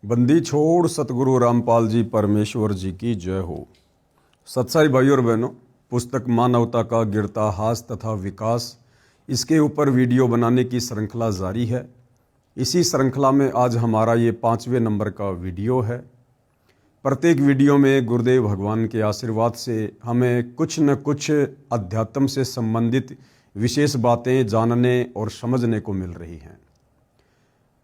बंदी छोड़ सतगुरु रामपाल जी परमेश्वर जी की जय हो। सत्साई भाई और बहनों, पुस्तक मानवता का गिरता तथा विकास, इसके ऊपर वीडियो बनाने की श्रृंखला जारी है। इसी श्रृंखला में आज हमारा ये 5वें नंबर का वीडियो है। प्रत्येक वीडियो में गुरुदेव भगवान के आशीर्वाद से हमें कुछ न कुछ अध्यात्म से संबंधित विशेष बातें जानने और समझने को मिल रही हैं।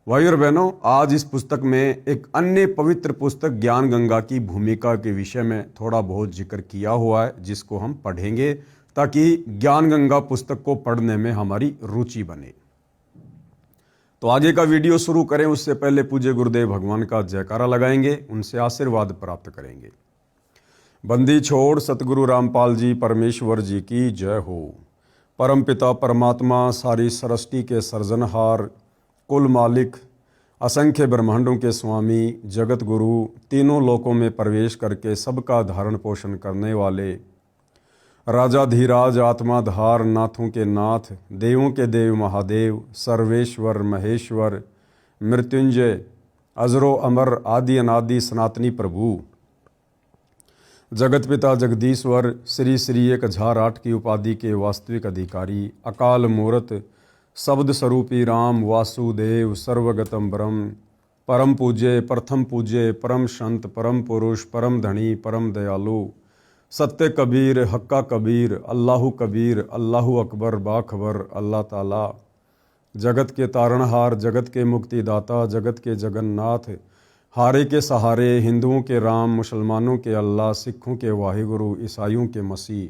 भाई और बहनों, आज इस पुस्तक में एक अन्य पवित्र पुस्तक ज्ञान गंगा की भूमिका के विषय में थोड़ा बहुत जिक्र किया हुआ है, जिसको हम पढ़ेंगे ताकि ज्ञान गंगा पुस्तक को पढ़ने में हमारी रुचि बने। तो आगे का वीडियो शुरू करें उससे पहले पूज्य गुरुदेव भगवान का जयकारा लगाएंगे, उनसे आशीर्वाद प्राप्त करेंगे। बंदी छोड़ सतगुरु रामपाल जी परमेश्वर जी की जय हो। परमपिता परमात्मा, सारी सृष्टि के सर्जनहार, कुल मालिक, असंख्य ब्रह्मांडों के स्वामी, जगत गुरु, तीनों लोकों में प्रवेश करके सबका धारण पोषण करने वाले, राजाधीराज, आत्माधार, नाथों के नाथ, देवों के देव महादेव, सर्वेश्वर महेश्वर, मृत्युंजय, अजरो अमर, आदि अनादि सनातनी प्रभु, जगत पिता जगदीश्वर, श्री श्री 1008 की उपाधि के वास्तविक अधिकारी, अकाल मूर्त, शब्द स्वरूपी राम वासुदेव, सर्वगतम ब्रह्म, परम पूज्य, प्रथम पूज्य, परम संत, परम पुरुष, परम धनी, परम दयालु, सत्य कबीर, हक्का कबीर, अल्लाहु कबीर, अल्लाहु अकबर, बाखबर, अल्लाह ताला, जगत के तारणहार, जगत के मुक्तिदाता, जगत के जगन्नाथ, हारे के सहारे, हिंदुओं के राम, मुसलमानों के अल्लाह, सिखों के वाहिगुरु, ईसाइयों के मसीह,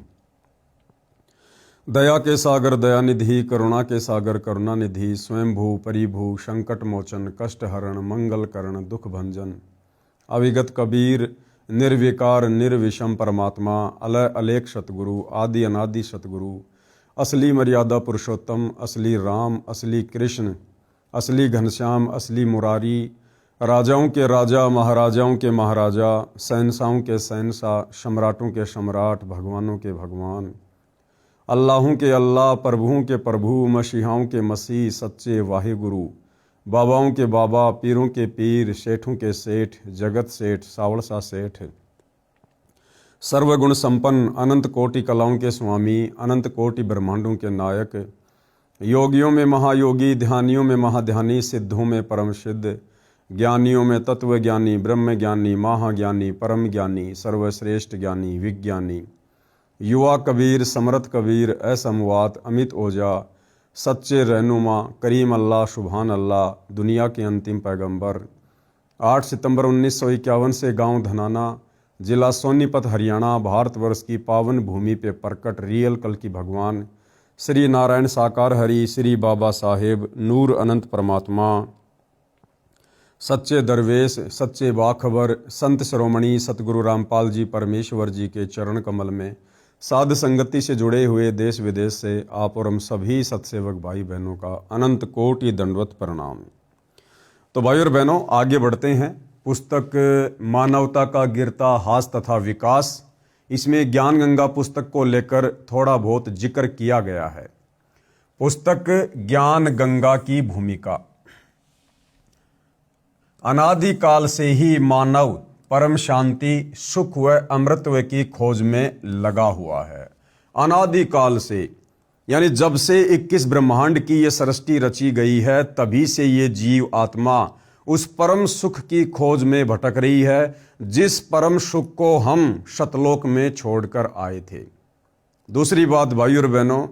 दया के सागर दयानिधि, करुणा के सागर करुणानिधि, स्वयंभू परिभू, संकट मोचन, कष्ट हरण, मंगल करण, दुख भंजन, अविगत कबीर, निर्विकार निर्विषम परमात्मा, अलय अलेख सतगुरु, आदि अनादि सतगुरु, असली मर्यादा पुरुषोत्तम, असली राम, असली कृष्ण, असली घनश्याम, असली मुरारी, राजाओं के राजा, महाराजाओं के महाराजा, शहंशाहों के शहंशाह, सम्राटों के सम्राट, भगवानों के भगवान, अल्लाहों के अल्लाह, प्रभुओं के प्रभु, मसीहाओं के मसीह, सच्चे वाहिगुरु, बाबाओं के बाबा, पीरों के पीर, सेठों के सेठ, जगत सेठ, सावड़सा सेठ, सर्वगुण संपन्न, अनंत कोटि कलाओं के स्वामी, अनंत कोटि ब्रह्मांडों के नायक, योगियों में महायोगी, ध्यानियों में महाध्यानी, सिद्धों में परम सिद्ध, ज्ञानियों में तत्व ज्ञानी, ब्रह्म ज्ञानी, महाज्ञानी, परम ज्ञानी, सर्वश्रेष्ठ ज्ञानी, विज्ञानी, युवा कबीर, समरथ कबीर, असमवात, अमित ओझा, सच्चे रहनुमा, करीम अल्लाह, सुभान अल्लाह, दुनिया के अंतिम पैगंबर। 8 सितंबर 1951 से गांव धनाना, जिला सोनीपत, हरियाणा, भारतवर्ष की पावन भूमि पे प्रकट रियल कल की भगवान श्री नारायण साकार हरि, श्री बाबा साहेब, नूर अनंत परमात्मा, सच्चे दरवेश, सच्चे बाखबर, संत शिरोमणि सतगुरु रामपाल जी परमेश्वर जी के चरण कमल में साध संगति से जुड़े हुए देश विदेश से आप और हम सभी सत्सेवक भाई बहनों का अनंत कोटि दंडवत प्रणाम। तो भाई और बहनों, आगे बढ़ते हैं। पुस्तक मानवता का गिरता हास तथा विकास, इसमें ज्ञान गंगा पुस्तक को लेकर थोड़ा बहुत जिक्र किया गया है। पुस्तक ज्ञान गंगा की भूमिका। अनादिकाल से ही मानव परम शांति, सुख व अमृतत्व की खोज में लगा हुआ है। अनादिकाल से यानी जब से 21 ब्रह्मांड की ये सृष्टि रची गई है, तभी से ये जीव आत्मा उस परम सुख की खोज में भटक रही है, जिस परम सुख को हम शतलोक में छोड़कर आए थे। दूसरी बात भाई और बहनों,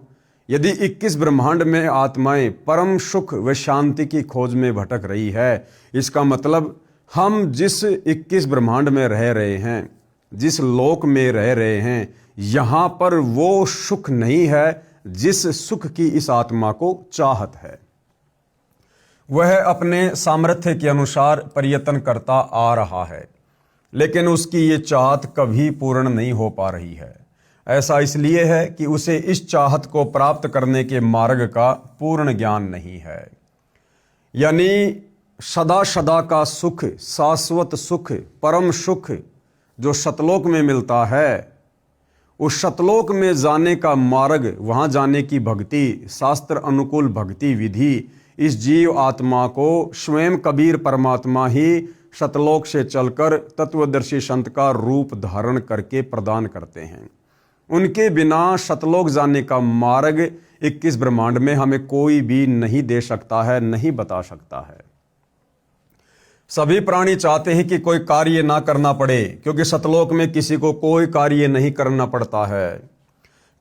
यदि 21 ब्रह्मांड में आत्माएं परम सुख व शांति की खोज में भटक रही है, इसका मतलब हम जिस 21 ब्रह्मांड में रह रहे हैं, जिस लोक में रह रहे हैं, यहाँ पर वो सुख नहीं है जिस सुख की इस आत्मा को चाहत है। वह अपने सामर्थ्य के अनुसार प्रयत्न करता आ रहा है, लेकिन उसकी ये चाहत कभी पूर्ण नहीं हो पा रही है। ऐसा इसलिए है कि उसे इस चाहत को प्राप्त करने के मार्ग का पूर्ण ज्ञान नहीं है। यानी सदा सदा का सुख, शाश्वत सुख, परम सुख जो सतलोक में मिलता है, उस सतलोक में जाने का मार्ग, वहां जाने की भक्ति, शास्त्र अनुकूल भक्ति विधि इस जीव आत्मा को स्वयं कबीर परमात्मा ही सतलोक से चलकर तत्वदर्शी संत का रूप धारण करके प्रदान करते हैं। उनके बिना सतलोक जाने का मार्ग 21 ब्रह्मांड में हमें कोई भी नहीं दे सकता है, नहीं बता सकता है। सभी प्राणी चाहते हैं कि कोई कार्य ना करना पड़े, क्योंकि सतलोक में किसी को कोई कार्य नहीं करना पड़ता है।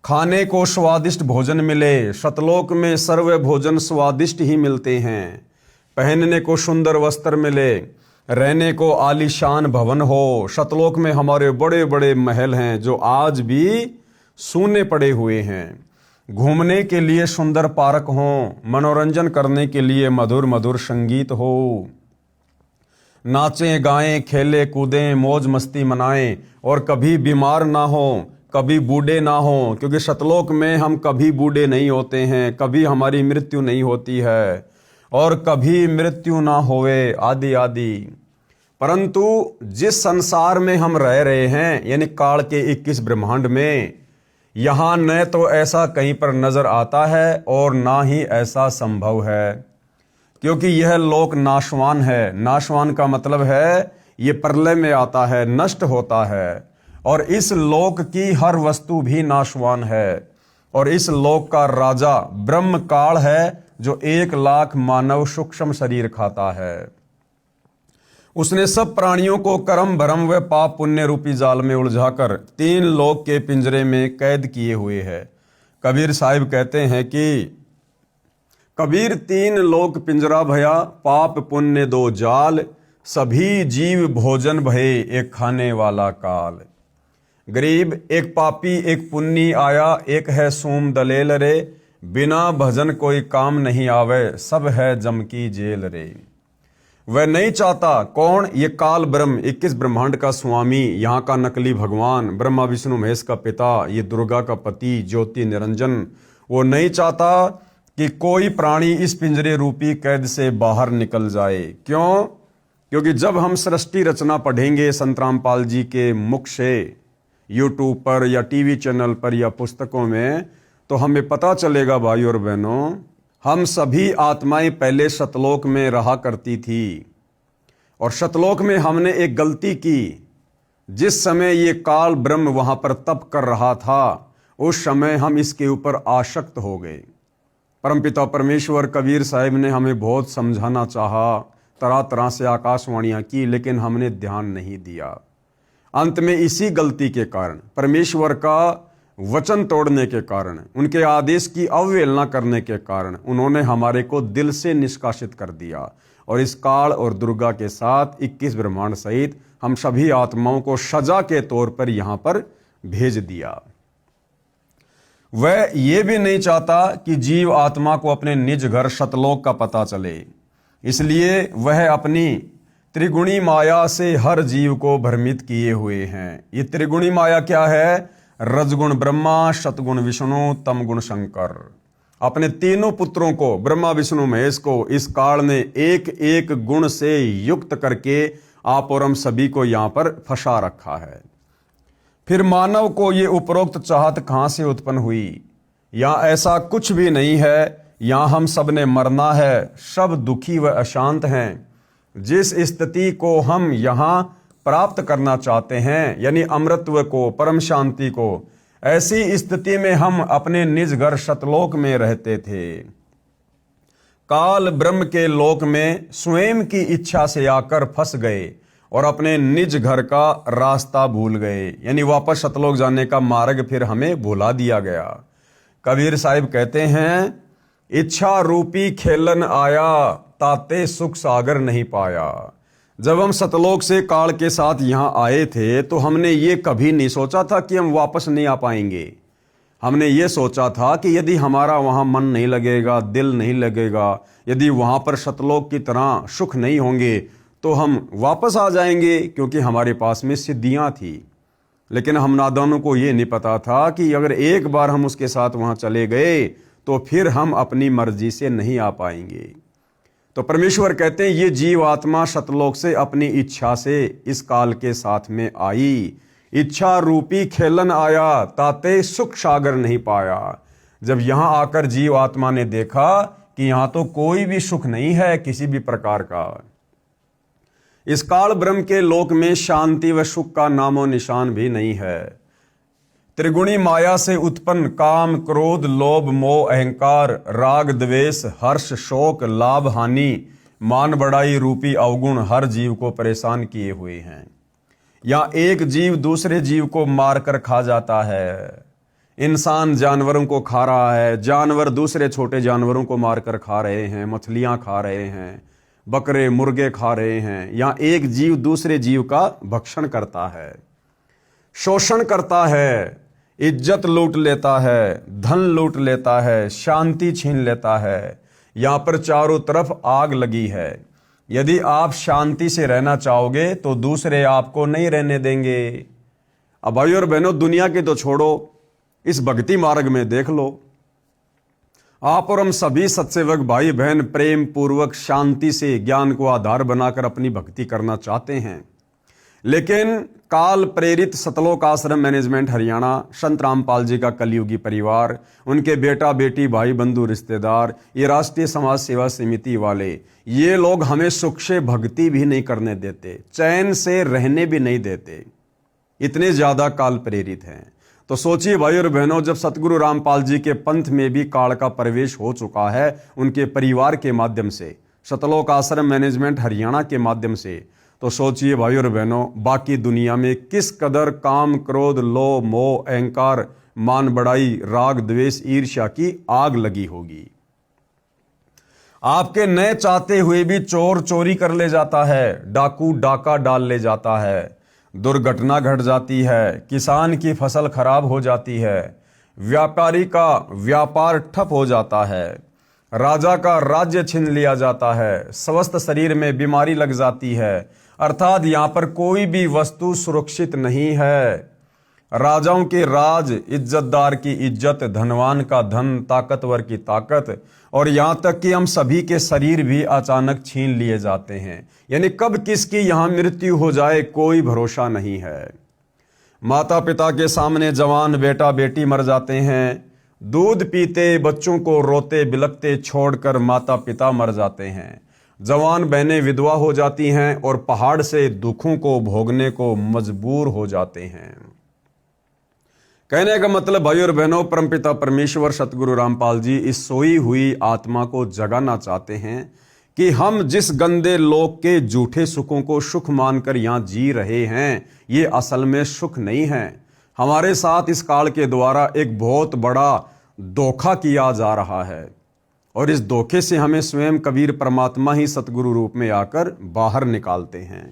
खाने को स्वादिष्ट भोजन मिले, सतलोक में सर्व भोजन स्वादिष्ट ही मिलते हैं। पहनने को सुंदर वस्त्र मिले, रहने को आलीशान भवन हो। सतलोक में हमारे बड़े बड़े महल हैं जो आज भी सूने पड़े हुए हैं। घूमने के लिए सुंदर पार्क हों, मनोरंजन करने के लिए मधुर मधुर संगीत हो। नाचें गाएं, खेले कूदें, मौज मस्ती मनाएं और कभी बीमार ना हो, कभी बूढ़े ना हो, क्योंकि सतलोक में हम कभी बूढ़े नहीं होते हैं, कभी हमारी मृत्यु नहीं होती है और कभी मृत्यु ना होवे आदि आदि। परंतु जिस संसार में हम रह रहे हैं, यानी काल के 21 ब्रह्मांड में, यहाँ न तो ऐसा कहीं पर नजर आता है और ना ही ऐसा संभव है, क्योंकि यह लोक नाशवान है। नाशवान का मतलब है ये प्रलय में आता है, नष्ट होता है। और इस लोक की हर वस्तु भी नाशवान है। और इस लोक का राजा ब्रह्म काल है, जो 1 लाख मानव सूक्ष्म शरीर खाता है। उसने सब प्राणियों को कर्म भरम व पाप पुण्य रूपी जाल में उलझाकर 3 लोक के पिंजरे में कैद किए हुए है। कबीर साहिब कहते हैं कि कबीर 3 लोक पिंजरा भया, पाप पुण्य 2 जाल, सभी जीव भोजन भये एक खाने वाला काल। गरीब एक पापी एक पुन्नी आया, एक है सूम दलेल रे, बिना भजन कोई काम नहीं आवे, सब है जम की जेल रे। वह नहीं चाहता, कौन? ये काल ब्रह्म 21 ब्रह्मांड का स्वामी, यहाँ का नकली भगवान, ब्रह्मा विष्णु महेश का पिता, ये दुर्गा का पति, ज्योति निरंजन, वो नहीं चाहता कि कोई प्राणी इस पिंजरे रूपी कैद से बाहर निकल जाए। क्यों? क्योंकि जब हम सृष्टि रचना पढ़ेंगे संत रामपाल जी के मुख से, यूट्यूब पर या टीवी चैनल पर या पुस्तकों में, तो हमें पता चलेगा भाई और बहनों, हम सभी आत्माएं पहले सतलोक में रहा करती थी और सतलोक में हमने एक गलती की। जिस समय ये काल ब्रह्म वहां पर तप कर रहा था, उस समय हम इसके ऊपर आसक्त हो गए। परमपिता परमेश्वर कबीर साहिब ने हमें बहुत समझाना चाहा, तरह तरह से आकाशवाणियां की, लेकिन हमने ध्यान नहीं दिया। अंत में इसी गलती के कारण, परमेश्वर का वचन तोड़ने के कारण, उनके आदेश की अवहेलना करने के कारण, उन्होंने हमारे को दिल से निष्कासित कर दिया और इस काल और दुर्गा के साथ 21 ब्रह्मांड सहित हम सभी आत्माओं को सजा के तौर पर यहां पर भेज दिया। वह ये भी नहीं चाहता कि जीव आत्मा को अपने निज घर सतलोक का पता चले, इसलिए वह अपनी त्रिगुणी माया से हर जीव को भ्रमित किए हुए हैं। ये त्रिगुणी माया क्या है? रजगुण ब्रह्मा, सतगुण विष्णु, तमगुण शंकर। अपने तीनों पुत्रों को, ब्रह्मा विष्णु महेश को, इस काल ने एक एक गुण से युक्त करके आप और हम सभी को यहां पर फंसा रखा है। फिर मानव को ये उपरोक्त चाहत कहां से उत्पन्न हुई? यहां ऐसा कुछ भी नहीं है। यहां हम सब ने मरना है, सब दुखी व अशांत हैं। जिस स्थिति को हम यहां प्राप्त करना चाहते हैं, यानी अमृतत्व को, परम शांति को, ऐसी स्थिति में हम अपने निज घर सतलोक में रहते थे। काल ब्रह्म के लोक में स्वयं की इच्छा से आकर फंस गए और अपने निज घर का रास्ता भूल गए, यानी वापस सतलोक जाने का मार्ग फिर हमें भुला दिया गया। कबीर साहिब कहते हैं, इच्छा रूपी खेलन आया, ताते सुख सागर नहीं पाया। जब हम सतलोक से काल के साथ यहाँ आए थे, तो हमने ये कभी नहीं सोचा था कि हम वापस नहीं आ पाएंगे। हमने ये सोचा था कि यदि हमारा वहाँ मन नहीं लगेगा, दिल नहीं लगेगा, यदि वहाँ पर सतलोक की तरह सुख नहीं होंगे, तो हम वापस आ जाएंगे, क्योंकि हमारे पास में सिद्धियाँ थी। लेकिन हम नादानों को ये नहीं पता था कि अगर एक बार हम उसके साथ वहाँ चले गए, तो फिर हम अपनी मर्जी से नहीं आ पाएंगे। तो परमेश्वर कहते हैं, ये जीव आत्मा सतलोक से अपनी इच्छा से इस काल के साथ में आई। इच्छा रूपी खेलन आया, ताते सुख सागर नहीं पाया। जब यहां आकर जीव आत्मा ने देखा कि यहां तो कोई भी सुख नहीं है किसी भी प्रकार का, इस काल ब्रह्म के लोक में शांति व सुख का नामो निशान भी नहीं है। त्रिगुणी माया से उत्पन्न काम, क्रोध, लोभ, मोह, अहंकार, राग, द्वेष, हर्ष, शोक, लाभ, हानि, मान बढ़ाई रूपी अवगुण हर जीव को परेशान किए हुए हैं। या एक जीव दूसरे जीव को मारकर खा जाता है। इंसान जानवरों को खा रहा है, जानवर दूसरे छोटे जानवरों को मारकर खा रहे हैं, मछलियां खा रहे हैं, बकरे मुर्गे खा रहे हैं। या एक जीव दूसरे जीव का भक्षण करता है, शोषण करता है, इज्जत लूट लेता है, धन लूट लेता है, शांति छीन लेता है। यहां पर चारों तरफ आग लगी है। यदि आप शांति से रहना चाहोगे तो दूसरे आपको नहीं रहने देंगे। अब भाई और बहनों, दुनिया की तो छोड़ो, इस भक्ति मार्ग में देख लो, आप और हम सभी सत्सेवक भाई बहन प्रेम पूर्वक शांति से ज्ञान को आधार बनाकर अपनी भक्ति करना चाहते हैं। लेकिन काल प्रेरित सतलोक आश्रम मैनेजमेंट हरियाणा, संत रामपाल जी का कलयुगी परिवार, उनके बेटा बेटी भाई बंधु रिश्तेदार, ये राष्ट्रीय समाज सेवा समिति वाले, ये लोग हमें सुख से भक्ति भी नहीं करने देते, चैन से रहने भी नहीं देते। इतने ज्यादा काल प्रेरित हैं। तो सोचिए भाई और बहनों, जब सतगुरु रामपाल जी के पंथ में भी काल का प्रवेश हो चुका है, उनके परिवार के माध्यम से, सतलोक आश्रम मैनेजमेंट हरियाणा के माध्यम से, तो सोचिए भाई और बहनों, बाकी दुनिया में किस कदर काम, क्रोध, लोभ, मोह, अहंकार, मान बढ़ाई, राग, द्वेष, ईर्ष्या की आग लगी होगी। आपके न चाहते हुए भी चोर चोरी कर ले जाता है, डाकू डाका डाल ले जाता है, दुर्घटना घट जाती है, किसान की फसल खराब हो जाती है, व्यापारी का व्यापार ठप हो जाता है, राजा का राज्य छीन लिया जाता है, स्वस्थ शरीर में बीमारी लग जाती है। अर्थात यहां पर कोई भी वस्तु सुरक्षित नहीं है। राजाओं के राज, इज्जतदार की इज्जत, धनवान का धन, ताकतवर की ताकत, और यहां तक कि हम सभी के शरीर भी अचानक छीन लिए जाते हैं। यानी कब किसकी यहां मृत्यु हो जाए कोई भरोसा नहीं है। माता पिता के सामने जवान बेटा बेटी मर जाते हैं, दूध पीते बच्चों को रोते बिलखते छोड़कर माता पिता मर जाते हैं, जवान बहनें विधवा हो जाती हैं और पहाड़ से दुखों को भोगने को मजबूर हो जाते हैं। कहने का मतलब भाई और बहनों, परमपिता परमेश्वर सतगुरु रामपाल जी इस सोई हुई आत्मा को जगाना चाहते हैं कि हम जिस गंदे लोक के झूठे सुखों को सुख मानकर यहां जी रहे हैं, ये असल में सुख नहीं है। हमारे साथ इस काल के द्वारा एक बहुत बड़ा धोखा किया जा रहा है, और इस धोखे से हमें स्वयं कबीर परमात्मा ही सतगुरु रूप में आकर बाहर निकालते हैं।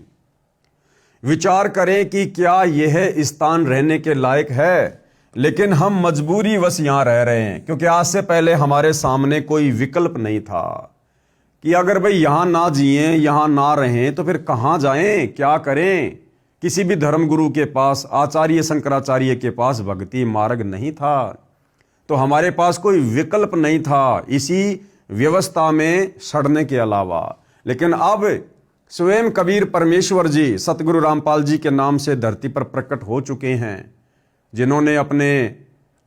विचार करें कि क्या यह स्थान रहने के लायक है, लेकिन हम मजबूरी वश यहां रह रहे हैं, क्योंकि आज से पहले हमारे सामने कोई विकल्प नहीं था कि अगर भाई यहां ना जिए, यहां ना रहें तो फिर कहां जाएं, क्या करें। किसी भी धर्मगुरु के पास, आचार्य शंकराचार्य के पास भक्ति मार्ग नहीं था, तो हमारे पास कोई विकल्प नहीं था इसी व्यवस्था में सड़ने के अलावा। लेकिन अब स्वयं कबीर परमेश्वर जी सतगुरु रामपाल जी के नाम से धरती पर प्रकट हो चुके हैं, जिन्होंने अपने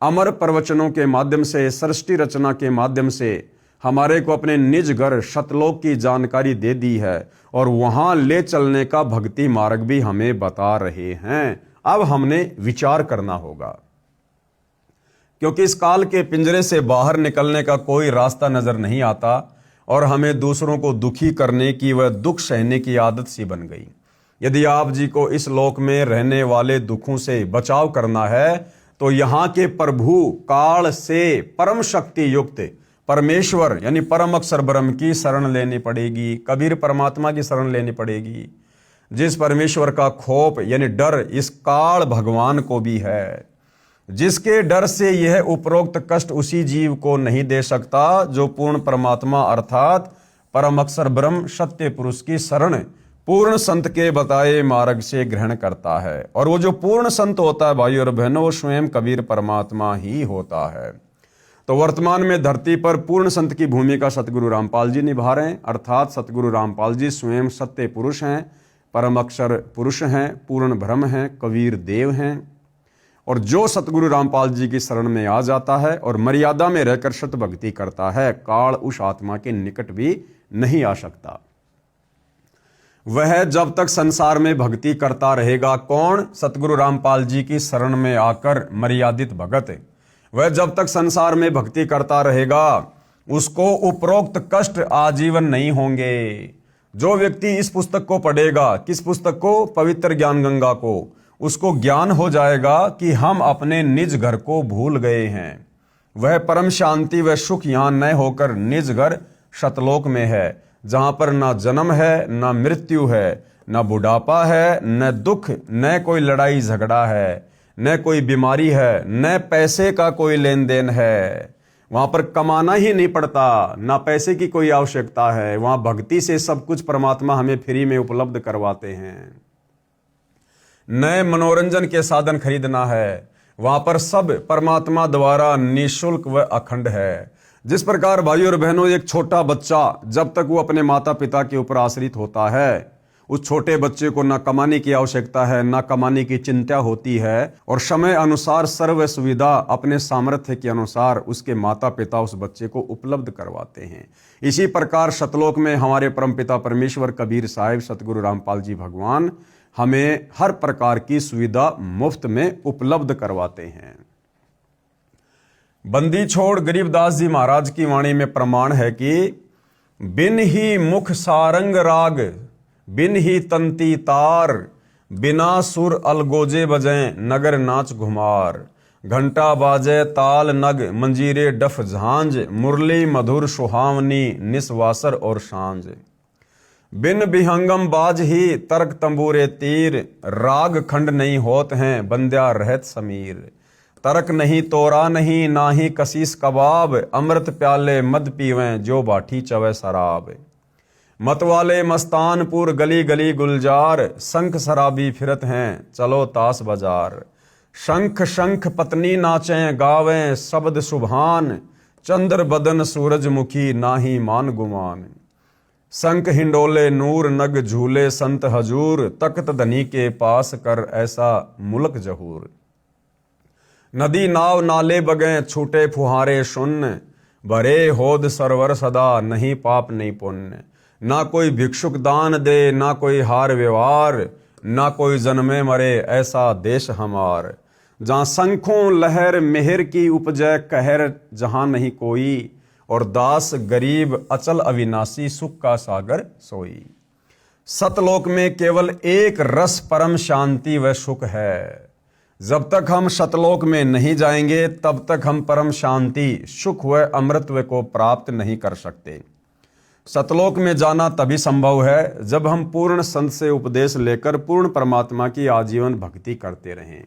अमर प्रवचनों के माध्यम से, सृष्टि रचना के माध्यम से हमारे को अपने निज घर सतलोक की जानकारी दे दी है, और वहां ले चलने का भक्ति मार्ग भी हमें बता रहे हैं। अब हमने विचार करना होगा, क्योंकि इस काल के पिंजरे से बाहर निकलने का कोई रास्ता नजर नहीं आता, और हमें दूसरों को दुखी करने की व दुख सहने की आदत सी बन गई। यदि आप जी को इस लोक में रहने वाले दुखों से बचाव करना है, तो यहाँ के प्रभु काल से परम शक्ति युक्त परमेश्वर यानी परम अक्षर ब्रह्म की शरण लेनी पड़ेगी, कबीर परमात्मा की शरण लेनी पड़ेगी, जिस परमेश्वर का खौफ यानी डर इस काल भगवान को भी है, जिसके डर से यह उपरोक्त कष्ट उसी जीव को नहीं दे सकता जो पूर्ण परमात्मा अर्थात परम अक्षर ब्रह्म सत्य पुरुष की शरण पूर्ण संत के बताए मार्ग से ग्रहण करता है। और वो जो पूर्ण संत होता है भाई और बहनों, वो स्वयं कबीर परमात्मा ही होता है। तो वर्तमान में धरती पर पूर्ण संत की भूमिका सतगुरु रामपाल जी निभा रहे हैं, अर्थात सतगुरु रामपाल जी स्वयं सत्य पुरुष हैं, परम अक्षर पुरुष हैं, पूर्ण ब्रह्म हैं, कबीर देव हैं। और जो सतगुरु रामपाल जी की शरण में आ जाता है और मर्यादा में रहकर सत भक्ति करता है, काल उस आत्मा के निकट भी नहीं आ सकता। वह जब तक संसार में भक्ति करता रहेगा। कौन? सतगुरु रामपाल जी की शरण में आकर मर्यादित भगत। वह जब तक संसार में भक्ति करता रहेगा उसको उपरोक्त कष्ट आजीवन नहीं होंगे। जो व्यक्ति इस पुस्तक को पढ़ेगा, किस पुस्तक को? पवित्र ज्ञान गंगा को, उसको ज्ञान हो जाएगा कि हम अपने निज घर को भूल गए हैं। वह परम शांति व सुख यहाँ न होकर निज घर शतलोक में है, जहां पर ना जन्म है, ना मृत्यु है, ना बुढ़ापा है, न दुख, न कोई लड़ाई झगड़ा है, न कोई बीमारी है, न पैसे का कोई लेन देन है। वहां पर कमाना ही नहीं पड़ता, ना पैसे की कोई आवश्यकता है। वहां भक्ति से सब कुछ परमात्मा हमें फ्री में उपलब्ध करवाते हैं। नए मनोरंजन के साधन खरीदना है, वहां पर सब परमात्मा द्वारा निःशुल्क व अखंड है। जिस प्रकार भाइयों और बहनों, एक छोटा बच्चा जब तक वो अपने माता पिता के ऊपर आश्रित होता है, उस छोटे बच्चे को ना कमाने की आवश्यकता है, ना कमाने की चिंता होती है, और समय अनुसार सर्व सुविधा अपने सामर्थ्य के अनुसार उसके माता पिता उस बच्चे को उपलब्ध करवाते हैं। इसी प्रकार शतलोक में हमारे परमपिता परमेश्वर कबीर साहिब सतगुरु रामपाल जी भगवान हमें हर प्रकार की सुविधा मुफ्त में उपलब्ध करवाते हैं। बंदी छोड़ गरीबदास जी महाराज की वाणी में प्रमाण है कि बिन ही मुख सारंग राग, बिन ही तंती तार, बिना सुर अलगोजे बजें नगर नाच घुमार। घंटा बाजे ताल नग, मंजीरे डफ झांझ, मुरली मधुर सुहावनी निस्वासर और सांझ। बिन बिहंगम बाज ही तर्क तंबूरे तीर, राग खंड नहीं होत हैं बंद्या रहत समीर। तर्क नहीं तोरा नहीं, ना ही कसीस कबाब, अमृत प्याले मद पीवें जो बाठी चवे शराब। मतवाले मस्तानपुर गली गली गुलजार, शंख शराबी फिरत हैं चलो ताश बाजार। शंख शंख पत्नी नाचें गावें शब्द सुभान, चंद्र बदन सूरजमुखी नाही मान गुमान। शंख हिंडोले नूर नग झूले संत हजूर, तख्त धनी के पास कर ऐसा मुल्क जहूर। नदी नाव नाले बगें छूटे फुहारे शून्य, भरे होद सरवर सदा नहीं पाप नहीं पुण्य। ना कोई भिक्षुक दान दे, ना कोई हार व्यवहार, ना कोई जन्मे मरे ऐसा देश हमार। जहाँ शंखों लहर मेहर की उपजय कहर जहाँ नहीं कोई, और दास गरीब अचल अविनाशी सुख का सागर सोई। सतलोक में केवल एक रस परम शांति व सुख है। जब तक हम सतलोक में नहीं जाएंगे तब तक हम परम शांति सुख व अमृतत्व को प्राप्त नहीं कर सकते। सतलोक में जाना तभी संभव है जब हम पूर्ण संत से उपदेश लेकर पूर्ण परमात्मा की आजीवन भक्ति करते रहें।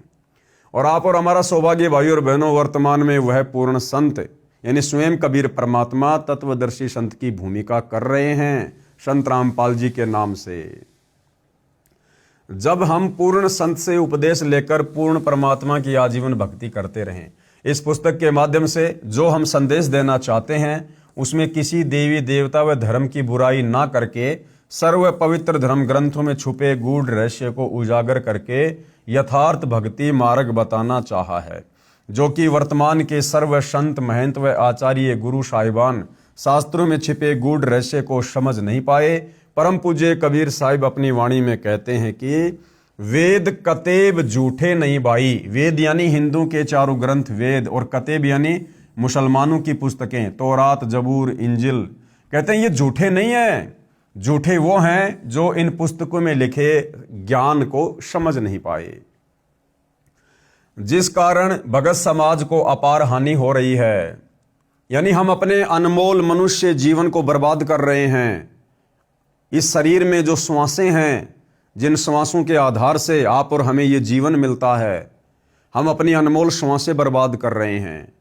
और आप और हमारा सौभाग्य भाइयों और बहनों, वर्तमान में वह पूर्ण संत यानी स्वयं कबीर परमात्मा तत्वदर्शी संत की भूमिका कर रहे हैं संत रामपाल जी के नाम से। जब हम पूर्ण संत से उपदेश लेकर पूर्ण परमात्मा की आजीवन भक्ति करते रहें, इस पुस्तक के माध्यम से जो हम संदेश देना चाहते हैं उसमें किसी देवी देवता व धर्म की बुराई ना करके सर्व पवित्र धर्म ग्रंथों में छुपे गूढ़ रहस्य को उजागर करके यथार्थ भक्ति मार्ग बताना चाहा है, जो कि वर्तमान के सर्व संत महंत व आचार्य गुरु साहिबान शास्त्रों में छिपे गूढ़ रहस्य को समझ नहीं पाए। परम पूज्य कबीर साहिब अपनी वाणी में कहते हैं कि वेद कतेब झूठे नहीं भाई। वेद यानी हिंदू के चारों ग्रंथ वेद, और कतेब यानी मुसलमानों की पुस्तकें तौरात जबूर इंजिल। कहते हैं ये झूठे नहीं है, झूठे वो हैं जो इन पुस्तकों में लिखे ज्ञान को समझ नहीं पाए, जिस कारण भगत समाज को अपार हानि हो रही है। यानी हम अपने अनमोल मनुष्य जीवन को बर्बाद कर रहे हैं। इस शरीर में जो श्वासें हैं, जिन श्वासों के आधार से आप और हमें ये जीवन मिलता है, हम अपनी अनमोल श्वासें बर्बाद कर रहे हैं।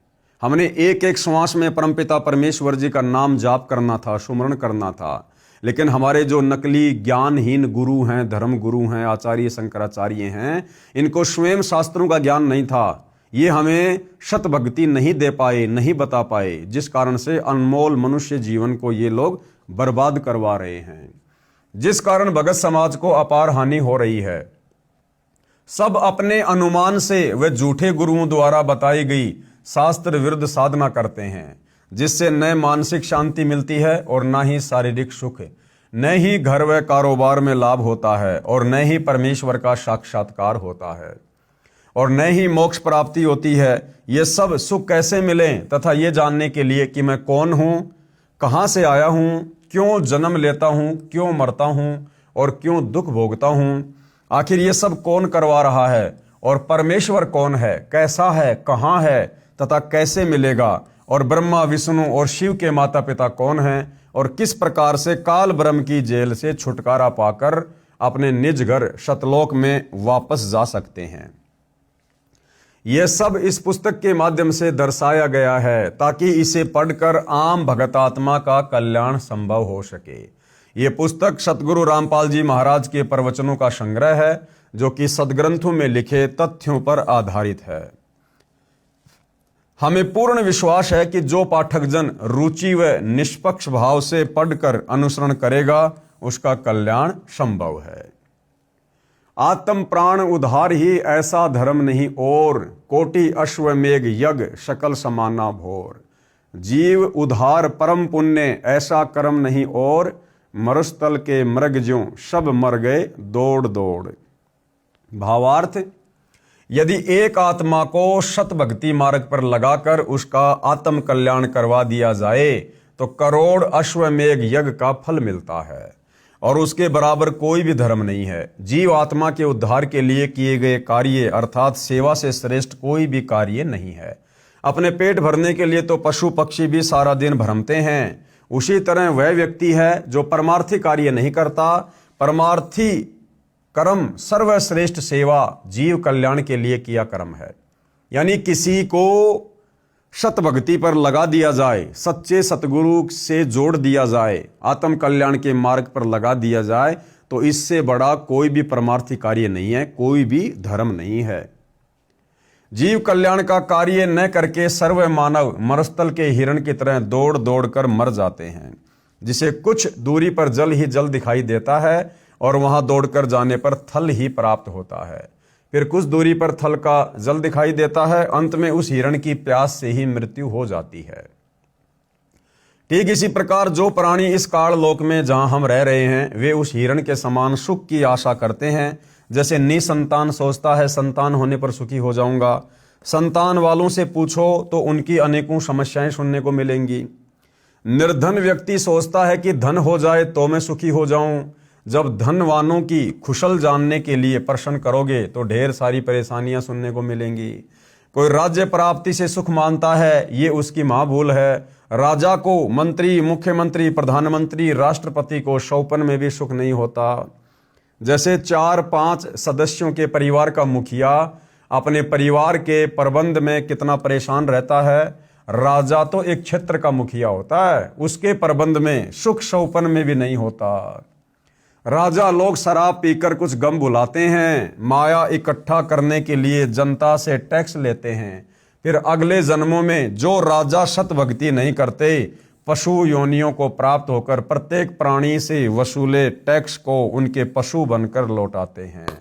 हमने एक एक श्वास में परमपिता परमेश्वर जी का नाम जाप करना था, सुमरण करना था, लेकिन हमारे जो नकली ज्ञानहीन गुरु हैं, धर्म गुरु हैं, आचार्य शंकराचार्य हैं, इनको स्वयं शास्त्रों का ज्ञान नहीं था। ये हमें शत भक्ति नहीं दे पाए, नहीं बता पाए, जिस कारण से अनमोल मनुष्य जीवन को ये लोग बर्बाद करवा रहे हैं, जिस कारण भगत समाज को अपार हानि हो रही है। सब अपने अनुमान से वे झूठे गुरुओं द्वारा बताई गई शास्त्र विरुद्ध साधना करते हैं, जिससे न मानसिक शांति मिलती है और ना ही शारीरिक सुख। न ही घर व कारोबार में लाभ होता है और न ही परमेश्वर का साक्षात्कार होता है और न ही मोक्ष प्राप्ति होती है। ये सब सुख कैसे मिलें तथा ये जानने के लिए कि मैं कौन हूँ, कहाँ से आया हूँ, क्यों जन्म लेता हूँ, क्यों मरता हूँ और क्यों दुख भोगता हूँ। आखिर ये सब कौन करवा रहा है और परमेश्वर कौन है, कैसा है, कहाँ है तथा कैसे मिलेगा, और ब्रह्मा विष्णु और शिव के माता पिता कौन हैं और किस प्रकार से काल ब्रह्म की जेल से छुटकारा पाकर अपने निज घर सतलोक में वापस जा सकते हैं। यह सब इस पुस्तक के माध्यम से दर्शाया गया है ताकि इसे पढ़कर आम भगतात्मा का कल्याण संभव हो सके। ये पुस्तक सतगुरु रामपाल जी महाराज के प्रवचनों का संग्रह है जो कि सदग्रंथों में लिखे तथ्यों पर आधारित है। हमें पूर्ण विश्वास है कि जो पाठक जन रुचि व निष्पक्ष भाव से पढ़कर अनुसरण करेगा उसका कल्याण संभव है। आत्म प्राण उद्धार ही ऐसा धर्म नहीं और, कोटि अश्वमेघ यज्ञ सकल समाना भोर। जीव उद्धार परम पुण्य ऐसा कर्म नहीं और, मरुस्थल के मृग ज्यों सब मर गए दौड़ दौड़। भावार्थ, यदि एक आत्मा को सत भक्ति मार्ग पर लगाकर उसका आत्म कल्याण करवा दिया जाए तो करोड़ अश्वमेघ यज्ञ का फल मिलता है और उसके बराबर कोई भी धर्म नहीं है। जीव आत्मा के उद्धार के लिए किए गए कार्य अर्थात सेवा से श्रेष्ठ कोई भी कार्य नहीं है। अपने पेट भरने के लिए तो पशु पक्षी भी सारा दिन भ्रमते हैं, उसी तरह वह व्यक्ति है जो परमार्थी कार्य नहीं करता। परमार्थी कर्म सर्वश्रेष्ठ सेवा जीव कल्याण के लिए किया कर्म है। यानी किसी को सत भक्ति पर लगा दिया जाए, सच्चे सतगुरु से जोड़ दिया जाए, आत्म कल्याण के मार्ग पर लगा दिया जाए तो इससे बड़ा कोई भी परमार्थी कार्य नहीं है, कोई भी धर्म नहीं है। जीव कल्याण का कार्य न करके सर्व मानव मरुस्थल के हिरण की तरह दौड़ दौड़ कर मर जाते हैं, जिसे कुछ दूरी पर जल ही जल दिखाई देता है और वहां दौड़कर जाने पर थल ही प्राप्त होता है। फिर कुछ दूरी पर थल का जल दिखाई देता है, अंत में उस हिरण की प्यास से ही मृत्यु हो जाती है। ठीक इसी प्रकार जो प्राणी इस काल लोक में जहां हम रह रहे हैं वे उस हिरण के समान सुख की आशा करते हैं। जैसे निसंतान सोचता है संतान होने पर सुखी हो जाऊंगा। संतान वालों से पूछो तो उनकी अनेकों समस्याएं सुनने को मिलेंगी। निर्धन व्यक्ति सोचता है कि धन हो जाए तो मैं सुखी हो जाऊं। जब धनवानों की खुशल जानने के लिए प्रश्न करोगे तो ढेर सारी परेशानियां सुनने को मिलेंगी। कोई राज्य प्राप्ति से सुख मानता है, ये उसकी महाभूल है। राजा को मंत्री, मुख्यमंत्री, प्रधानमंत्री, राष्ट्रपति को शौपन में भी सुख नहीं होता। जैसे 4-5 सदस्यों के परिवार का मुखिया अपने परिवार के प्रबंध में कितना परेशान रहता है, राजा तो एक क्षेत्र का मुखिया होता है, उसके प्रबंध में सुख शौपन में भी नहीं होता। राजा लोग शराब पीकर कुछ गम भुलाते हैं, माया इकट्ठा करने के लिए जनता से टैक्स लेते हैं। फिर अगले जन्मों में जो राजा सत भक्ति नहीं करते पशु योनियों को प्राप्त होकर प्रत्येक प्राणी से वसूले टैक्स को उनके पशु बनकर लौटाते हैं।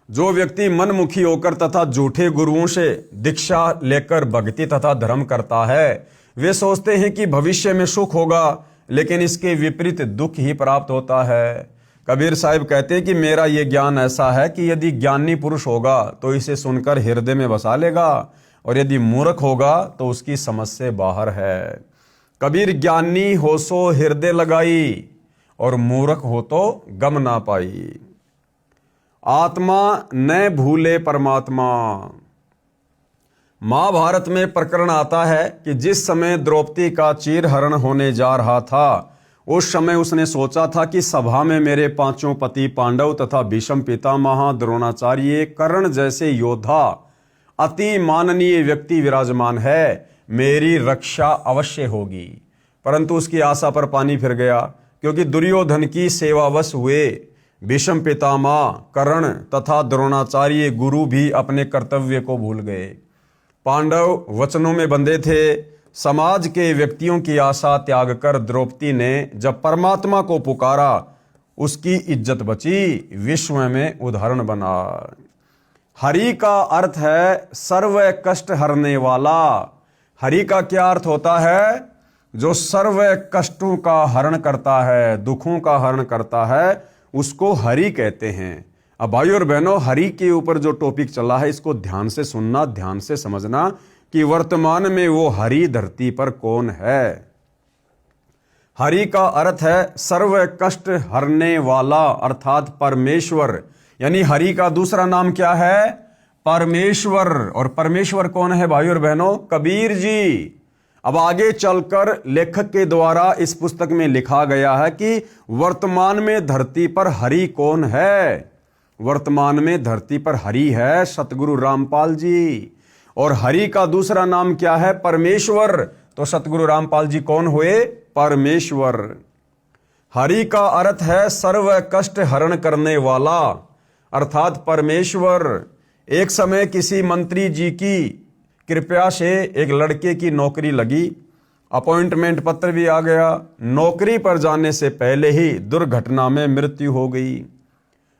जो व्यक्ति मनमुखी होकर तथा झूठे गुरुओं से दीक्षा लेकर भक्ति तथा धर्म करता है वे सोचते हैं कि भविष्य में सुख होगा, लेकिन इसके विपरीत दुख ही प्राप्त होता है। कबीर साहिब कहते हैं कि मेरा ये ज्ञान ऐसा है कि यदि ज्ञानी पुरुष होगा तो इसे सुनकर हृदय में बसा लेगा और यदि मूर्ख होगा तो उसकी समझ से बाहर है। कबीर ज्ञानी हो सो हृदय लगाई और मूर्ख हो तो गम ना पाई। आत्मा न भूले परमात्मा। महाभारत में प्रकरण आता है कि जिस समय द्रौपदी का चीरहरण होने जा रहा था उस समय उसने सोचा था कि सभा में मेरे 5 पति पांडव तथा भीष्म पितामह, द्रोणाचार्य, कर्ण जैसे योद्धा अति माननीय व्यक्ति विराजमान है, मेरी रक्षा अवश्य होगी। परंतु उसकी आशा पर पानी फिर गया, क्योंकि दुर्योधन की सेवावश हुए भीष्म पितामह, कर्ण तथा द्रोणाचार्य गुरु भी अपने कर्तव्य को भूल गए। पांडव वचनों में बंधे थे। समाज के व्यक्तियों की आशा त्याग कर द्रौपदी ने जब परमात्मा को पुकारा उसकी इज्जत बची, विश्व में उदाहरण बना। हरि का अर्थ है सर्व कष्ट हरने वाला। हरि का क्या अर्थ होता है? जो सर्व कष्टों का हरण करता है, दुखों का हरण करता है, उसको हरि कहते हैं। अब भाई और बहनों, हरि के ऊपर जो टॉपिक चला है इसको ध्यान से सुनना, ध्यान से समझना कि वर्तमान में वो हरि धरती पर कौन है। हरि का अर्थ है सर्व कष्ट हरने वाला, अर्थात परमेश्वर। यानी हरि का दूसरा नाम क्या है? परमेश्वर। और परमेश्वर कौन है भाई और बहनों? कबीर जी। अब आगे चलकर लेखक के द्वारा इस पुस्तक में लिखा गया है कि वर्तमान में धरती पर हरि कौन है। वर्तमान में धरती पर हरि है सतगुरु रामपाल जी, और हरि का दूसरा नाम क्या है? परमेश्वर। तो सतगुरु रामपाल जी कौन हुए? परमेश्वर। हरि का अर्थ है सर्व कष्ट हरण करने वाला, अर्थात परमेश्वर। एक समय किसी मंत्री जी की कृपया से एक लड़के की नौकरी लगी, अपॉइंटमेंट पत्र भी आ गया। नौकरी पर जाने से पहले ही दुर्घटना में मृत्यु हो गई।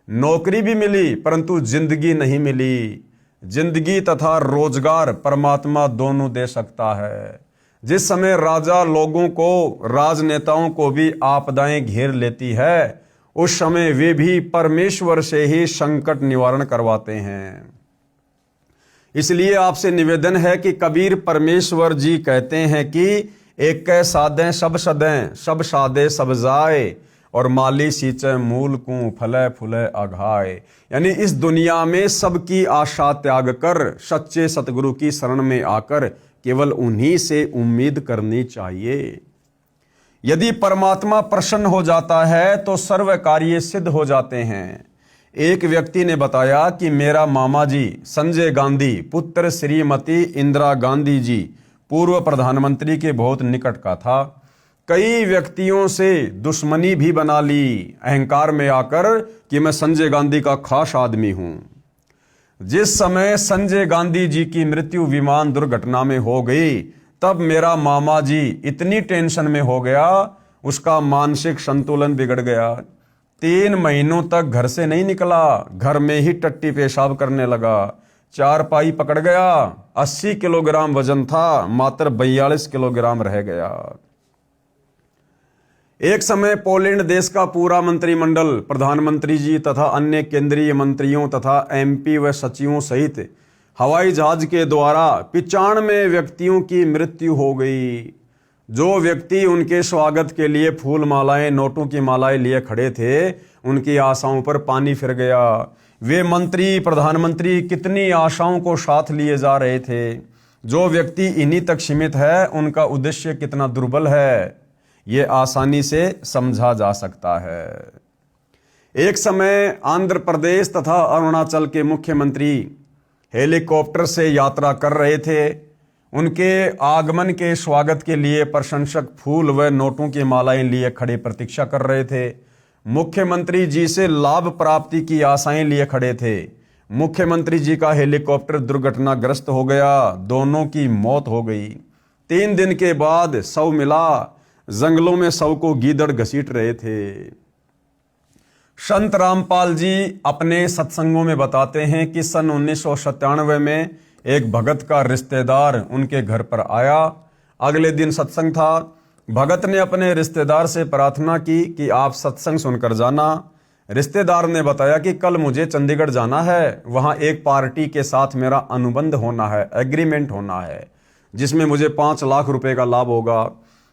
नौकरी भी मिली परंतु जिंदगी नहीं मिली। जिंदगी तथा रोजगार परमात्मा दोनों दे सकता है। जिस समय राजा लोगों को, राजनेताओं को भी आपदाएं घेर लेती है, उस समय वे भी परमेश्वर से ही संकट निवारण करवाते हैं। इसलिए आपसे निवेदन है कि कबीर परमेश्वर जी कहते हैं कि एक साधे सब सदें, सब साधे सब जाए, और माली सींचे मूल को फले फूले अघाए। यानी इस दुनिया में सबकी आशा त्याग कर सच्चे सतगुरु की शरण में आकर केवल उन्हीं से उम्मीद करनी चाहिए। यदि परमात्मा प्रसन्न हो जाता है तो सर्व कार्य सिद्ध हो जाते हैं। एक व्यक्ति ने बताया कि मेरा मामा जी संजय गांधी पुत्र श्रीमती इंदिरा गांधी जी पूर्व प्रधानमंत्री के बहुत निकट का था। कई व्यक्तियों से दुश्मनी भी बना ली, अहंकार में आकर कि मैं संजय गांधी का खास आदमी हूं। जिस समय संजय गांधी जी की मृत्यु विमान दुर्घटना में हो गई, तब मेरा मामा जी इतनी टेंशन में हो गया, उसका मानसिक संतुलन बिगड़ गया। 3 महीनों तक घर से नहीं निकला, घर में ही टट्टी पेशाब करने लगा। चारपाई पकड़ गया। 80 किलोग्राम वजन था, मात्र 42 किलोग्राम रह गया। एक समय पोलैंड देश का पूरा मंत्रिमंडल, प्रधानमंत्री जी तथा अन्य केंद्रीय मंत्रियों तथा एमपी व सचिवों सहित हवाई जहाज के द्वारा 95 व्यक्तियों की मृत्यु हो गई। जो व्यक्ति उनके स्वागत के लिए फूल मालाएं, नोटों की मालाएं लिए खड़े थे, उनकी आशाओं पर पानी फिर गया। वे मंत्री, प्रधानमंत्री कितनी आशाओं को साथ लिए जा रहे थे। जो व्यक्ति इन्हीं तक सीमित है, उनका उद्देश्य कितना दुर्बल है, ये आसानी से समझा जा सकता है। एक समय आंध्र प्रदेश तथा अरुणाचल के मुख्यमंत्री हेलीकॉप्टर से यात्रा कर रहे थे। उनके आगमन के स्वागत के लिए प्रशंसक फूल व नोटों की मालाएं लिए खड़े प्रतीक्षा कर रहे थे। मुख्यमंत्री जी से लाभ प्राप्ति की आशाएं लिए खड़े थे। मुख्यमंत्री जी का हेलीकॉप्टर दुर्घटनाग्रस्त हो गया, दोनों की मौत हो गई। 3 दिन के बाद शव मिला। जंगलों में शव को गीदड़ घसीट रहे थे। संत रामपाल जी अपने सत्संगों में बताते हैं कि सन 1997 में एक भगत का रिश्तेदार उनके घर पर आया। अगले दिन सत्संग था। भगत ने अपने रिश्तेदार से प्रार्थना की कि आप सत्संग सुनकर जाना। रिश्तेदार ने बताया कि कल मुझे चंडीगढ़ जाना है, वहां एक पार्टी के साथ मेरा अनुबंध होना है, एग्रीमेंट होना है, जिसमें मुझे 5 लाख रुपए का लाभ होगा।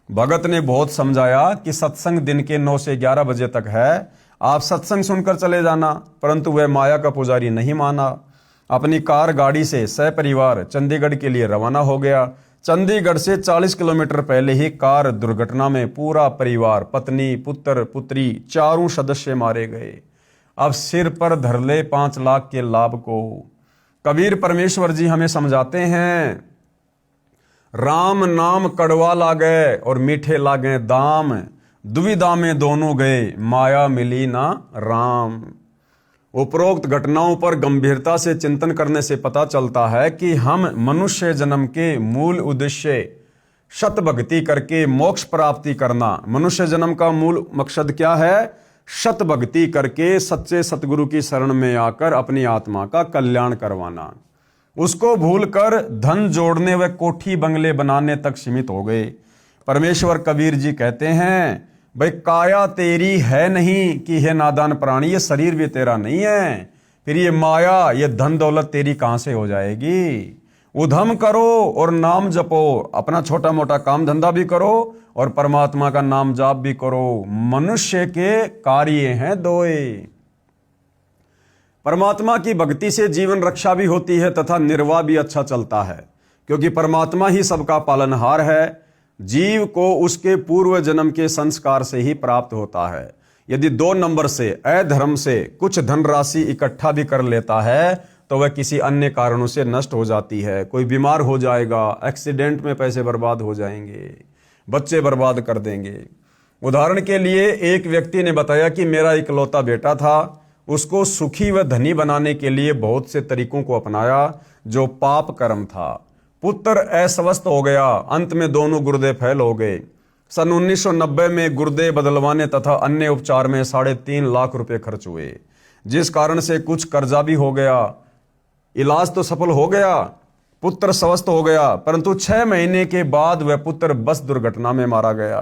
भगत ने बहुत समझाया कि सत्संग दिन के 9 से 11 बजे तक है, आप सत्संग सुनकर चले जाना, परंतु वह माया का पुजारी नहीं माना। अपनी कार गाड़ी से सपरिवार चंडीगढ़ के लिए रवाना हो गया। चंडीगढ़ से 40 किलोमीटर पहले ही कार दुर्घटना में पूरा परिवार, पत्नी, पुत्र, पुत्री, चारों सदस्य मारे गए। अब सिर पर धर ले 5 लाख के लाभ को। कबीर परमेश्वर जी हमें समझाते हैं, राम नाम कड़वा लागे और मीठे लागे दाम, दुविधा में दोनों गए, माया मिली ना राम। उपरोक्त घटनाओं पर गंभीरता से चिंतन करने से पता चलता है कि हम मनुष्य जन्म के मूल उद्देश्य सत भक्ति करके मोक्ष प्राप्ति करना। मनुष्य जन्म का मूल मकसद क्या है? सत भक्ति करके सच्चे सतगुरु की शरण में आकर अपनी आत्मा का कल्याण करवाना। उसको भूलकर धन जोड़ने व कोठी बंगले बनाने तक सीमित हो गए। परमेश्वर कबीर जी कहते हैं, भाई काया तेरी है नहीं कि हे नादान प्राणी, ये शरीर भी तेरा नहीं है, फिर ये माया, ये धन दौलत तेरी कहां से हो जाएगी। उधम करो और नाम जपो, अपना छोटा मोटा काम धंधा भी करो और परमात्मा का नाम जाप भी करो। मनुष्य के कार्य हैं दोए। परमात्मा की भक्ति से जीवन रक्षा भी होती है तथा निर्वाह भी अच्छा चलता है, क्योंकि परमात्मा ही सबका पालनहार है। जीव को उसके पूर्व जन्म के संस्कार से ही प्राप्त होता है। यदि 2 नंबर से अधर्म से कुछ धनराशि इकट्ठा भी कर लेता है तो वह किसी अन्य कारणों से नष्ट हो जाती है। कोई बीमार हो जाएगा, एक्सीडेंट में पैसे बर्बाद हो जाएंगे, बच्चे बर्बाद कर देंगे। उदाहरण के लिए एक व्यक्ति ने बताया कि मेरा इकलौता बेटा था, उसको सुखी व धनी बनाने के लिए बहुत से तरीकों को अपनाया जो पाप कर्म था। पुत्र अस्वस्थ हो गया, अंत में दोनों गुर्दे फैल हो गए। सन 1990 में गुर्दे बदलवाने तथा अन्य उपचार में 3.5 लाख रुपए खर्च हुए, जिस कारण से कुछ कर्जा भी हो गया। इलाज तो सफल हो गया, पुत्र स्वस्थ हो गया, परंतु 6 महीने के बाद वह पुत्र बस दुर्घटना में मारा गया।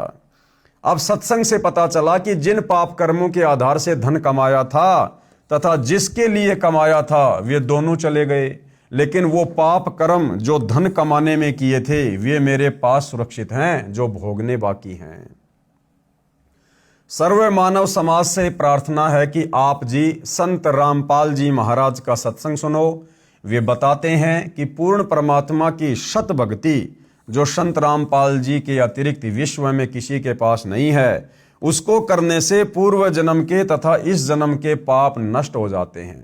अब सत्संग से पता चला कि जिन पाप कर्मों के आधार से धन कमाया था तथा जिसके लिए कमाया था वे दोनों चले गए, लेकिन वो पाप कर्म जो धन कमाने में किए थे वे मेरे पास सुरक्षित हैं, जो भोगने बाकी हैं। सर्व मानव समाज से प्रार्थना है कि आप जी संत रामपाल जी महाराज का सत्संग सुनो। वे बताते हैं कि पूर्ण परमात्मा की शत भक्ति जो संत रामपाल जी के अतिरिक्त विश्व में किसी के पास नहीं है, उसको करने से पूर्व जन्म के तथा इस जन्म के पाप नष्ट हो जाते हैं,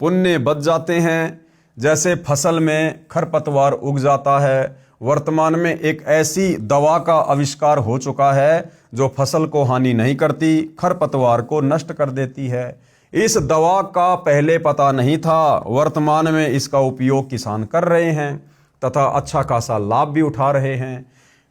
पुण्य बच जाते हैं। जैसे फसल में खरपतवार उग जाता है, वर्तमान में एक ऐसी दवा का आविष्कार हो चुका है जो फसल को हानि नहीं करती, खरपतवार को नष्ट कर देती है। इस दवा का पहले पता नहीं था, वर्तमान में इसका उपयोग किसान कर रहे हैं तथा अच्छा खासा लाभ भी उठा रहे हैं।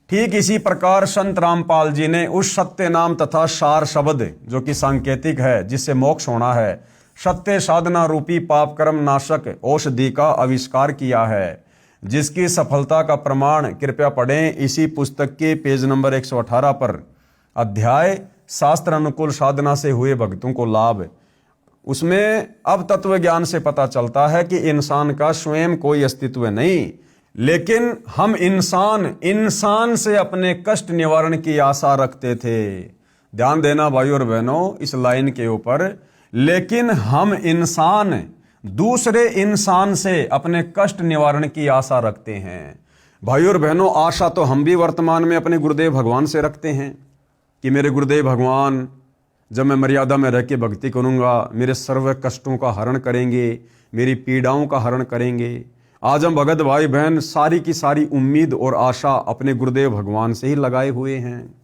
ठीक इसी प्रकार संत रामपाल जी ने उस सत्य नाम तथा सार शब्द जो कि सांकेतिक है, जिससे मोक्ष होना है, सत्य साधना रूपी पाप कर्म नाशक औषधि का आविष्कार किया है, जिसकी सफलता का प्रमाण कृपया पढ़ें इसी पुस्तक के पेज नंबर 118 पर, अध्याय शास्त्र अनुकूल साधना से हुए भक्तों को लाभ। उसमें अब तत्व ज्ञान से पता चलता है कि इंसान का स्वयं कोई अस्तित्व नहीं, लेकिन हम इंसान से अपने कष्ट निवारण की आशा रखते थे। ध्यान देना भाइयों और बहनों इस लाइन के ऊपर, लेकिन हम इंसान दूसरे इंसान से अपने कष्ट निवारण की आशा रखते हैं। भाइयों और बहनों, आशा तो हम भी वर्तमान में अपने गुरुदेव भगवान से रखते हैं कि मेरे गुरुदेव भगवान जब मैं मर्यादा में रह के भक्ति करूंगा, मेरे सर्व कष्टों का हरण करेंगे, मेरी पीड़ाओं का हरण करेंगे। आज हम भगत भाई बहन सारी की सारी उम्मीद और आशा अपने गुरुदेव भगवान से ही लगाए हुए हैं।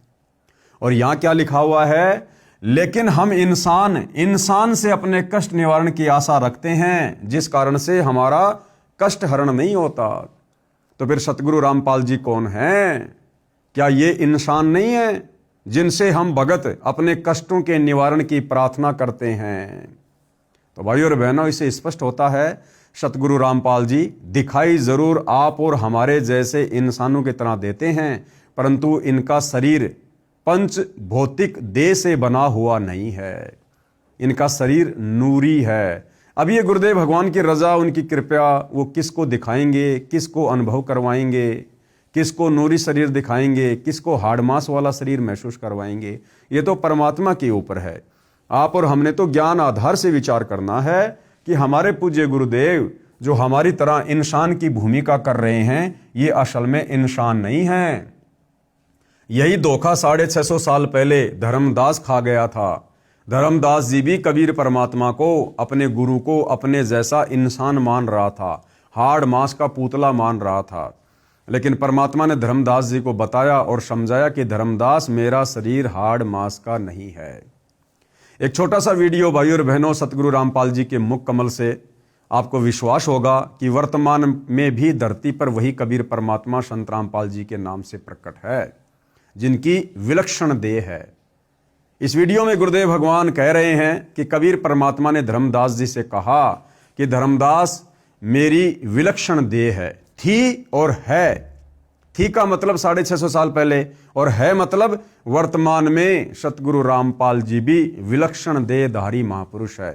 और यहाँ क्या लिखा हुआ है, लेकिन हम इंसान से अपने कष्ट निवारण की आशा रखते हैं, जिस कारण से हमारा कष्ट हरण नहीं होता। तो फिर सतगुरु रामपाल जी कौन हैं? क्या ये इंसान नहीं है जिनसे हम भगत अपने कष्टों के निवारण की प्रार्थना करते हैं? तो भाइयों और बहनों, इससे स्पष्ट होता है सतगुरु रामपाल जी दिखाई जरूर आप और हमारे जैसे इंसानों की तरह देते हैं, परंतु इनका शरीर पंच भौतिक देह से बना हुआ नहीं है, इनका शरीर नूरी है। अब ये गुरुदेव भगवान की रजा, उनकी कृपा, वो किसको दिखाएंगे, किसको अनुभव करवाएंगे, किसको नूरी शरीर दिखाएंगे, किसको हाड़ मांस वाला शरीर महसूस करवाएंगे, ये तो परमात्मा के ऊपर है। आप और हमने तो ज्ञान आधार से विचार करना है कि हमारे पूज्य गुरुदेव जो हमारी तरह इंसान की भूमिका कर रहे हैं, ये असल में इंसान नहीं हैं। यही धोखा 650 साल पहले धर्मदास खा गया था। धर्मदास जी भी कबीर परमात्मा को, अपने गुरु को अपने जैसा इंसान मान रहा था, हाड़ मांस का पुतला मान रहा था। लेकिन परमात्मा ने धर्मदास जी को बताया और समझाया कि धर्मदास, मेरा शरीर हाड़ मांस का नहीं है। एक छोटा सा वीडियो भाइयों और बहनों, सतगुरु रामपाल जी के मुख कमल से आपको विश्वास होगा कि वर्तमान में भी धरती पर वही कबीर परमात्मा संत रामपाल जी के नाम से प्रकट है, जिनकी विलक्षण देह है। इस वीडियो में गुरुदेव भगवान कह रहे हैं कि कबीर परमात्मा ने धर्मदास जी से कहा कि धर्मदास, मेरी विलक्षण देह है, थी और है, थी का मतलब 650 साल पहले, और है मतलब वर्तमान में सतगुरु रामपाल जी भी विलक्षण देहधारी महापुरुष है।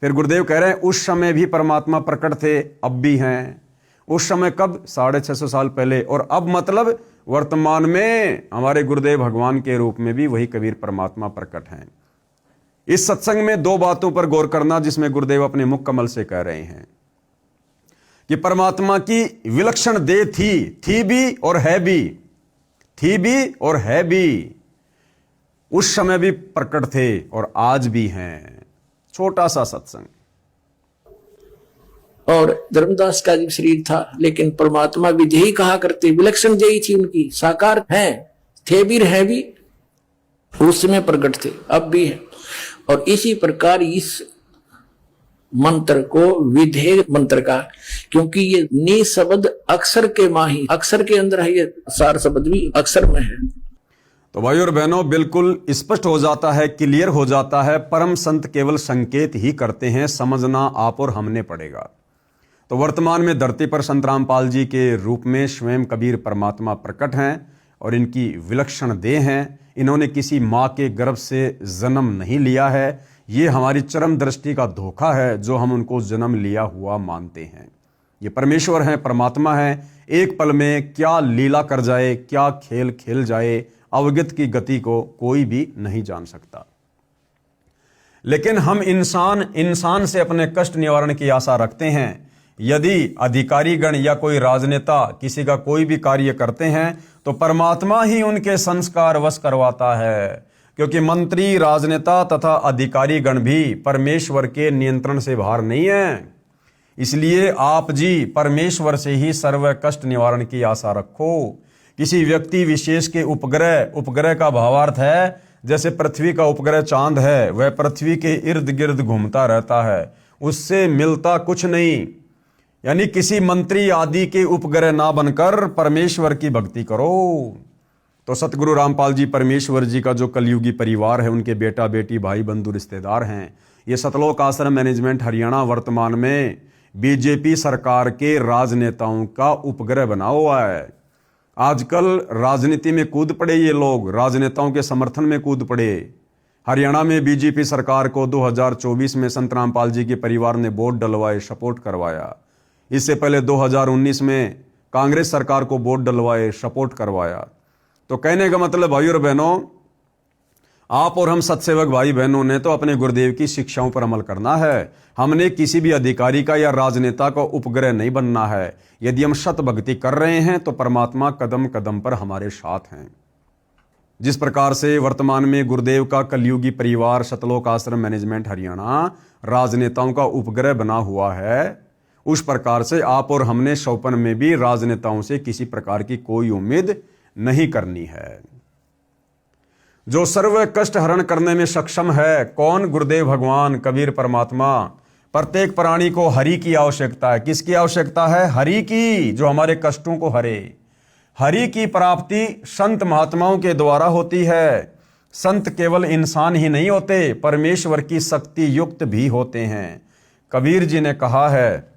फिर गुरुदेव कह रहे हैं उस समय भी परमात्मा प्रकट थे, अब भी हैं। उस समय कब? 650 साल पहले। और अब मतलब वर्तमान में हमारे गुरुदेव भगवान के रूप में भी वही कबीर परमात्मा प्रकट हैं। इस सत्संग में दो बातों पर गौर करना जिसमें गुरुदेव अपने मुख कमल से कह रहे हैं कि परमात्मा की विलक्षण देह थी भी और है भी, थी भी और है भी, उस समय भी प्रकट थे और आज भी हैं। छोटा सा सत्संग। और धर्मदास का भी शरीर था, लेकिन परमात्मा भी यही कहा करते, विलक्षण जयी थी उनकी, साकार है, थे भी है भी, उस समय प्रकट थे, अब भी है। और इसी प्रकार इस मंत्र को विधेय मंत्र का, क्योंकि ये नी शब्द अक्षर के माही, अक्षर के अंदर है, ये सार शब्द भी अक्षर में है। तो भाई और बहनों बिल्कुल स्पष्ट हो जाता है, क्लियर हो जाता है, परम संत केवल संकेत ही करते हैं, समझना आप और हमने पड़ेगा। तो वर्तमान में धरती पर संत रामपाल जी के रूप में स्वयं कबीर परमात्मा प्रकट हैं और इनकी विलक्षण देह हैं। इन्होंने किसी माँ के गर्भ से जन्म नहीं लिया है। ये हमारी चरम दृष्टि का धोखा है जो हम उनको जन्म लिया हुआ मानते हैं। ये परमेश्वर हैं, परमात्मा हैं। एक पल में क्या लीला कर जाए, क्या खेल खेल जाए, अवगत की गति को कोई भी नहीं जान सकता। लेकिन हम इंसान से अपने कष्ट निवारण की आशा रखते हैं। यदि अधिकारीगण या कोई राजनेता किसी का कोई भी कार्य करते हैं तो परमात्मा ही उनके संस्कार वश करवाता है, क्योंकि मंत्री, राजनेता तथा अधिकारीगण भी परमेश्वर के नियंत्रण से बाहर नहीं है। इसलिए आप जी परमेश्वर से ही सर्व कष्ट निवारण की आशा रखो। किसी व्यक्ति विशेष के उपग्रह का भावार्थ है जैसे पृथ्वी का उपग्रह चांद है, वह पृथ्वी के इर्द गिर्द घूमता रहता है, उससे मिलता कुछ नहीं। यानी किसी मंत्री आदि के उपग्रह ना बनकर परमेश्वर की भक्ति करो। तो सतगुरु रामपाल जी परमेश्वर जी का जो कलयुगी परिवार है, उनके बेटा बेटी, भाई बंधु, रिश्तेदार हैं। ये सतलोक आश्रम मैनेजमेंट हरियाणा वर्तमान में बीजेपी सरकार के राजनेताओं का उपग्रह बना हुआ है। आजकल राजनीति में कूद पड़े ये लोग, राजनेताओं के समर्थन में कूद पड़े। हरियाणा में बीजेपी सरकार को 2024 में संत रामपाल जी के परिवार ने वोट डलवाए, सपोर्ट करवाया। इससे पहले 2019 में कांग्रेस सरकार को वोट डलवाए, सपोर्ट करवाया। तो कहने का मतलब भाई और बहनों, आप और हम सत्सेवक भाई बहनों ने तो अपने गुरुदेव की शिक्षाओं पर अमल करना है। हमने किसी भी अधिकारी का या राजनेता का उपग्रह नहीं बनना है। यदि हम सत भक्ति कर रहे हैं तो परमात्मा कदम कदम पर हमारे साथ हैं। जिस प्रकार से वर्तमान में गुरुदेव का कलयुगी परिवार सतलोक आश्रम मैनेजमेंट हरियाणा राजनेताओं का उपग्रह बना हुआ है, उस प्रकार से आप और हमने सौपन में भी राजनेताओं से किसी प्रकार की कोई उम्मीद नहीं करनी है। जो सर्व कष्ट हरण करने में सक्षम है कौन? गुरुदेव भगवान, कबीर परमात्मा। प्रत्येक प्राणी को हरि की आवश्यकता है। किसकी आवश्यकता है? हरि की, जो हमारे कष्टों को हरे। हरि की प्राप्ति संत महात्माओं के द्वारा होती है। संत केवल इंसान ही नहीं होते, परमेश्वर की शक्ति युक्त भी होते हैं। कबीर जी ने कहा है,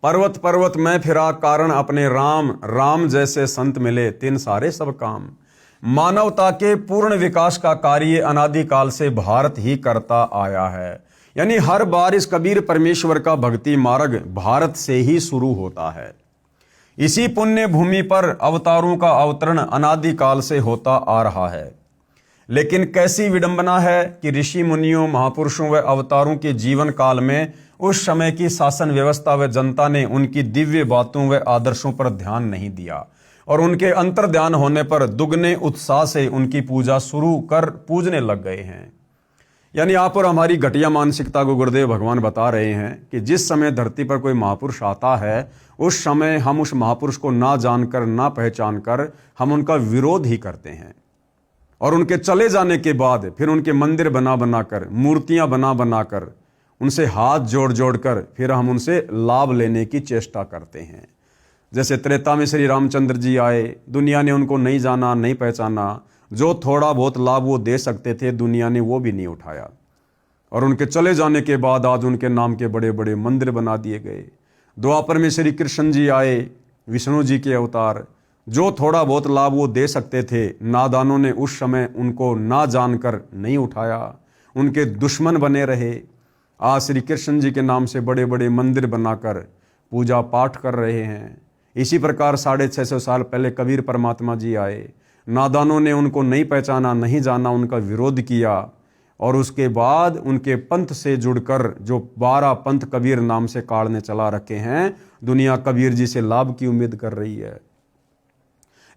पर्वत पर्वत में फिरा कारण अपने राम, राम जैसे संत मिले तिन सारे सब काम। मानवता के पूर्ण विकास का कार्य अनादिकाल से भारत ही करता आया है। यानी हर बार इस कबीर परमेश्वर का भक्ति मार्ग भारत से ही शुरू होता है। इसी पुण्य भूमि पर अवतारों का अवतरण अनादिकाल से होता आ रहा है। लेकिन कैसी विडंबना है कि ऋषि मुनियों, महापुरुषों व अवतारों के जीवन काल में उस समय की शासन व्यवस्था व जनता ने उनकी दिव्य बातों व आदर्शों पर ध्यान नहीं दिया और उनके अंतर ध्यान होने पर दुगने उत्साह से उनकी पूजा शुरू कर पूजने लग गए हैं। यानी आप और हमारी घटिया मानसिकता को गुरुदेव भगवान बता रहे हैं कि जिस समय धरती पर कोई महापुरुष आता है उस समय हम उस महापुरुष को ना जानकर, ना पहचान कर हम उनका विरोध ही करते हैं। और उनके चले जाने के बाद फिर उनके मंदिर बना बनाकर, मूर्तियां बना बनाकर, उनसे हाथ जोड़ जोड़ कर फिर हम उनसे लाभ लेने की चेष्टा करते हैं। जैसे त्रेता में श्री रामचंद्र जी आए, दुनिया ने उनको नहीं जाना, नहीं पहचाना। जो थोड़ा बहुत लाभ वो दे सकते थे दुनिया ने वो भी नहीं उठाया। और उनके चले जाने के बाद आज उनके नाम के बड़े बड़े मंदिर बना दिए गए। द्वापर में श्री कृष्ण जी आए, विष्णु जी के अवतार। जो थोड़ा बहुत लाभ वो दे सकते थे, नादानों ने उस समय उनको ना जानकर नहीं उठाया, उनके दुश्मन बने रहे। आज श्री कृष्ण जी के नाम से बड़े बड़े मंदिर बनाकर पूजा पाठ कर रहे हैं। इसी प्रकार 650 साल पहले कबीर परमात्मा जी आए, नादानों ने उनको नहीं पहचाना, नहीं जाना, उनका विरोध किया, और उसके बाद उनके पंथ से जुड़कर जो 12 पंथ कबीर नाम से काल ने चला रखे हैं, दुनिया कबीर जी से लाभ की उम्मीद कर रही है।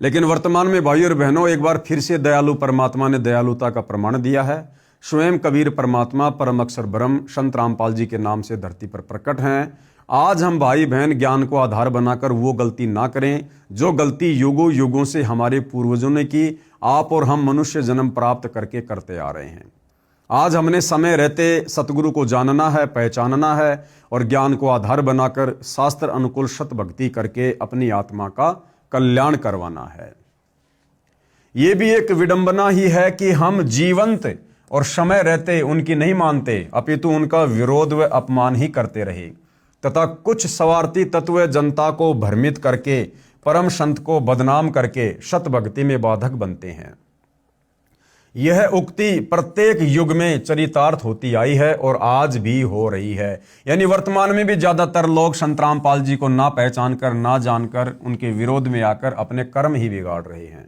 लेकिन वर्तमान में भाइयों और बहनों, एक बार फिर से दयालु परमात्मा ने दयालुता का प्रमाण दिया है। स्वयं कबीर परमात्मा परम अक्षर ब्रह्म संत रामपाल जी के नाम से धरती पर प्रकट हैं। आज हम भाई बहन ज्ञान को आधार बनाकर वो गलती ना करें जो गलती युगों युगों से हमारे पूर्वजों ने की, आप और हम मनुष्य जन्म प्राप्त करके करते आ रहे हैं। आज हमने समय रहते सतगुरु को जानना है, पहचानना है, और ज्ञान को आधार बनाकर शास्त्र अनुकूल सत भक्ति करके अपनी आत्मा का कल्याण करवाना है। ये भी एक विडंबना ही है कि हम जीवंत और समय रहते उनकी नहीं मानते, अपितु उनका विरोध व अपमान ही करते रहे, तथा कुछ स्वार्थी तत्व जनता को भ्रमित करके परम संत को बदनाम करके सत भक्ति में बाधक बनते हैं। यह उक्ति प्रत्येक युग में चरितार्थ होती आई है और आज भी हो रही है। यानी वर्तमान में भी ज्यादातर लोग संत रामपाल जी को ना पहचान कर, ना जानकर उनके विरोध में आकर अपने कर्म ही बिगाड़ रहे हैं।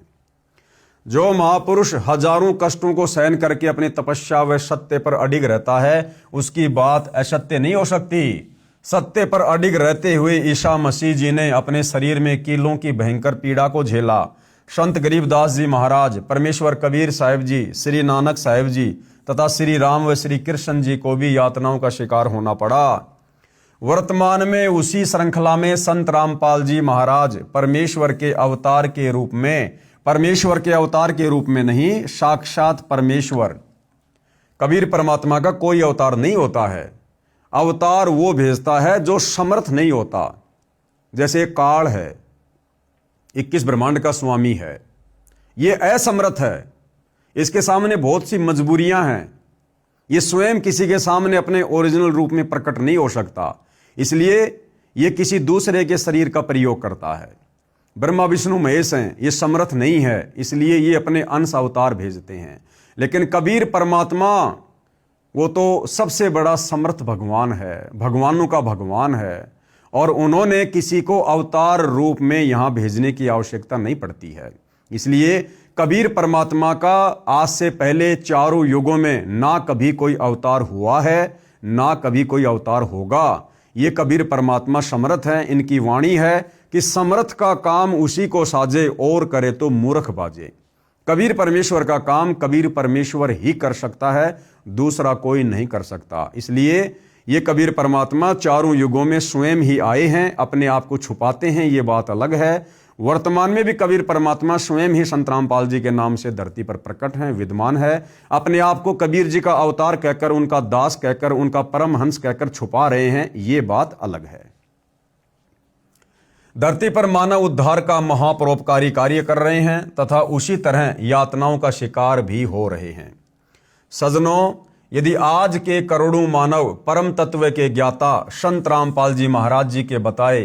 जो महापुरुष हजारों कष्टों को सहन करके अपनी तपस्या व सत्य पर अडिग रहता है, उसकी बात असत्य नहीं हो सकती। सत्य पर अडिग रहते हुए ईसा मसीह जी ने अपने शरीर में कीलों की भयंकर पीड़ा को झेला। संत गरीबदास जी महाराज, परमेश्वर कबीर साहिब जी, श्री नानक साहिब जी तथा श्री राम व श्री कृष्ण जी को भी यातनाओं का शिकार होना पड़ा। वर्तमान में उसी श्रृंखला में संत रामपाल जी महाराज परमेश्वर के अवतार के रूप में, परमेश्वर के अवतार के रूप में नहीं, साक्षात परमेश्वर। कबीर परमात्मा का कोई अवतार नहीं होता है। अवतार वो भेजता है जो समर्थ नहीं होता। जैसे काल है, 21 ब्रह्मांड का स्वामी है, ये असमर्थ है, इसके सामने बहुत सी मजबूरियां हैं, ये स्वयं किसी के सामने अपने ओरिजिनल रूप में प्रकट नहीं हो सकता, इसलिए ये किसी दूसरे के शरीर का प्रयोग करता है। ब्रह्मा विष्णु महेश हैं, ये समर्थ नहीं है, इसलिए ये अपने अंश अवतार भेजते हैं। लेकिन कबीर परमात्मा वो तो सबसे बड़ा समर्थ भगवान है, भगवानों का भगवान है, और उन्होंने किसी को अवतार रूप में यहां भेजने की आवश्यकता नहीं पड़ती है। इसलिए कबीर परमात्मा का आज से पहले चारों युगों में ना कभी कोई अवतार हुआ है, ना कभी कोई अवतार होगा। ये कबीर परमात्मा समर्थ हैं। इनकी वाणी है कि समर्थ का काम उसी को साजे और करे तो मूर्ख बाजे। कबीर परमेश्वर का काम कबीर परमेश्वर ही कर सकता है, दूसरा कोई नहीं कर सकता। इसलिए ये कबीर परमात्मा चारों युगों में स्वयं ही आए हैं, अपने आप को छुपाते हैं, ये बात अलग है। वर्तमान में भी कबीर परमात्मा स्वयं ही संत रामपाल जी के नाम से धरती पर प्रकट हैं, विद्यमान है। अपने आप को कबीर जी का अवतार कहकर, उनका दास कहकर, उनका परमहंस कहकर छुपा रहे हैं, ये बात अलग है। धरती पर मानव उद्धार का महापरोपकारी कार्य कर रहे हैं तथा उसी तरह यातनाओं का शिकार भी हो रहे हैं। सजनों, यदि आज के करोड़ों मानव परम तत्व के ज्ञाता संत रामपाल जी महाराज जी के बताए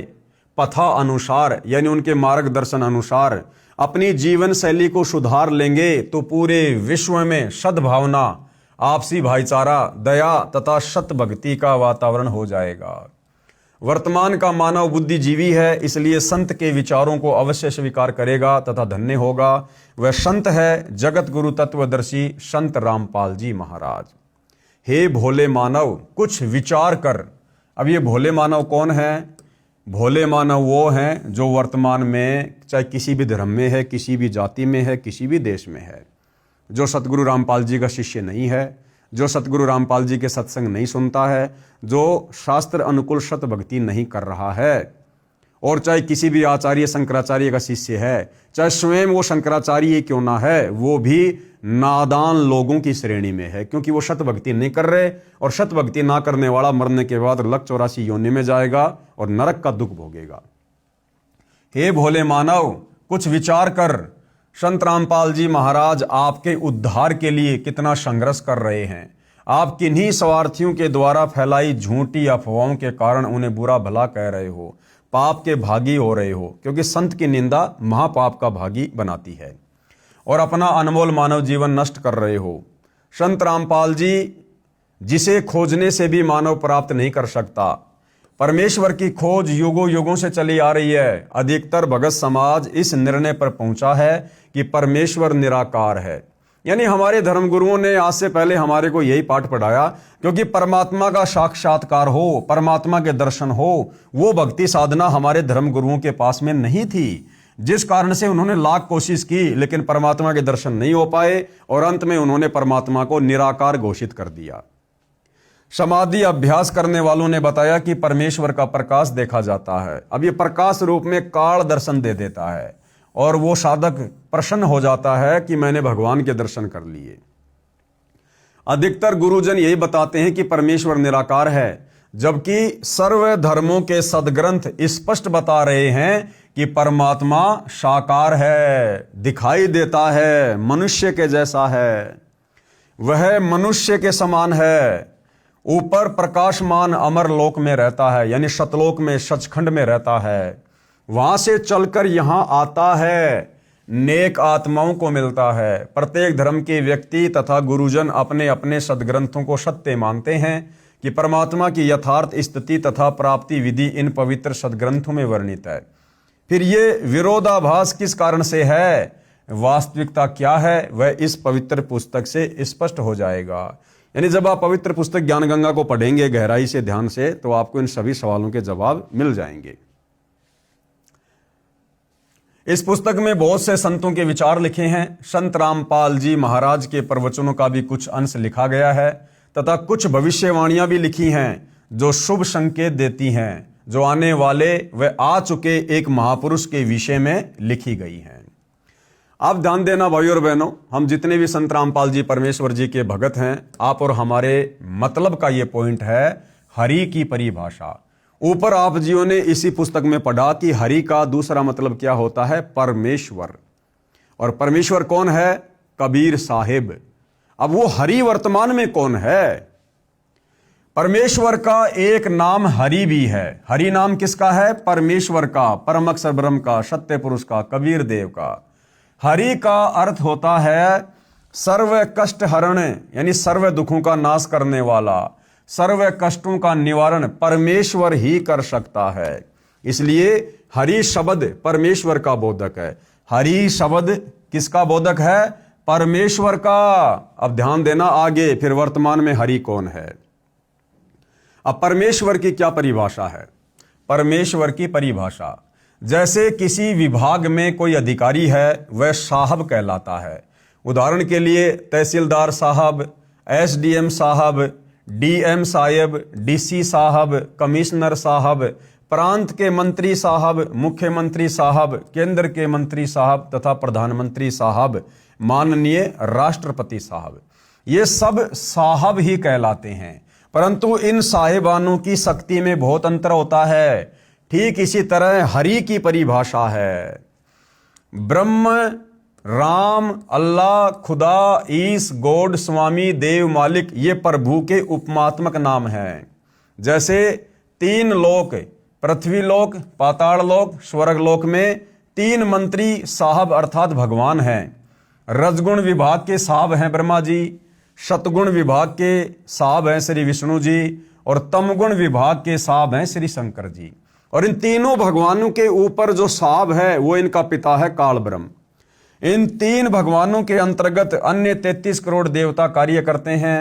पथा अनुसार, यानी उनके मार्गदर्शन अनुसार अपनी जीवन शैली को सुधार लेंगे तो पूरे विश्व में सद्भावना, आपसी भाईचारा, दया तथा सत भक्ति का वातावरण हो जाएगा। वर्तमान का मानव बुद्धिजीवी है, इसलिए संत के विचारों को अवश्य स्वीकार करेगा तथा धन्य होगा। वह संत है जगत गुरु तत्वदर्शी संत रामपाल जी महाराज। हे भोले मानव, कुछ विचार कर। अब ये भोले मानव कौन है? भोले मानव वो हैं जो वर्तमान में चाहे किसी भी धर्म में है, किसी भी जाति में है, किसी भी देश में है, जो सतगुरु रामपाल जी का शिष्य नहीं है, जो सतगुरु रामपाल जी के सत्संग नहीं सुनता है, जो शास्त्र अनुकूल सत भक्ति नहीं कर रहा है, और चाहे किसी भी आचार्य शंकराचार्य का शिष्य है, चाहे स्वयं वो शंकराचार्य क्यों ना है, वो भी नादान लोगों की श्रेणी में है, क्योंकि वो सत भक्ति नहीं कर रहे, और सत भक्ति ना करने वाला मरने के बाद लक 84 योनि में जाएगा और नरक का दुख भोगेगा। हे भोले मानव, कुछ विचार कर। संत रामपाल जी महाराज आपके उद्धार के लिए कितना संघर्ष कर रहे हैं। आप किन्हीं स्वार्थियों के द्वारा फैलाई झूठी अफवाहों के कारण उन्हें बुरा भला कह रहे हो, पाप के भागी हो रहे हो, क्योंकि संत की निंदा महापाप का भागी बनाती है, और अपना अनमोल मानव जीवन नष्ट कर रहे हो। संत रामपाल जी, जिसे खोजने से भी मानव प्राप्त नहीं कर सकता, परमेश्वर की खोज युगों युगों से चली आ रही है। अधिकतर भगत समाज इस निर्णय पर पहुंचा है कि परमेश्वर निराकार है। यानी हमारे धर्मगुरुओं ने आज से पहले हमारे को यही पाठ पढ़ाया, क्योंकि परमात्मा का साक्षात्कार हो, परमात्मा के दर्शन हो, वो भक्ति साधना हमारे धर्मगुरुओं के पास में नहीं थी, जिस कारण से उन्होंने लाख कोशिश की लेकिन परमात्मा के दर्शन नहीं हो पाए, और अंत में उन्होंने परमात्मा को निराकार घोषित कर दिया। समाधि अभ्यास करने वालों ने बताया कि परमेश्वर का प्रकाश देखा जाता है। अब ये प्रकाश रूप में काल दर्शन दे देता है, और वो साधक प्रसन्न हो जाता है कि मैंने भगवान के दर्शन कर लिए। अधिकतर गुरुजन यही बताते हैं कि परमेश्वर निराकार है, जबकि सर्व धर्मों के सदग्रंथ स्पष्ट बता रहे हैं कि परमात्मा साकार है, दिखाई देता है, मनुष्य के जैसा है, वह मनुष्य के समान है, ऊपर प्रकाशमान अमर लोक में रहता है, यानी सतलोक में, सचखंड में रहता है, वहां से चलकर यहां आता है, नेक आत्माओं को मिलता है। प्रत्येक धर्म के व्यक्ति तथा गुरुजन अपने अपने सदग्रंथों को सत्य मानते हैं कि परमात्मा की यथार्थ स्थिति तथा प्राप्ति विधि इन पवित्र सदग्रंथों में वर्णित है। फिर ये विरोधाभास किस कारण से है, वास्तविकता क्या है, वह इस पवित्र पुस्तक से स्पष्ट हो जाएगा। यानी जब आप पवित्र पुस्तक ज्ञान गंगा को पढ़ेंगे गहराई से, ध्यान से, तो आपको इन सभी सवालों के जवाब मिल जाएंगे। इस पुस्तक में बहुत से संतों के विचार लिखे हैं। संत रामपाल जी महाराज के प्रवचनों का भी कुछ अंश लिखा गया है, तथा कुछ भविष्यवाणियां भी लिखी हैं जो शुभ संकेत देती हैं, जो आने वाले व आ चुके एक महापुरुष के विषय में लिखी गई हैं। आप ध्यान देना भाई और बहनों, हम जितने भी संत रामपाल जी परमेश्वर जी के भगत हैं, आप और हमारे मतलब का ये पॉइंट है हरि की परिभाषा। ऊपर आप जियों ने इसी पुस्तक में पढ़ा कि हरि का दूसरा मतलब क्या होता है, परमेश्वर। और परमेश्वर कौन है, कबीर साहिब। अब वो हरि वर्तमान में कौन है? परमेश्वर का एक नाम हरि भी है। हरि नाम किसका है? परमेश्वर का, परम अक्षर ब्रह्म का, सत्य पुरुष का, कबीर देव का। हरि का अर्थ होता है सर्व कष्ट हरण, यानी सर्व दुखों का नाश करने वाला, सर्व कष्टों का निवारण परमेश्वर ही कर सकता है। इसलिए हरि शब्द परमेश्वर का बोधक है। हरि शब्द किसका बोधक है? परमेश्वर का। अब ध्यान देना आगे, फिर वर्तमान में हरि कौन है। अब परमेश्वर की क्या परिभाषा है? परमेश्वर की परिभाषा, जैसे किसी विभाग में कोई अधिकारी है वह साहब कहलाता है। उदाहरण के लिए तहसीलदार साहब, एसडीएम साहब, डीएम साहब, डीसी साहब, कमिश्नर साहब, प्रांत के मंत्री साहब, मुख्यमंत्री साहब, केंद्र के मंत्री साहब तथा प्रधानमंत्री साहब, माननीय राष्ट्रपति साहब, ये सब साहब ही कहलाते हैं। परंतु इन साहिबानों की शक्ति में बहुत अंतर होता है। ठीक इसी तरह हरि की परिभाषा है ब्रह्म, राम, अल्लाह, खुदा, ईश, गॉड, स्वामी, देव, मालिक, ये प्रभु के उपमात्मक नाम हैं। जैसे तीन लोक, पृथ्वी लोक, पाताल लोक, स्वर्ग लोक में तीन मंत्री साहब अर्थात भगवान हैं। रजगुण विभाग के साहब हैं ब्रह्मा जी, सतगुण विभाग के साहब हैं श्री विष्णु जी, और तमगुण विभाग के साहब हैं श्री शंकर जी। और इन तीनों भगवानों के ऊपर जो साहब है वो इनका पिता है काल ब्रह्म। इन तीन भगवानों के अंतर्गत अन्य 33 करोड़ देवता कार्य करते हैं।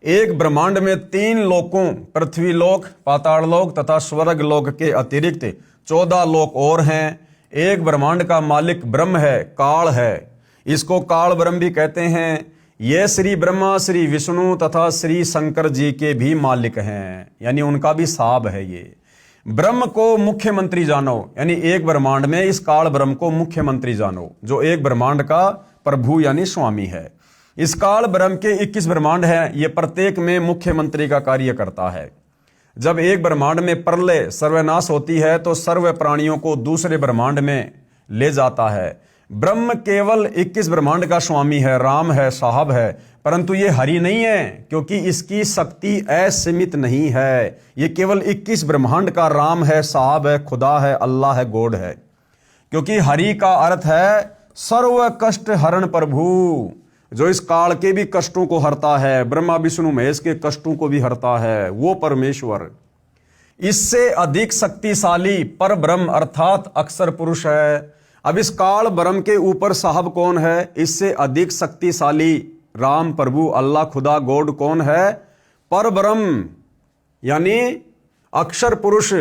एक ब्रह्मांड में तीन लोकों, पृथ्वी लोक, पाताल लोक तथा स्वर्ग लोक के अतिरिक्त 14 लोक और हैं। एक ब्रह्मांड का मालिक ब्रह्म है, काल है, इसको काल ब्रह्म भी कहते हैं। ये श्री ब्रह्मा, श्री विष्णु तथा श्री शंकर जी के भी मालिक हैं, यानी उनका भी साहब है। ये ब्रह्म को मुख्यमंत्री जानो, यानी एक ब्रह्मांड में इस काल ब्रह्म को मुख्यमंत्री जानो, जो एक ब्रह्मांड का प्रभु यानी स्वामी है। इस काल ब्रह्म के 21 ब्रह्मांड हैं, ये प्रत्येक में मुख्यमंत्री का कार्य करता है। जब एक ब्रह्मांड में प्रलय सर्वनाश होती है तो सर्व प्राणियों को दूसरे ब्रह्मांड में ले जाता है। ब्रह्म केवल 21 ब्रह्मांड का स्वामी है, राम है, साहब है, परंतु ये हरि नहीं है, क्योंकि इसकी शक्ति असीमित नहीं है। ये केवल 21 ब्रह्मांड का राम है, साहब है, खुदा है, अल्लाह है, गॉड है। क्योंकि हरि का अर्थ है सर्व कष्ट हरण प्रभु, जो इस काल के भी कष्टों को हरता है, ब्रह्मा विष्णु महेश के कष्टों को भी हरता है, वो परमेश्वर। इससे अधिक शक्तिशाली पर ब्रह्म अर्थात अक्षर पुरुष है। अब इस काल ब्रह्म के ऊपर साहब कौन है? इससे अधिक शक्तिशाली राम प्रभु अल्लाह खुदा गॉड कौन है? पर ब्रह्म यानी अक्षर पुरुष,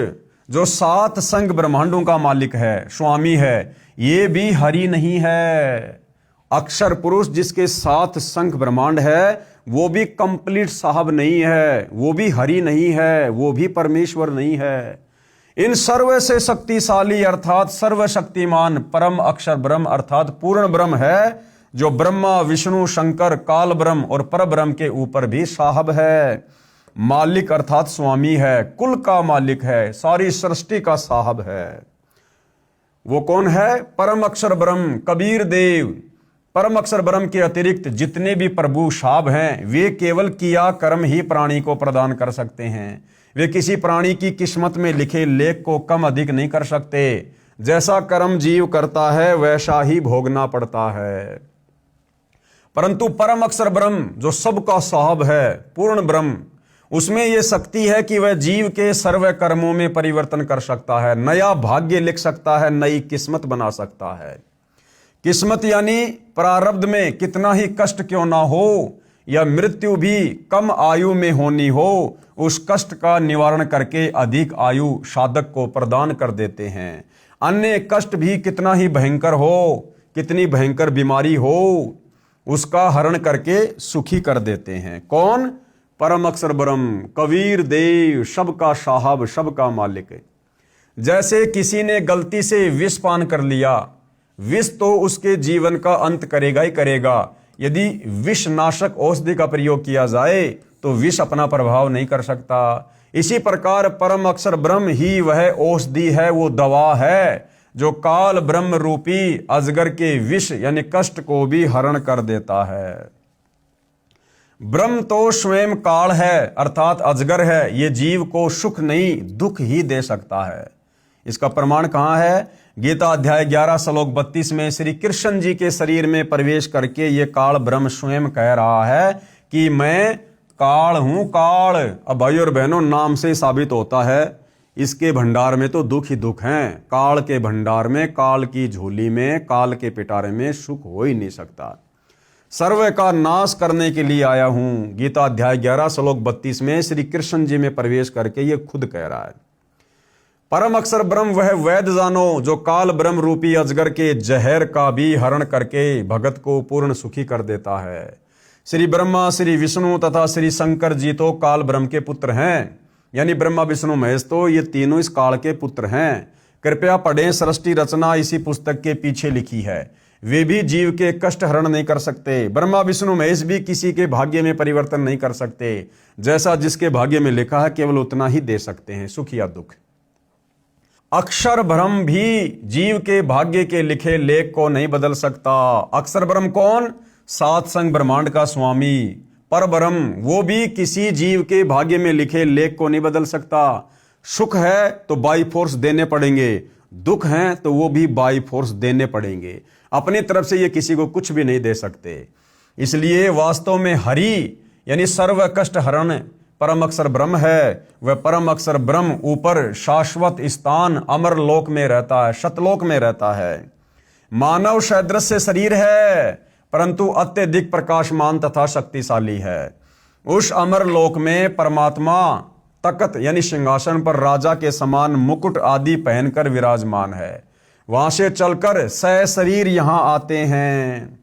जो 7 संग ब्रह्मांडों का मालिक है, स्वामी है, ये भी हरि नहीं है। अक्षर पुरुष जिसके 7 संख ब्रह्मांड है, वो भी कंप्लीट साहब नहीं है, वो भी हरि नहीं है, वो भी परमेश्वर नहीं है। इन सर्व से शक्तिशाली अर्थात सर्वशक्तिमान परम अक्षर ब्रह्म अर्थात पूर्ण ब्रह्म है, जो ब्रह्मा विष्णु शंकर काल ब्रह्म और पर ब्रह्म के ऊपर भी साहब है। मालिक अर्थात स्वामी है, कुल का मालिक है, सारी सृष्टि का साहब है। वो कौन है? परम अक्षर ब्रह्म कबीर देव। परम अक्षर ब्रह्म के अतिरिक्त जितने भी प्रभु साहब हैं, वे केवल किया कर्म ही प्राणी को प्रदान कर सकते हैं। वे किसी प्राणी की किस्मत में लिखे लेख को कम अधिक नहीं कर सकते। जैसा कर्म जीव करता है वैसा ही भोगना पड़ता है। परंतु परम अक्षर ब्रह्म जो सबका साहब है, पूर्ण ब्रह्म, उसमें यह शक्ति है कि वह जीव के सर्व कर्मों में परिवर्तन कर सकता है, नया भाग्य लिख सकता है, नई किस्मत बना सकता है। किस्मत यानी प्रारब्ध में कितना ही कष्ट क्यों ना हो, या मृत्यु भी कम आयु में होनी हो, उस कष्ट का निवारण करके अधिक आयु साधक को प्रदान कर देते हैं। अन्य कष्ट भी कितना ही भयंकर हो, कितनी भयंकर बीमारी हो, उसका हरण करके सुखी कर देते हैं। कौन? परम अक्षर ब्रह्म कबीर देव, सबका साहब, सबका मालिक है। जैसे किसी ने गलती से विष पान कर लिया, विष तो उसके जीवन का अंत करेगा ही करेगा। यदि विष नाशक औषधि का प्रयोग किया जाए तो विष अपना प्रभाव नहीं कर सकता। इसी प्रकार परम अक्षर ब्रह्म ही वह औषधि है, वो दवा है, जो काल ब्रह्म रूपी अजगर के विष यानी कष्ट को भी हरण कर देता है। ब्रह्म तो स्वयं काल है अर्थात अजगर है, ये जीव को सुख नहीं दुख ही दे सकता है। इसका प्रमाण कहाँ है? गीता अध्याय 11 श्लोक 32 में श्री कृष्ण जी के शरीर में प्रवेश करके ये काल ब्रह्म स्वयं कह रहा है कि मैं काल हूं, काल। अब भाई और बहनों, नाम से साबित होता है इसके भंडार में तो दुख ही दुख हैं। काल के भंडार में, काल की झोली में, काल के पिटारे में सुख हो ही नहीं सकता। सर्व का नाश करने के लिए आया हूं, गीता अध्याय 11 श्लोक 32 में श्री कृष्ण जी में प्रवेश करके ये खुद कह रहा है। परम अक्षर ब्रह्म वह वैद जानो, जो काल ब्रह्म रूपी अजगर के जहर का भी हरण करके भगत को पूर्ण सुखी कर देता है। श्री ब्रह्मा, श्री विष्णु तथा श्री शंकर जी तो काल ब्रह्म के पुत्र हैं, यानी ब्रह्मा विष्णु महेश तो ये तीनों इस काल के पुत्र हैं। कृपया पढ़ें, सृष्टि रचना इसी पुस्तक के पीछे लिखी है। वे भी जीव के कष्ट हरण नहीं कर सकते। ब्रह्मा विष्णु महेश भी किसी के भाग्य में परिवर्तन नहीं कर सकते। जैसा जिसके भाग्य में लिखा है केवल उतना ही दे सकते हैं, सुख या दुख। अक्षर ब्रह्म भी जीव के भाग्य के लिखे लेख को नहीं बदल सकता। अक्षर ब्रह्म कौन? 7 संग ब्रह्मांड का स्वामी पर ब्रह्म, वो भी किसी जीव के भाग्य में लिखे लेख को नहीं बदल सकता। सुख है तो बाई फोर्स देने पड़ेंगे, दुख है तो वो भी बाई फोर्स देने पड़ेंगे। अपनी तरफ से ये किसी को कुछ भी नहीं दे सकते। इसलिए वास्तव में हरि यानी सर्व कष्ट हरण परम अक्षर ब्रह्म है। वह परम अक्षर ब्रह्म ऊपर शाश्वत स्थान अमर लोक में रहता है, सतलोक में रहता है। मानव सदृश्य शरीर है परंतु अत्यधिक प्रकाशमान तथा शक्तिशाली है। उस अमर लोक में परमात्मा तकत यानी सिंहासन पर राजा के समान मुकुट आदि पहनकर विराजमान है। वहां से चलकर शरीर यहां आते हैं।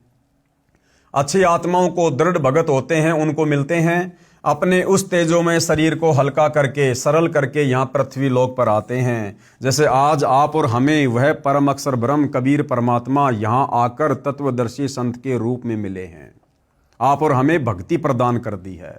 अच्छी आत्माओं को दृढ़ भगत होते हैं, उनको मिलते हैं, अपने उस तेजोमय शरीर को हल्का करके सरल करके यहाँ पृथ्वी लोक पर आते हैं। जैसे आज आप और हमें वह परम अक्षर ब्रह्म कबीर परमात्मा यहाँ आकर तत्वदर्शी संत के रूप में मिले हैं। आप और हमें भक्ति प्रदान कर दी है।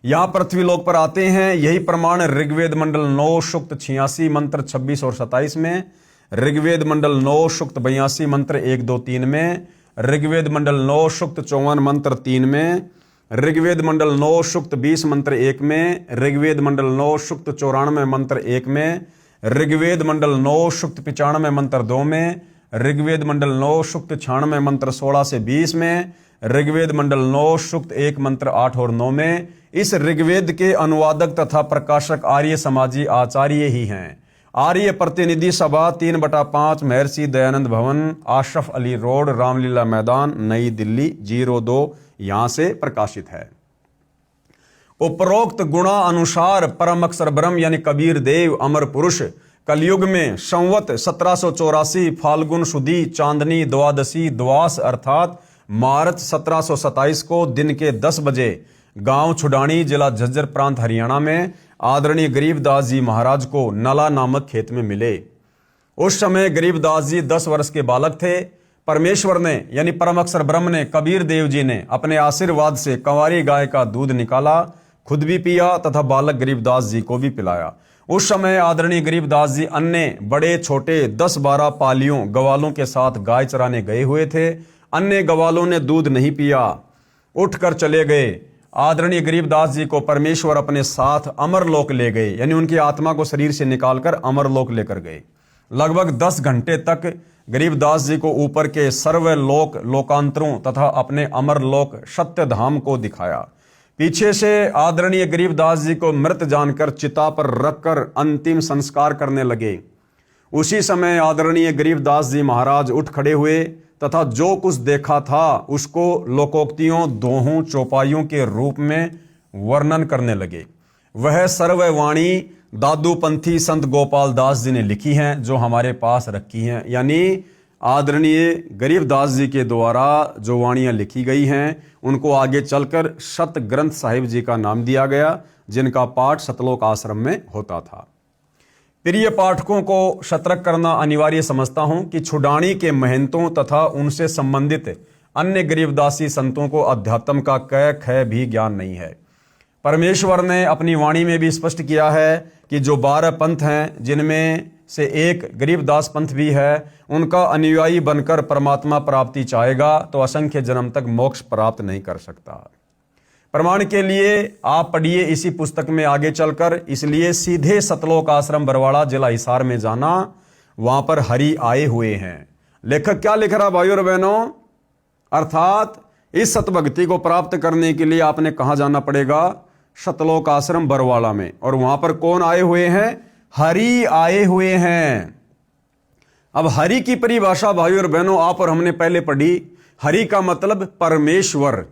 यहाँ पृथ्वी लोक पर आते हैं। यही प्रमाण ऋग्वेद मंडल 9 सूक्त 86 मंत्र 26 और 27 में, ऋग्वेद मंडल 9 सूक्त 82 मंत्र 1, 2, 3 में, ऋग्वेद मंडल 9 सूक्त 54 मंत्र 3 में, ऋग्वेद मंडल 9 सूक्त 20 मंत्र 1 में, ऋग्वेद मंडल 9 सूक्त 94 मंत्र 1 में, ऋग्वेद मंडल 9 सूक्त 95 मंत्र 2 में, ऋग्वेद मंडल 9 सूक्त 96 मंत्र 16 से 20 में, ऋग्वेद मंडल 9 सूक्त 1 मंत्र 8 और 9 में। इस ऋग्वेद के अनुवादक तथा प्रकाशक आर्य समाजी आचार्य ही हैं। आर्य प्रतिनिधि सभा 3/5 महर्षि दयानंद भवन, आशरफ अली रोड, रामलीला मैदान, नई दिल्ली 02 यहां से प्रकाशित है। उपरोक्त गुणा अनुसार परम अक्षर ब्रह्म यानी कबीर देव अमर पुरुष कलयुग में संवत 1784 फाल्गुन सुदी चांदनी द्वादशी द्वास अर्थात मार्च 1727 को दिन के 10 बजे गांव छुडानी जिला झज्जर प्रांत हरियाणा में आदरणीय गरीबदास जी महाराज को नला नामक खेत में मिले। उस समय गरीबदास जी 10 वर्ष के बालक थे। परमेश्वर ने यानी परम अक्षर ब्रह्म ने कबीर देव जी ने अपने आशीर्वाद से कंवारी गाय का दूध निकाला, खुद भी पिया तथा बालक गरीबदास जी को भी पिलाया। उस समय आदरणीय गरीबदास जी अन्य बड़े छोटे 10-12 पालियों गवालों के साथ गाय चराने गए हुए थे। अन्य गवालों ने दूध नहीं पिया, उठकर चले गए। आदरणीय गरीबदास जी को परमेश्वर अपने साथ अमरलोक ले गए, यानी उनकी आत्मा को शरीर से निकालकर अमरलोक लेकर गए। लगभग 10 घंटे तक गरीबदास जी को ऊपर के सर्वलोक लोकांतरों तथा अपने अमरलोक सत्य धाम को दिखाया। पीछे से आदरणीय गरीबदास जी को मृत जानकर चिता पर रखकर अंतिम संस्कार करने लगे। उसी समय आदरणीय गरीबदास जी महाराज उठ खड़े हुए तथा जो कुछ देखा था उसको लोकोक्तियों दोहों चौपाइयों के रूप में वर्णन करने लगे। वह सर्ववाणी दादूपंथी संत गोपाल दास जी ने लिखी हैं, जो हमारे पास रखी हैं। यानी आदरणीय गरीबदास जी के द्वारा जो वाणियां लिखी गई हैं उनको आगे चलकर सत ग्रंथ साहिब जी का नाम दिया गया, जिनका पाठ सतलोक आश्रम में होता था। प्रिय पाठकों को सतर्क करना अनिवार्य समझता हूं कि छुडानी के महंतों तथा उनसे संबंधित अन्य गरीबदासी संतों को अध्यात्म का क ख भी ज्ञान नहीं है। परमेश्वर ने अपनी वाणी में भी स्पष्ट किया है कि जो 12 पंथ हैं, जिनमें से एक गरीबदास पंथ भी है, उनका अनुयायी बनकर परमात्मा प्राप्ति चाहेगा तो असंख्य जन्म तक मोक्ष प्राप्त नहीं कर सकता। प्रमाण के लिए आप पढ़िए इसी पुस्तक में आगे चलकर। इसलिए सीधे सतलोक आश्रम बरवाड़ा जिला हिसार में जाना, वहां पर हरि आए हुए हैं। लेखक क्या लिख रहा भाइयों और बहनों? अर्थात इस सतभक्ति को प्राप्त करने के लिए आपने कहां जाना पड़ेगा? सतलोक आश्रम बरवाड़ा में। और वहां पर कौन आए हुए हैं? हरि आए हुए हैं। अब हरि की परिभाषा भाइयों और बहनों आप और हमने पहले पढ़ी। हरि का मतलब परमेश्वर।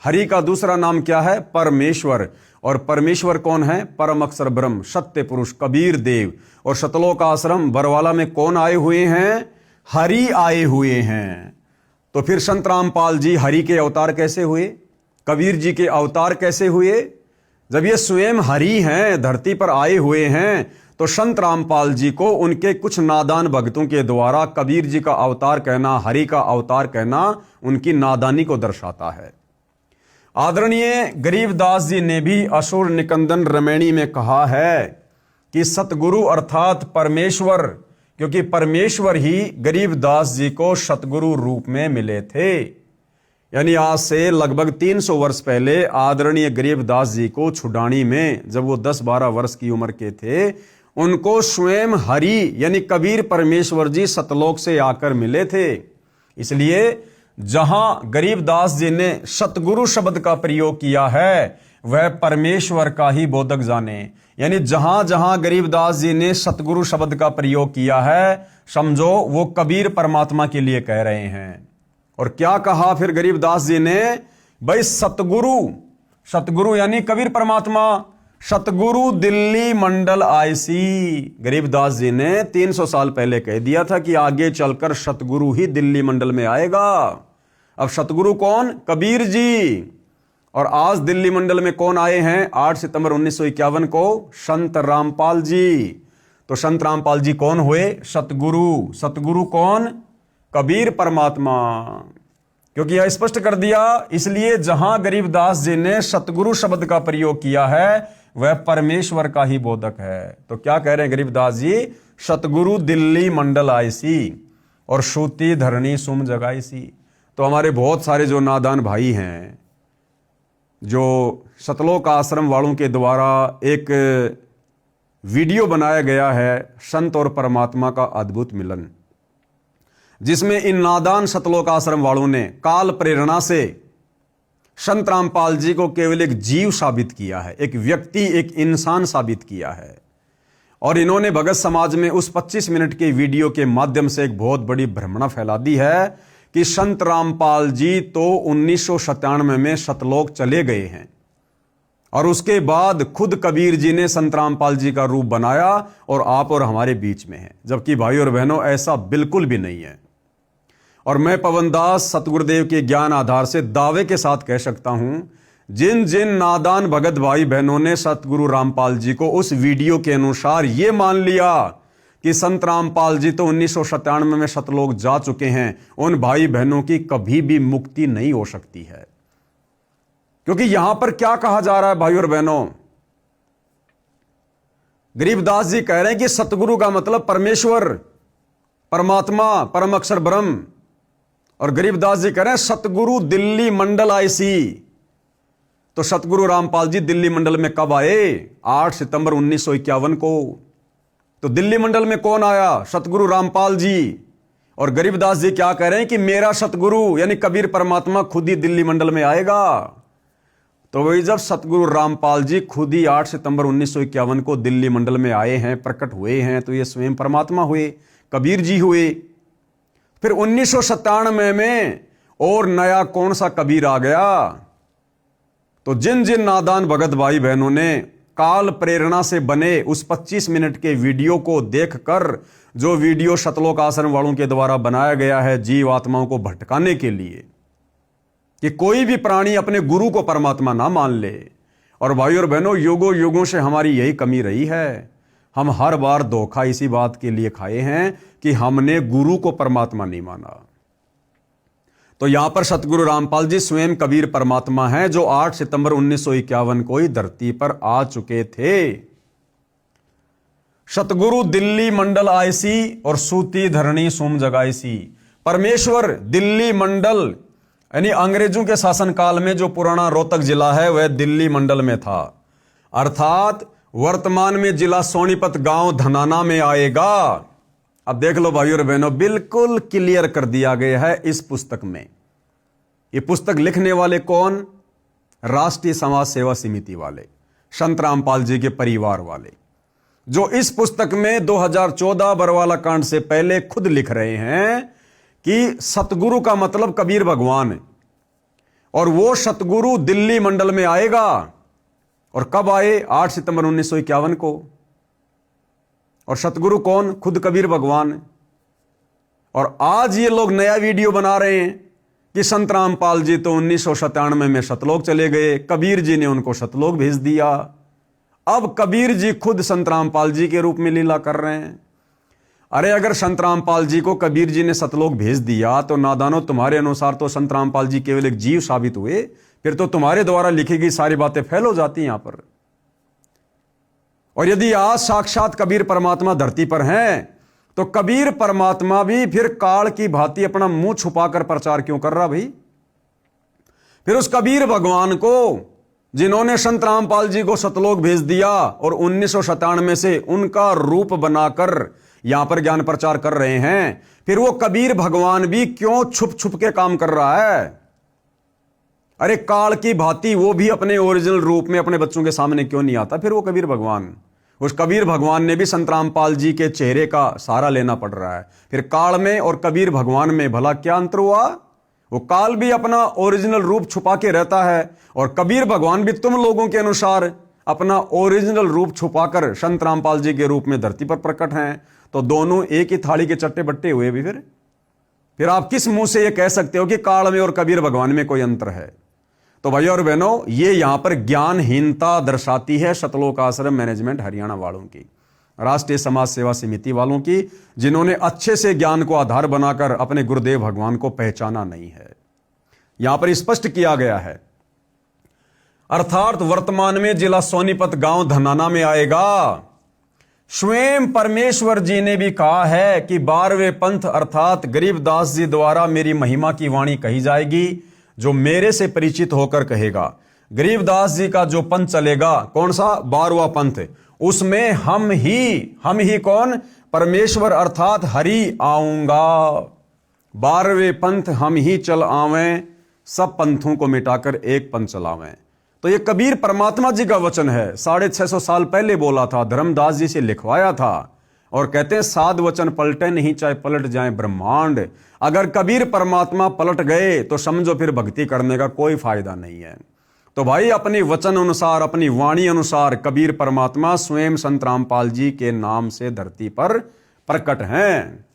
हरि का दूसरा नाम क्या है? परमेश्वर। और परमेश्वर कौन है? परम अक्षर ब्रह्म सत्य पुरुष कबीर देव। और सतलोक आश्रम बरवाला में कौन आए हुए हैं? हरि आए हुए हैं। तो फिर संत रामपाल जी हरि के अवतार कैसे हुए? कबीर जी के अवतार कैसे हुए? जब ये स्वयं हरि हैं, धरती पर आए हुए हैं, तो संत रामपाल जी को उनके कुछ नादान भक्तों के द्वारा कबीर जी का अवतार कहना, हरि का अवतार कहना उनकी नादानी को दर्शाता है। आदरणीय गरीबदास जी ने भी असुर निकंदन रमैणी में कहा है कि सतगुरु अर्थात परमेश्वर, क्योंकि परमेश्वर ही गरीबदास जी को सतगुरु रूप में मिले थे। यानी आज से लगभग 300 वर्ष पहले आदरणीय गरीबदास जी को छुडानी में जब वो 10-12 वर्ष की उम्र के थे, उनको स्वयं हरि यानी कबीर परमेश्वर जी सतलोक से आकर मिले थे। इसलिए जहां गरीबदास जी ने सतगुरु शब्द का प्रयोग किया है वह परमेश्वर का ही बोधक जाने। यानी जहां जहां गरीबदास जी ने सतगुरु शब्द का प्रयोग किया है, समझो वो कबीर परमात्मा के लिए कह रहे हैं। और क्या कहा फिर गरीबदास जी ने? भाई सतगुरु यानी कबीर परमात्मा, सतगुरु दिल्ली मंडल आईसी। गरीबदास जी ने 300 साल पहले कह दिया था कि आगे चलकर सतगुरु ही दिल्ली मंडल में आएगा। अब सतगुरु कौन? कबीर जी। और आज दिल्ली मंडल में कौन आए हैं? 8 सितंबर 1951 को संत रामपाल जी। तो संत रामपाल जी कौन हुए? सतगुरु। सतगुरु कौन? कबीर परमात्मा। क्योंकि यह स्पष्ट कर दिया, इसलिए जहां गरीबदास जी ने सतगुरु शब्द का प्रयोग किया है वह परमेश्वर का ही बोधक है। तो क्या कह रहे हैं गरीबदास जी? सतगुरु दिल्ली मंडल आईसी और सूती धरणी सुम जगाईसी। तो हमारे बहुत सारे जो नादान भाई हैं, जो सतलोक आश्रम वालों के द्वारा एक वीडियो बनाया गया है संत और परमात्मा का अद्भुत मिलन, जिसमें इन नादान सतलोक आश्रम वालों ने काल प्रेरणा से संत रामपाल जी को केवल एक जीव साबित किया है, एक व्यक्ति, एक इंसान साबित किया है। और इन्होंने भगत समाज में उस 25 मिनट के वीडियो के माध्यम से एक बहुत बड़ी भ्रमणा फैला दी है कि संत रामपाल जी तो 1997 में सतलोक चले गए हैं और उसके बाद खुद कबीर जी ने संत रामपाल जी का रूप बनाया और आप और हमारे बीच में है। जबकि भाई और बहनों, ऐसा बिल्कुल भी नहीं है। और मैं पवनदास सतगुरुदेव के ज्ञान आधार से दावे के साथ कह सकता हूं, जिन जिन नादान भगत भाई बहनों ने सतगुरु रामपाल जी को उस वीडियो के अनुसार यह मान लिया कि संत रामपाल जी तो 1997 में सतलोक जा चुके हैं, उन भाई बहनों की कभी भी मुक्ति नहीं हो सकती है। क्योंकि यहां पर क्या कहा जा रहा है भाई और बहनों, गरीबदास जी कह रहे हैं कि सतगुरु का मतलब परमेश्वर, परमात्मा, परम अक्षर ब्रह्म। और गरीबदास जी कह रहे हैं सतगुरु दिल्ली मंडल आईसी। तो सतगुरु रामपाल जी दिल्ली मंडल में कब आए? 8 सितंबर 1951 को। तो दिल्ली मंडल में कौन आया? सतगुरु रामपाल जी। और गरीबदास जी क्या कह रहे हैं कि मेरा सतगुरु यानी कबीर परमात्मा खुद ही दिल्ली मंडल में आएगा। तो वही जब सतगुरु रामपाल जी खुद ही 8 सितंबर 1951 को दिल्ली मंडल में आए हैं, प्रकट हुए हैं, तो ये स्वयं परमात्मा हुए, कबीर जी हुए। फिर 1997 में और नया कौन सा कबीर आ गया? तो जिन जिन नादान भगत भाई बहनों ने काल प्रेरणा से बने उस 25 मिनट के वीडियो को देखकर, जो वीडियो सतलोक आश्रम वालों के द्वारा बनाया गया है जीव आत्माओं को भटकाने के लिए कि कोई भी प्राणी अपने गुरु को परमात्मा ना मान ले। और भाई और बहनों, युगों युगों से हमारी यही कमी रही है। हम हर बार धोखा इसी बात के लिए खाए हैं कि हमने गुरु को परमात्मा नहीं माना। तो यहां पर सतगुरु रामपाल जी स्वयं कबीर परमात्मा हैं, जो 8 सितंबर 1951 को ही धरती पर आ चुके थे। सतगुरु दिल्ली मंडल आईसी और सूती धरणी सोम जगाईसी। परमेश्वर दिल्ली मंडल यानी अंग्रेजों के शासनकाल में जो पुराना रोहतक जिला है वह दिल्ली मंडल में था, अर्थात वर्तमान में जिला सोनीपत गांव धनाना में आएगा। अब देख लो भाइयों और बहनों, बिल्कुल क्लियर कर दिया गया है इस पुस्तक में। ये पुस्तक लिखने वाले कौन? राष्ट्रीय समाज सेवा समिति वाले, संत रामपाल जी के परिवार वाले, जो इस पुस्तक में 2014 बरवाला कांड से पहले खुद लिख रहे हैं कि सतगुरु का मतलब कबीर भगवान, और वो सतगुरु दिल्ली मंडल में आएगा। और कब आए? 8 सितंबर 1951 को। और सतगुरु कौन? खुद कबीर भगवान। और आज ये लोग नया वीडियो बना रहे हैं कि संत रामपाल जी तो 1997 में सतलोक चले गए, कबीर जी ने उनको सतलोक भेज दिया। अब कबीर जी खुद संत रामपाल जी के रूप में लीला कर रहे हैं। अरे अगर संत रामपाल जी को कबीर जी ने सतलोक भेज दिया तो नादानो, तुम्हारे अनुसार तो संत रामपाल जी केवल एक जीव साबित हुए, फिर तो तुम्हारे द्वारा लिखी गई सारी बातें फेल हो जाती यहां पर। और यदि आज साक्षात कबीर परमात्मा धरती पर हैं, तो कबीर परमात्मा भी फिर काल की भांति अपना मुंह छुपाकर प्रचार क्यों कर रहा भाई? फिर उस कबीर भगवान को जिन्होंने संत रामपाल जी को सतलोक भेज दिया और 1997 से उनका रूप बनाकर यहां पर ज्ञान प्रचार कर रहे हैं, फिर वो कबीर भगवान भी क्यों छुप छुप के काम कर रहा है? अरे काल की भांति वो भी अपने ओरिजिनल रूप में अपने बच्चों के सामने क्यों नहीं आता? फिर वो कबीर भगवान, उस कबीर भगवान ने भी संत रामपाल जी के चेहरे का सहारा लेना पड़ रहा है। फिर काल में और कबीर भगवान में भला क्या अंतर हुआ? वो काल भी अपना ओरिजिनल रूप छुपा के रहता है और कबीर भगवान भी तुम लोगों के अनुसार अपना ओरिजिनल रूप छुपाकर संत रामपाल जी के रूप में धरती पर प्रकट हैं। तो दोनों एक ही थाली के चट्टे बट्टे हुए भी। फिर आप किस मुंह से ये कह सकते हो कि काल में और कबीर भगवान में कोई अंतर है? तो भाइयों और बहनों, ये यहां पर ज्ञानहीनता दर्शाती है सतलोक आश्रम मैनेजमेंट हरियाणा वालों की, राष्ट्रीय समाज सेवा समिति वालों की, जिन्होंने अच्छे से ज्ञान को आधार बनाकर अपने गुरुदेव भगवान को पहचाना नहीं है। यहां पर स्पष्ट किया गया है, अर्थात वर्तमान में जिला सोनीपत गांव धनाना में आएगा। स्वयं परमेश्वर जी ने भी कहा है कि 12वें पंथ अर्थात गरीबदास जी द्वारा मेरी महिमा की वाणी कही जाएगी, जो मेरे से परिचित होकर कहेगा। गरीबदास जी का जो पंथ चलेगा, कौन सा? 12वां पंथ। उसमें हम ही कौन? परमेश्वर अर्थात हरि आऊंगा। 12वें पंथ हम ही चल आवें, सब पंथों को मिटाकर एक पंथ चलावें। तो ये कबीर परमात्मा जी का वचन है, 650 साल पहले बोला था, धर्मदास जी से लिखवाया था। और कहते हैं साध वचन पलटे नहीं, चाहे पलट जाए ब्रह्मांड। अगर कबीर परमात्मा पलट गए तो समझो फिर भक्ति करने का कोई फायदा नहीं है। तो भाई अपनी वचन अनुसार, अपनी वाणी अनुसार कबीर परमात्मा स्वयं संत रामपाल जी के नाम से धरती पर प्रकट हैं।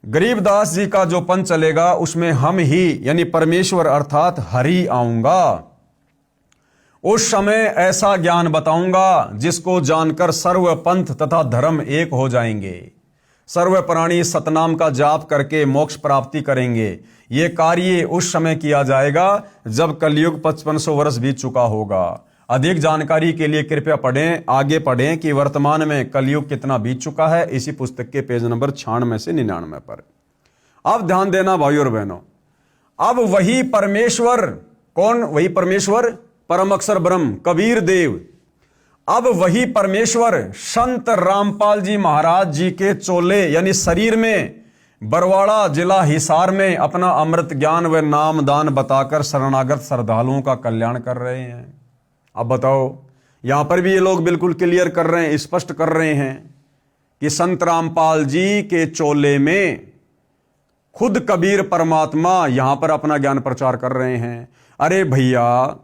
गरीबदास जी का जो पंथ चलेगा उसमें हम ही यानी परमेश्वर अर्थात हरि आऊंगा। उस समय ऐसा ज्ञान बताऊंगा जिसको जानकर सर्व पंथ तथा धर्म एक हो जाएंगे। सर्व प्राणी सतनाम का जाप करके मोक्ष प्राप्ति करेंगे। ये कार्य उस समय किया जाएगा जब कलयुग 5500 वर्ष बीत चुका होगा। अधिक जानकारी के लिए कृपया पढ़ें, आगे पढ़ें कि वर्तमान में कलयुग कितना बीत चुका है, इसी पुस्तक के पेज नंबर 96 से 99 पर। अब ध्यान देना भाइयों और बहनों, अब वही परमेश्वर, कौन? वही परमेश्वर परम अक्षर ब्रह्म कबीर देव, अब वही परमेश्वर संत रामपाल जी महाराज जी के चोले यानी शरीर में बरवाड़ा जिला हिसार में अपना अमृत ज्ञान व नाम दान बताकर शरणागत श्रद्धालुओं का कल्याण कर रहे हैं। अब बताओ, यहां पर भी ये लोग बिल्कुल क्लियर कर रहे हैं, स्पष्ट कर रहे हैं कि संत रामपाल जी के चोले में खुद कबीर परमात्मा यहां पर अपना ज्ञान प्रचार कर रहे हैं। अरे भैया,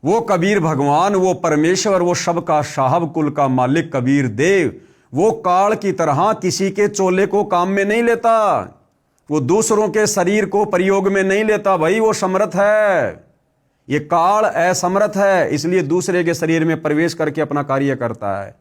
वो कबीर भगवान, वो परमेश्वर, वो सबका साहब कुल का मालिक कबीर देव, वो काल की तरह किसी के चोले को काम में नहीं लेता, वो दूसरों के शरीर को प्रयोग में नहीं लेता। भाई वो समर्थ है, ये काल असमर्थ है, इसलिए दूसरे के शरीर में प्रवेश करके अपना कार्य करता है।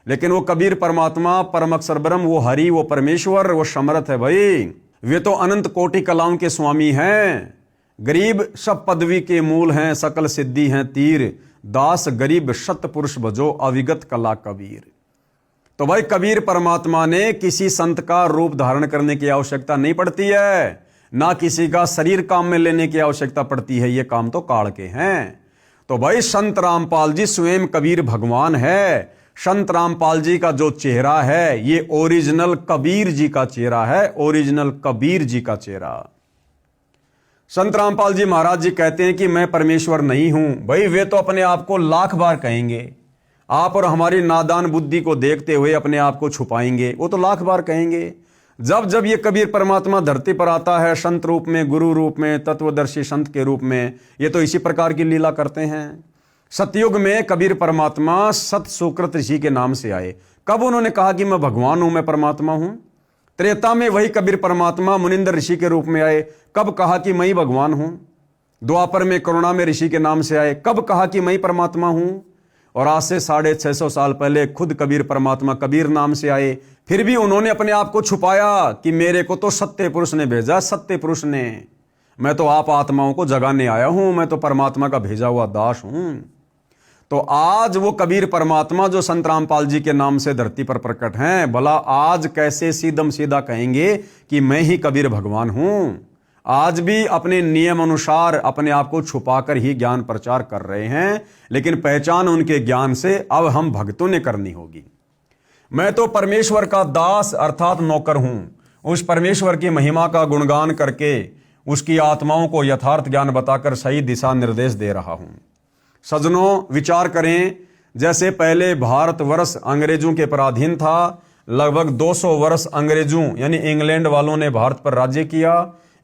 लेकिन वो कबीर परमात्मा परम अक्षर ब्रह्म, वो हरि, वो परमेश्वर, वो समर्थ है। भाई वे तो अनंत कोटि कलाओं के स्वामी हैं। गरीब सब पदवी के मूल हैं, सकल सिद्धि हैं तीर, दास गरीब सत पुरुष भजो अविगत कला कबीर। तो भाई कबीर परमात्मा ने किसी संत का रूप धारण करने की आवश्यकता नहीं पड़ती है, ना किसी का शरीर काम में लेने की आवश्यकता पड़ती है, ये काम तो काल के हैं। तो भाई संत रामपाल जी स्वयं कबीर भगवान है। संत रामपाल जी का जो चेहरा है ये ओरिजिनल कबीर जी का चेहरा है, ओरिजिनल कबीर जी का चेहरा। संत रामपाल जी महाराज जी कहते हैं कि मैं परमेश्वर नहीं हूं। भाई वे तो अपने आप को लाख बार कहेंगे, आप और हमारी नादान बुद्धि को देखते हुए अपने आप को छुपाएंगे, वो तो लाख बार कहेंगे। जब जब ये कबीर परमात्मा धरती पर आता है संत रूप में, गुरु रूप में, तत्वदर्शी संत के रूप में, ये तो इसी प्रकार की लीला करते हैं। सतयुग में कबीर परमात्मा सत सुकृत ऋषि के नाम से आए। कब उन्होंने कहा कि मैं भगवान हूं, मैं परमात्मा हूं? त्रेता में वही कबीर परमात्मा मुनिंदर ऋषि के रूप में आए। कब कहा कि मैं ही भगवान हूं? द्वापर में करुणा में ऋषि के नाम से आए। कब कहा कि मैं ही परमात्मा हूं? और आज से 650 साल पहले खुद कबीर परमात्मा कबीर नाम से आए। फिर भी उन्होंने अपने आप को छुपाया कि मेरे को तो सत्य पुरुष ने भेजा, सत्य पुरुष ने, मैं तो आप आत्माओं को जगाने आया हूं, मैं तो परमात्मा का भेजा हुआ दास हूं। तो आज वो कबीर परमात्मा जो संत रामपाल जी के नाम से धरती पर प्रकट हैं, भला आज कैसे सीधम सीधा कहेंगे कि मैं ही कबीर भगवान हूं? आज भी अपने नियम अनुसार अपने आप को छुपाकर ही ज्ञान प्रचार कर रहे हैं, लेकिन पहचान उनके ज्ञान से अब हम भक्तों ने करनी होगी। मैं तो परमेश्वर का दास अर्थात नौकर हूं। उस परमेश्वर की महिमा का गुणगान करके उसकी आत्माओं को यथार्थ ज्ञान बताकर सही दिशा निर्देश दे रहा हूं। सज्जनों, विचार करें, जैसे पहले भारतवर्ष अंग्रेजों के पराधीन था, लगभग 200 वर्ष अंग्रेजों यानी इंग्लैंड वालों ने भारत पर राज्य किया।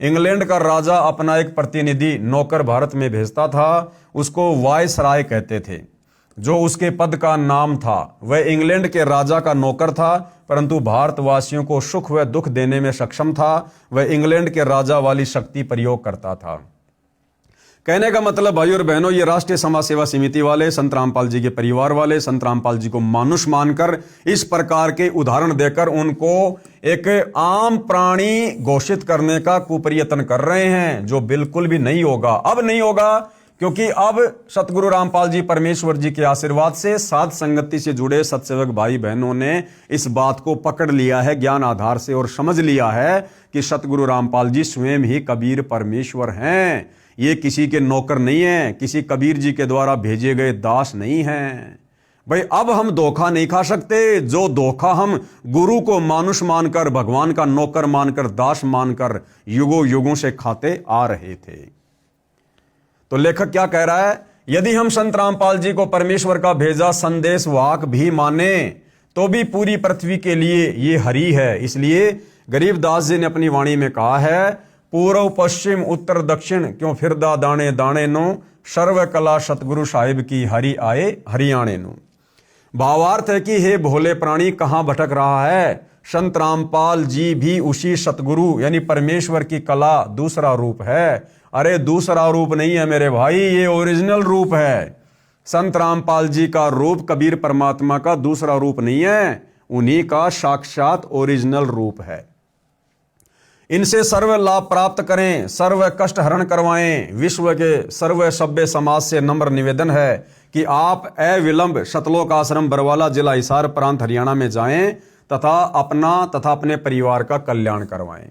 इंग्लैंड का राजा अपना एक प्रतिनिधि नौकर भारत में भेजता था, उसको वायसराय कहते थे। जो उसके पद का नाम था वह इंग्लैंड के राजा का नौकर था, परंतु भारतवासियों को सुख व दुख देने में सक्षम था। वह इंग्लैंड के राजा वाली शक्ति प्रयोग करता था। कहने का मतलब भाई और बहनों, ये राष्ट्रीय समाज सेवा समिति वाले, संत रामपाल जी के परिवार वाले, संत रामपाल जी को मानुष मानकर इस प्रकार के उदाहरण देकर उनको एक आम प्राणी घोषित करने का कुप्रयत्न कर रहे हैं, जो बिल्कुल भी नहीं होगा। अब नहीं होगा क्योंकि अब सतगुरु रामपाल जी परमेश्वर जी के आशीर्वाद से साध संगति से जुड़े सत्सेवक भाई बहनों ने इस बात को पकड़ लिया है ज्ञान आधार से और समझ लिया है कि सतगुरु रामपाल जी स्वयं ही कबीर परमेश्वर हैं। ये किसी के नौकर नहीं है, किसी कबीर जी के द्वारा भेजे गए दास नहीं हैं। भाई अब हम धोखा नहीं खा सकते, जो धोखा हम गुरु को मानुष मानकर, भगवान का नौकर मानकर, दास मानकर युगों युगों से खाते आ रहे थे। तो लेखक क्या कह रहा है, यदि हम संत रामपाल जी को परमेश्वर का भेजा संदेश वाहक भी माने तो भी पूरी पृथ्वी के लिए ये हरि है। इसलिए गरीबदास जी ने अपनी वाणी में कहा है, पूर्व पश्चिम उत्तर दक्षिण क्यों फिरदा दाने दाने नो, सर्व कला सतगुरु साहिब की हरि आए हरियाणे नो। भावार्थ है कि हे भोले प्राणी कहां भटक रहा है, संत रामपाल जी भी उसी सतगुरु यानी परमेश्वर की कला दूसरा रूप है। अरे दूसरा रूप नहीं है मेरे भाई, ये ओरिजिनल रूप है। संत रामपाल जी का रूप कबीर परमात्मा का दूसरा रूप नहीं है, उन्हीं का साक्षात ओरिजिनल रूप है। इनसे सर्व लाभ प्राप्त करें, सर्व कष्ट हरण करवाएं। विश्व के सर्व सभ्य समाज से नम्र निवेदन है कि आप अविलंब सतलोक आश्रम बरवाला जिला हिसार प्रांत हरियाणा में जाएं तथा अपना तथा अपने परिवार का कल्याण करवाएं।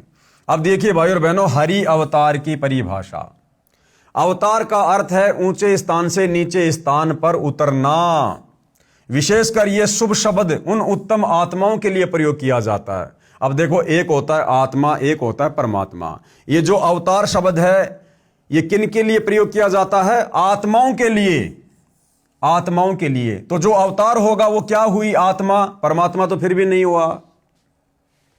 अब देखिए भाई और बहनों, हरि अवतार की परिभाषा। अवतार का अर्थ है ऊंचे स्थान से नीचे स्थान पर उतरना। विशेषकर यह शुभ शब्द उन उत्तम आत्माओं के लिए प्रयोग किया जाता है। अब देखो, एक होता है आत्मा, एक होता है परमात्मा। ये जो अवतार शब्द है ये किन के लिए प्रयोग किया जाता है? आत्माओं के लिए, आत्माओं के लिए। तो जो अवतार होगा वो क्या हुई? आत्मा। परमात्मा तो फिर भी नहीं हुआ।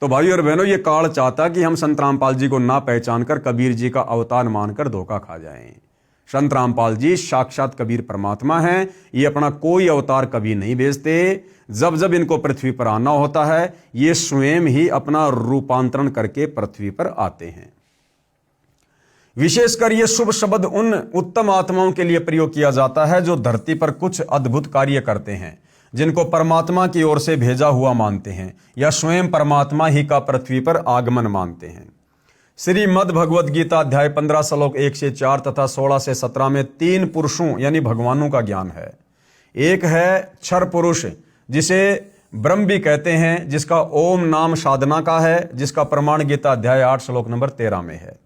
तो भाई और बहनों, ये काल चाहता कि हम संत रामपाल जी को ना पहचान कर कबीर जी का अवतार मानकर धोखा खा जाएं। संत रामपाल जी साक्षात कबीर परमात्मा हैं। ये अपना कोई अवतार कभी नहीं भेजते। जब जब इनको पृथ्वी पर आना होता है ये स्वयं ही अपना रूपांतरण करके पृथ्वी पर आते हैं। विशेषकर ये शुभ शब्द उन उत्तम आत्माओं के लिए प्रयोग किया जाता है जो धरती पर कुछ अद्भुत कार्य करते हैं, जिनको परमात्मा की ओर से भेजा हुआ मानते हैं या स्वयं परमात्मा ही का पृथ्वी पर आगमन मानते हैं। श्रीमद् भगवद गीता अध्याय 15 श्लोक 1 से 4 तथा 16 से 17 में 3 पुरुषों यानी भगवानों का ज्ञान है। एक है क्षर पुरुष जिसे ब्रह्म भी कहते हैं, जिसका ओम नाम साधना का है, जिसका प्रमाण गीता अध्याय 8 श्लोक नंबर 13 में है।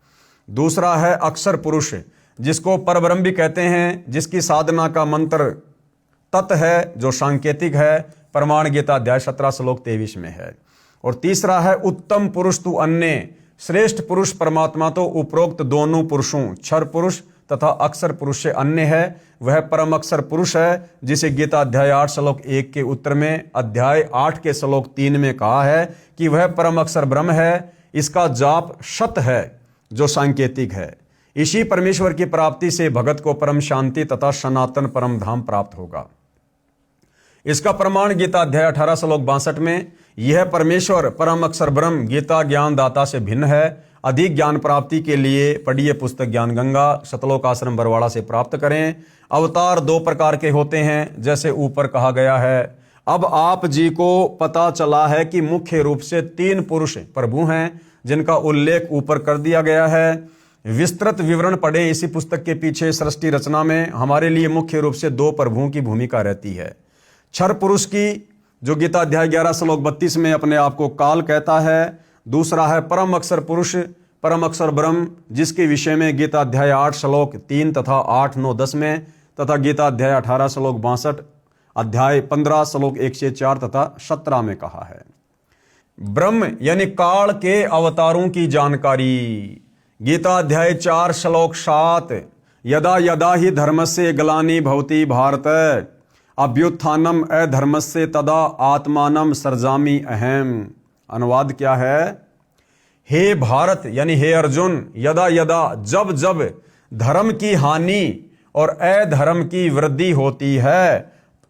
दूसरा है अक्षर पुरुष जिसको परब्रह्म भी कहते हैं, जिसकी साधना का मंत्र तत् है जो सांकेतिक है, प्रमाण गीता अध्याय 17 श्लोक 23 में है। और तीसरा है उत्तम पुरुष तू अन्य, श्रेष्ठ पुरुष परमात्मा तो उपरोक्त दोनों पुरुषों क्षर पुरुष तथा अक्षर पुरुष से अन्य है। वह परम अक्षर पुरुष है जिसे गीता अध्याय 8 श्लोक 1 के उत्तर में अध्याय 8 के श्लोक 3 में कहा है कि वह परम अक्षर ब्रह्म है। इसका जाप सत है जो सांकेतिक है। इसी परमेश्वर की प्राप्ति से भगत को परम शांति तथा सनातन परम धाम प्राप्त होगा। इसका प्रमाण गीता अध्याय 18 श्लोक 62 में यह परमेश्वर परम अक्षर ब्रह्म गीता ज्ञान दाता से भिन्न है। अधिक ज्ञान प्राप्ति के लिए पढ़िए पुस्तक ज्ञान गंगा, सतलोक आश्रम बरवाड़ा से प्राप्त करें। अवतार 2 प्रकार के होते हैं जैसे ऊपर कहा गया है। अब आप जी को पता चला है कि मुख्य रूप से 3 पुरुष प्रभु हैं जिनका उल्लेख ऊपर कर दिया गया है। विस्तृत विवरण पढ़े इसी पुस्तक के पीछे सृष्टि रचना में। हमारे लिए मुख्य रूप से 2 प्रभुओं की भूमिका रहती है। क्षर पुरुष की जो गीता अध्याय 11 श्लोक 32 में अपने आप को काल कहता है। दूसरा है परम अक्षर पुरुष, परम अक्षर ब्रह्म, जिसके विषय में गीता अध्याय 8 श्लोक 3 तथा 8, 9, 10 में तथा गीता अध्याय 18 श्लोक 62, अध्याय 15 श्लोक 1 से 4 तथा 17 में कहा है। ब्रह्म यानी काल के अवतारों की जानकारी। गीता अध्याय 4 श्लोक 7, यदा यदा ही धर्मस्य ग्लानि भवति भारत अभ्युत्थानम अधर्मस्य तदा आत्मानम सर्जामि अहम। अनुवाद क्या है? हे भारत यानी हे अर्जुन, यदा यदा जब जब धर्म की हानि और अधर्म की वृद्धि होती है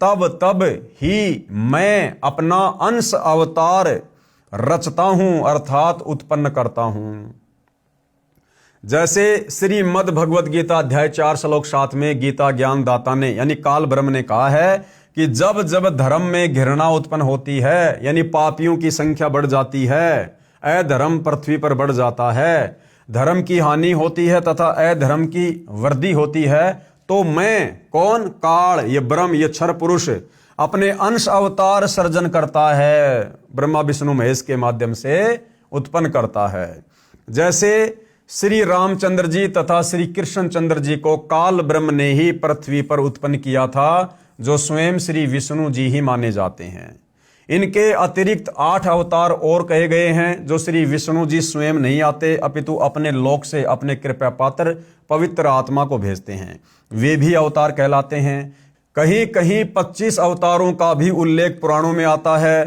तब तब ही मैं अपना अंश अवतार रचता हूं अर्थात उत्पन्न करता हूं। जैसे श्रीमद् भगवद गीता अध्याय 4 श्लोक 7 में गीता ज्ञान दाता ने यानी काल ब्रह्म ने कहा है कि जब जब धर्म में घृणा उत्पन्न होती है यानी पापियों की संख्या बढ़ जाती है, अधर्म पृथ्वी पर बढ़ जाता है, धर्म की हानि होती है तथा अधर्म की वृद्धि होती है, तो मैं कौन, काल, ये ब्रह्म, ये क्षर पुरुष अपने अंश अवतार सर्जन करता है, ब्रह्मा विष्णु महेश के माध्यम से उत्पन्न करता है। जैसे श्री रामचंद्र जी तथा श्री कृष्णचंद्र जी को काल ब्रह्म ने ही पृथ्वी पर उत्पन्न किया था, जो स्वयं श्री विष्णु जी ही माने जाते हैं। इनके अतिरिक्त 8 अवतार और कहे गए हैं, जो श्री विष्णु जी स्वयं नहीं आते, अपितु अपने लोक से अपने कृपा पात्र पवित्र आत्मा को भेजते हैं, वे भी अवतार कहलाते हैं। कहीं कहीं 25 अवतारों का भी उल्लेख पुराणों में आता है।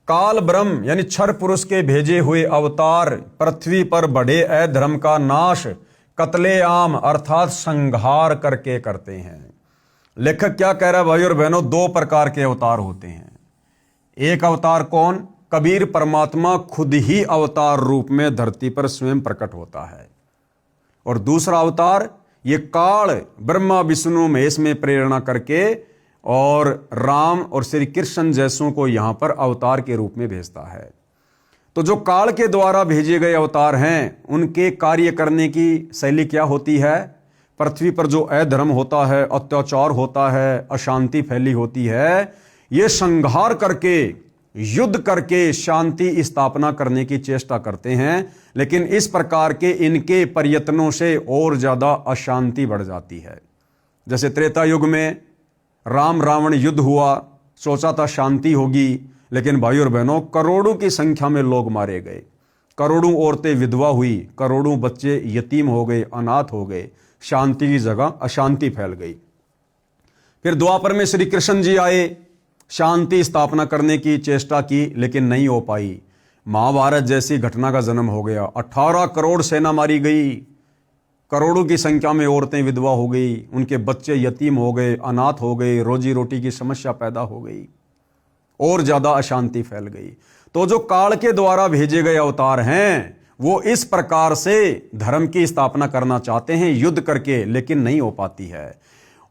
काल ब्रह्म यानी क्षर पुरुष के भेजे हुए अवतार पृथ्वी पर बढ़े अधर्म का नाश कत्लेआम अर्थात संहार करके करते हैं। लेखक क्या कह रहा है भाई और बहनों, 2 प्रकार के अवतार होते हैं। एक अवतार कौन, कबीर परमात्मा खुद ही अवतार रूप में धरती पर स्वयं प्रकट होता है, और दूसरा अवतार ये काल ब्रह्मा विष्णु महेश में प्रेरणा करके और राम और श्री कृष्ण जैसों को यहां पर अवतार के रूप में भेजता है। तो जो काल के द्वारा भेजे गए अवतार हैं, उनके कार्य करने की शैली क्या होती है? पृथ्वी पर जो अधर्म होता है, अत्याचार होता है, अशांति फैली होती है, ये संहार करके, युद्ध करके शांति स्थापना करने की चेष्टा करते हैं। लेकिन इस प्रकार के इनके प्रयत्नों से और ज्यादा अशांति बढ़ जाती है। जैसे त्रेता युग में राम रावण युद्ध हुआ, सोचा था शांति होगी, लेकिन भाई और बहनों करोड़ों की संख्या में लोग मारे गए, करोड़ों औरतें विधवा हुई, करोड़ों बच्चे यतीम हो गए, अनाथ हो गए, शांति की जगह अशांति फैल गई। फिर द्वापर में श्री कृष्ण जी आए, शांति स्थापना करने की चेष्टा की, लेकिन नहीं हो पाई। महाभारत जैसी घटना का जन्म हो गया। 18 करोड़ सेना मारी गई, करोड़ों की संख्या में औरतें विधवा हो गई, उनके बच्चे यतीम हो गए, अनाथ हो गए, रोजी रोटी की समस्या पैदा हो गई, और ज्यादा अशांति फैल गई। तो जो काल के द्वारा भेजे गए अवतार हैं, वो इस प्रकार से धर्म की स्थापना करना चाहते हैं युद्ध करके, लेकिन नहीं हो पाती है।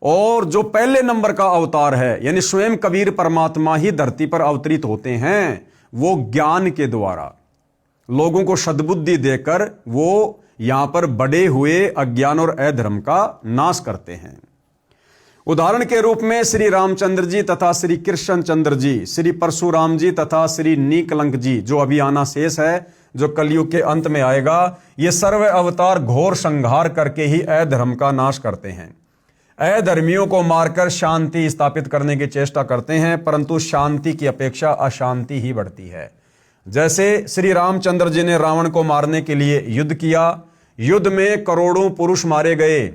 और जो पहले नंबर का अवतार है, यानी स्वयं कबीर परमात्मा ही धरती पर अवतरित होते हैं, वो ज्ञान के द्वारा लोगों को सद्बुद्धि देकर वो यहां पर बढ़े हुए अज्ञान और अधर्म का नाश करते हैं। उदाहरण के रूप में श्री रामचंद्र जी तथा श्री कृष्णचंद्र जी, श्री परशुराम जी तथा श्री नीकलंक जी, जो अभी आना शेष है, जो कलयुग के अंत में आएगा, ये सर्व अवतार घोर संहार करके ही अधर्म का नाश करते हैं। अधर्मियों को मारकर शांति स्थापित करने की चेष्टा करते हैं, परंतु शांति की अपेक्षा अशांति ही बढ़ती है। जैसे श्री रामचंद्र जी ने रावण को मारने के लिए युद्ध किया, युद्ध में करोड़ों पुरुष मारे गए,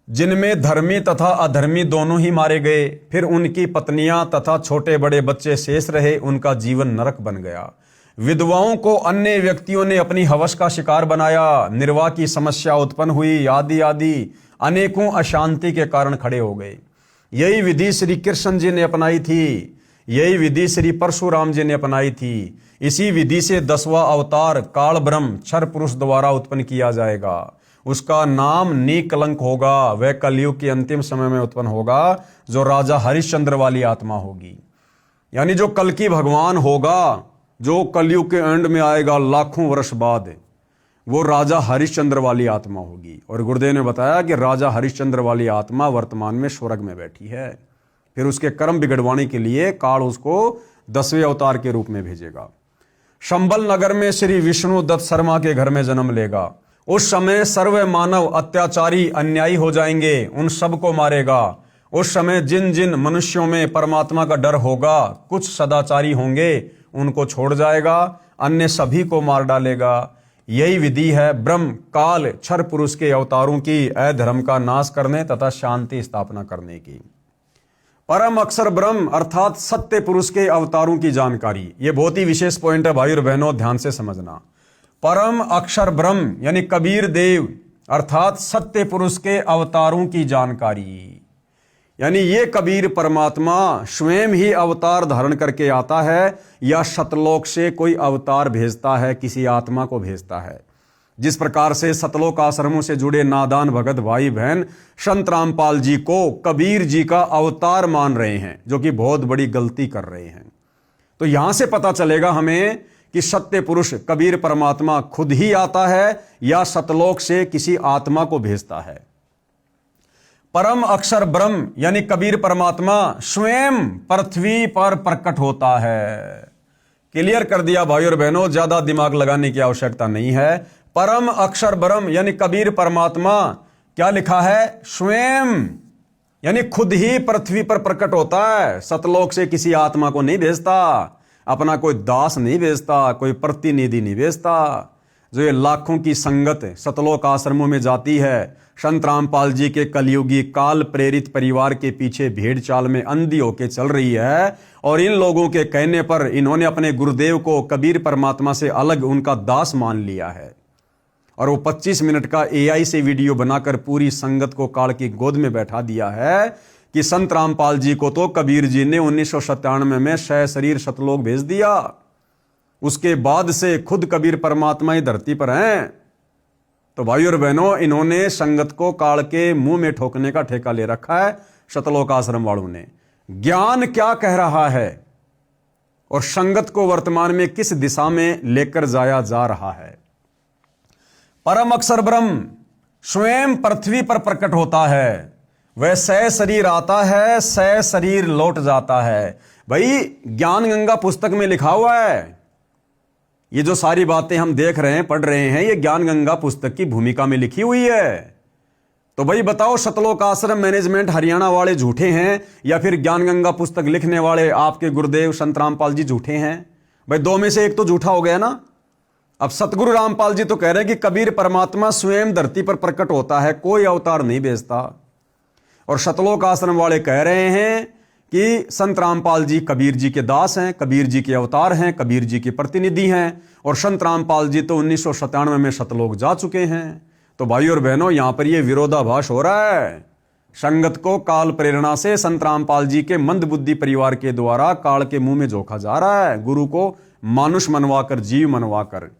जिनमें धर्मी तथा अधर्मी दोनों ही मारे गए। फिर उनकी पत्नियां तथा छोटे बड़े बच्चे शेष रहे, उनका जीवन नरक बन गया। विधवाओं को अन्य व्यक्तियों ने अपनी हवस का शिकार बनाया, निर्वाह की समस्या उत्पन्न हुई, आदि आदि अनेकों अशांति के कारण खड़े हो गए। यही विधि श्री कृष्ण जी ने अपनाई थी, यही विधि श्री परशुराम जी ने अपनाई थी। इसी विधि से 10वां अवतार काल ब्रह्म क्षर पुरुष द्वारा उत्पन्न किया जाएगा। उसका नाम नीकलंक होगा। वह कलयुग के अंतिम समय में उत्पन्न होगा, जो राजा हरिश्चंद्र वाली आत्मा होगी। यानी जो कल की भगवान होगा, जो कलयुग के एंड में आएगा लाखों वर्ष बाद, वो राजा हरिश्चंद्र वाली आत्मा होगी। और गुरुदेव ने बताया कि राजा हरिश्चंद्र वाली आत्मा वर्तमान में स्वर्ग में बैठी है। फिर उसके कर्म बिगड़वाने के लिए काल उसको 10वें अवतार के रूप में भेजेगा। शंबल नगर में श्री विष्णु दत्त शर्मा के घर में जन्म लेगा। उस समय सर्व मानव अत्याचारी अन्यायी हो जाएंगे, उन सबको मारेगा। उस समय जिन जिन मनुष्यों में परमात्मा का डर होगा, कुछ सदाचारी होंगे, उनको छोड़ जाएगा, अन्य सभी को मार डालेगा। यही विधि है ब्रह्म काल क्षर पुरुष के अवतारों की अधर्म का नाश करने तथा शांति स्थापना करने की। परम अक्षर ब्रह्म अर्थात सत्य पुरुष के अवतारों की जानकारी, ये बहुत ही विशेष पॉइंट है भाई और बहनों, ध्यान से समझना। परम अक्षर ब्रह्म यानी कबीर देव अर्थात सत्य पुरुष के अवतारों की जानकारी, यानी ये कबीर परमात्मा स्वयं ही अवतार धारण करके आता है, या सतलोक से कोई अवतार भेजता है, किसी आत्मा को भेजता है। जिस प्रकार से सतलोक आश्रमों से जुड़े नादान भगत भाई बहन संत रामपाल जी को कबीर जी का अवतार मान रहे हैं, जो कि बहुत बड़ी गलती कर रहे हैं। तो यहां से पता चलेगा हमें कि सत्य पुरुष कबीर परमात्मा खुद ही आता है, या सतलोक से किसी आत्मा को भेजता है। परम अक्षर ब्रह्म यानी कबीर परमात्मा स्वयं पृथ्वी पर प्रकट होता है। क्लियर कर दिया भाई और बहनों, ज्यादा दिमाग लगाने की आवश्यकता नहीं है। परम अक्षर ब्रह्म यानी कबीर परमात्मा क्या लिखा है, स्वयं यानी खुद ही पृथ्वी पर प्रकट होता है। सतलोक से किसी आत्मा को नहीं भेजता, अपना कोई दास नहीं भेजता, कोई प्रतिनिधि नहीं भेजता। जो ये लाखों की संगत सतलोक आश्रमों में जाती है, संत रामपाल जी के कलयुगी काल प्रेरित परिवार के पीछे भेड़ चाल में अंधी होके चल रही है, और इन लोगों के कहने पर इन्होंने अपने गुरुदेव को कबीर परमात्मा से अलग उनका दास मान लिया है। और वो 25 मिनट का AI से वीडियो बनाकर पूरी संगत को काल की गोद में बैठा दिया है कि संत रामपाल जी को तो कबीर जी ने 1997 में शह शरीर सतलोक भेज दिया। उसके बाद से खुद कबीर परमात्मा ही धरती पर हैं। तो भाई और बहनों, इन्होंने संगत को काल के मुंह में ठोकने का ठेका ले रखा है सतलोक आश्रम वालों ने। ज्ञान क्या कह रहा है और संगत को वर्तमान में किस दिशा में लेकर जाया जा रहा है। परम अक्षर ब्रह्म स्वयं पृथ्वी पर प्रकट होता है, वह सह शरीर आता है, सह शरीर लौट जाता है। भाई ज्ञान गंगा पुस्तक में लिखा हुआ है। ये जो सारी बातें हम देख रहे हैं, पढ़ रहे हैं, ये ज्ञान गंगा पुस्तक की भूमिका में लिखी हुई है। तो भाई बताओ, सतलोक आश्रम मैनेजमेंट हरियाणा वाले झूठे हैं या फिर ज्ञान गंगा पुस्तक लिखने वाले आपके गुरुदेव संत रामपाल जी झूठे हैं? भाई दो में से एक तो झूठा हो गया ना। अब सतगुरु रामपाल जी तो कह रहे हैं कि कबीर परमात्मा स्वयं धरती पर प्रकट होता है, कोई अवतार नहीं भेजता। और सतलोक आश्रम वाले कह रहे हैं कि संत रामपाल जी कबीर जी के दास हैं, कबीर जी के अवतार हैं, कबीर जी के प्रतिनिधि हैं। और संत रामपाल जी तो 1997 में सतलोक जा चुके हैं। तो भाई और बहनों, यहां पर यह विरोधाभास हो रहा है। संगत को काल प्रेरणा से संत रामपाल जी के मंद बुद्धि परिवार के द्वारा काल के मुंह में झोंका जा रहा है, गुरु को मानुष मनवाकर, जीव मनवाकर।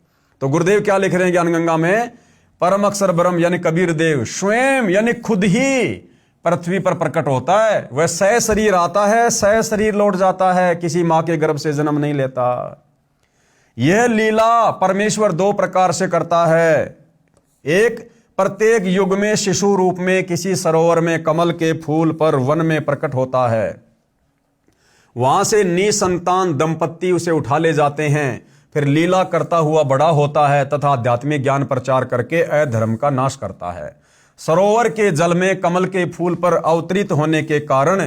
तो गुरुदेव क्या लिख रहे हैं ज्ञान गंगा में, परम अक्षर ब्रह्म यानी कबीर देव स्वयं यानी खुद ही पृथ्वी पर प्रकट होता है। वह सह शरीर आता है, सह शरीर लौट जाता है, किसी मां के गर्भ से जन्म नहीं लेता। यह लीला परमेश्वर दो प्रकार से करता है। एक, प्रत्येक युग में शिशु रूप में किसी सरोवर में कमल के फूल पर वन में प्रकट होता है। वहां से निसंतान दंपत्ति उसे उठा ले जाते हैं, फिर लीला करता हुआ बड़ा होता है तथा आध्यात्मिक ज्ञान प्रचार करके अधर्म का नाश करता है। सरोवर के जल में कमल के फूल पर अवतरित होने के कारण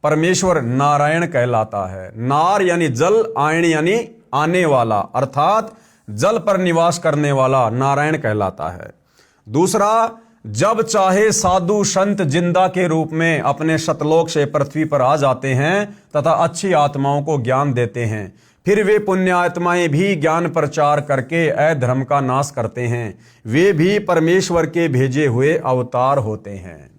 परमेश्वर नारायण कहलाता है। नार यानी जल, आयण यानी आने वाला, अर्थात जल पर निवास करने वाला नारायण कहलाता है। दूसरा, जब चाहे साधु संत जिंदा के रूप में अपने सतलोक से पृथ्वी पर आ जाते हैं तथा अच्छी आत्माओं को ज्ञान देते हैं। फिर वे पुण्य आत्माएं भी ज्ञान प्रचार करके अधर्म का नाश करते हैं। वे भी परमेश्वर के भेजे हुए अवतार होते हैं।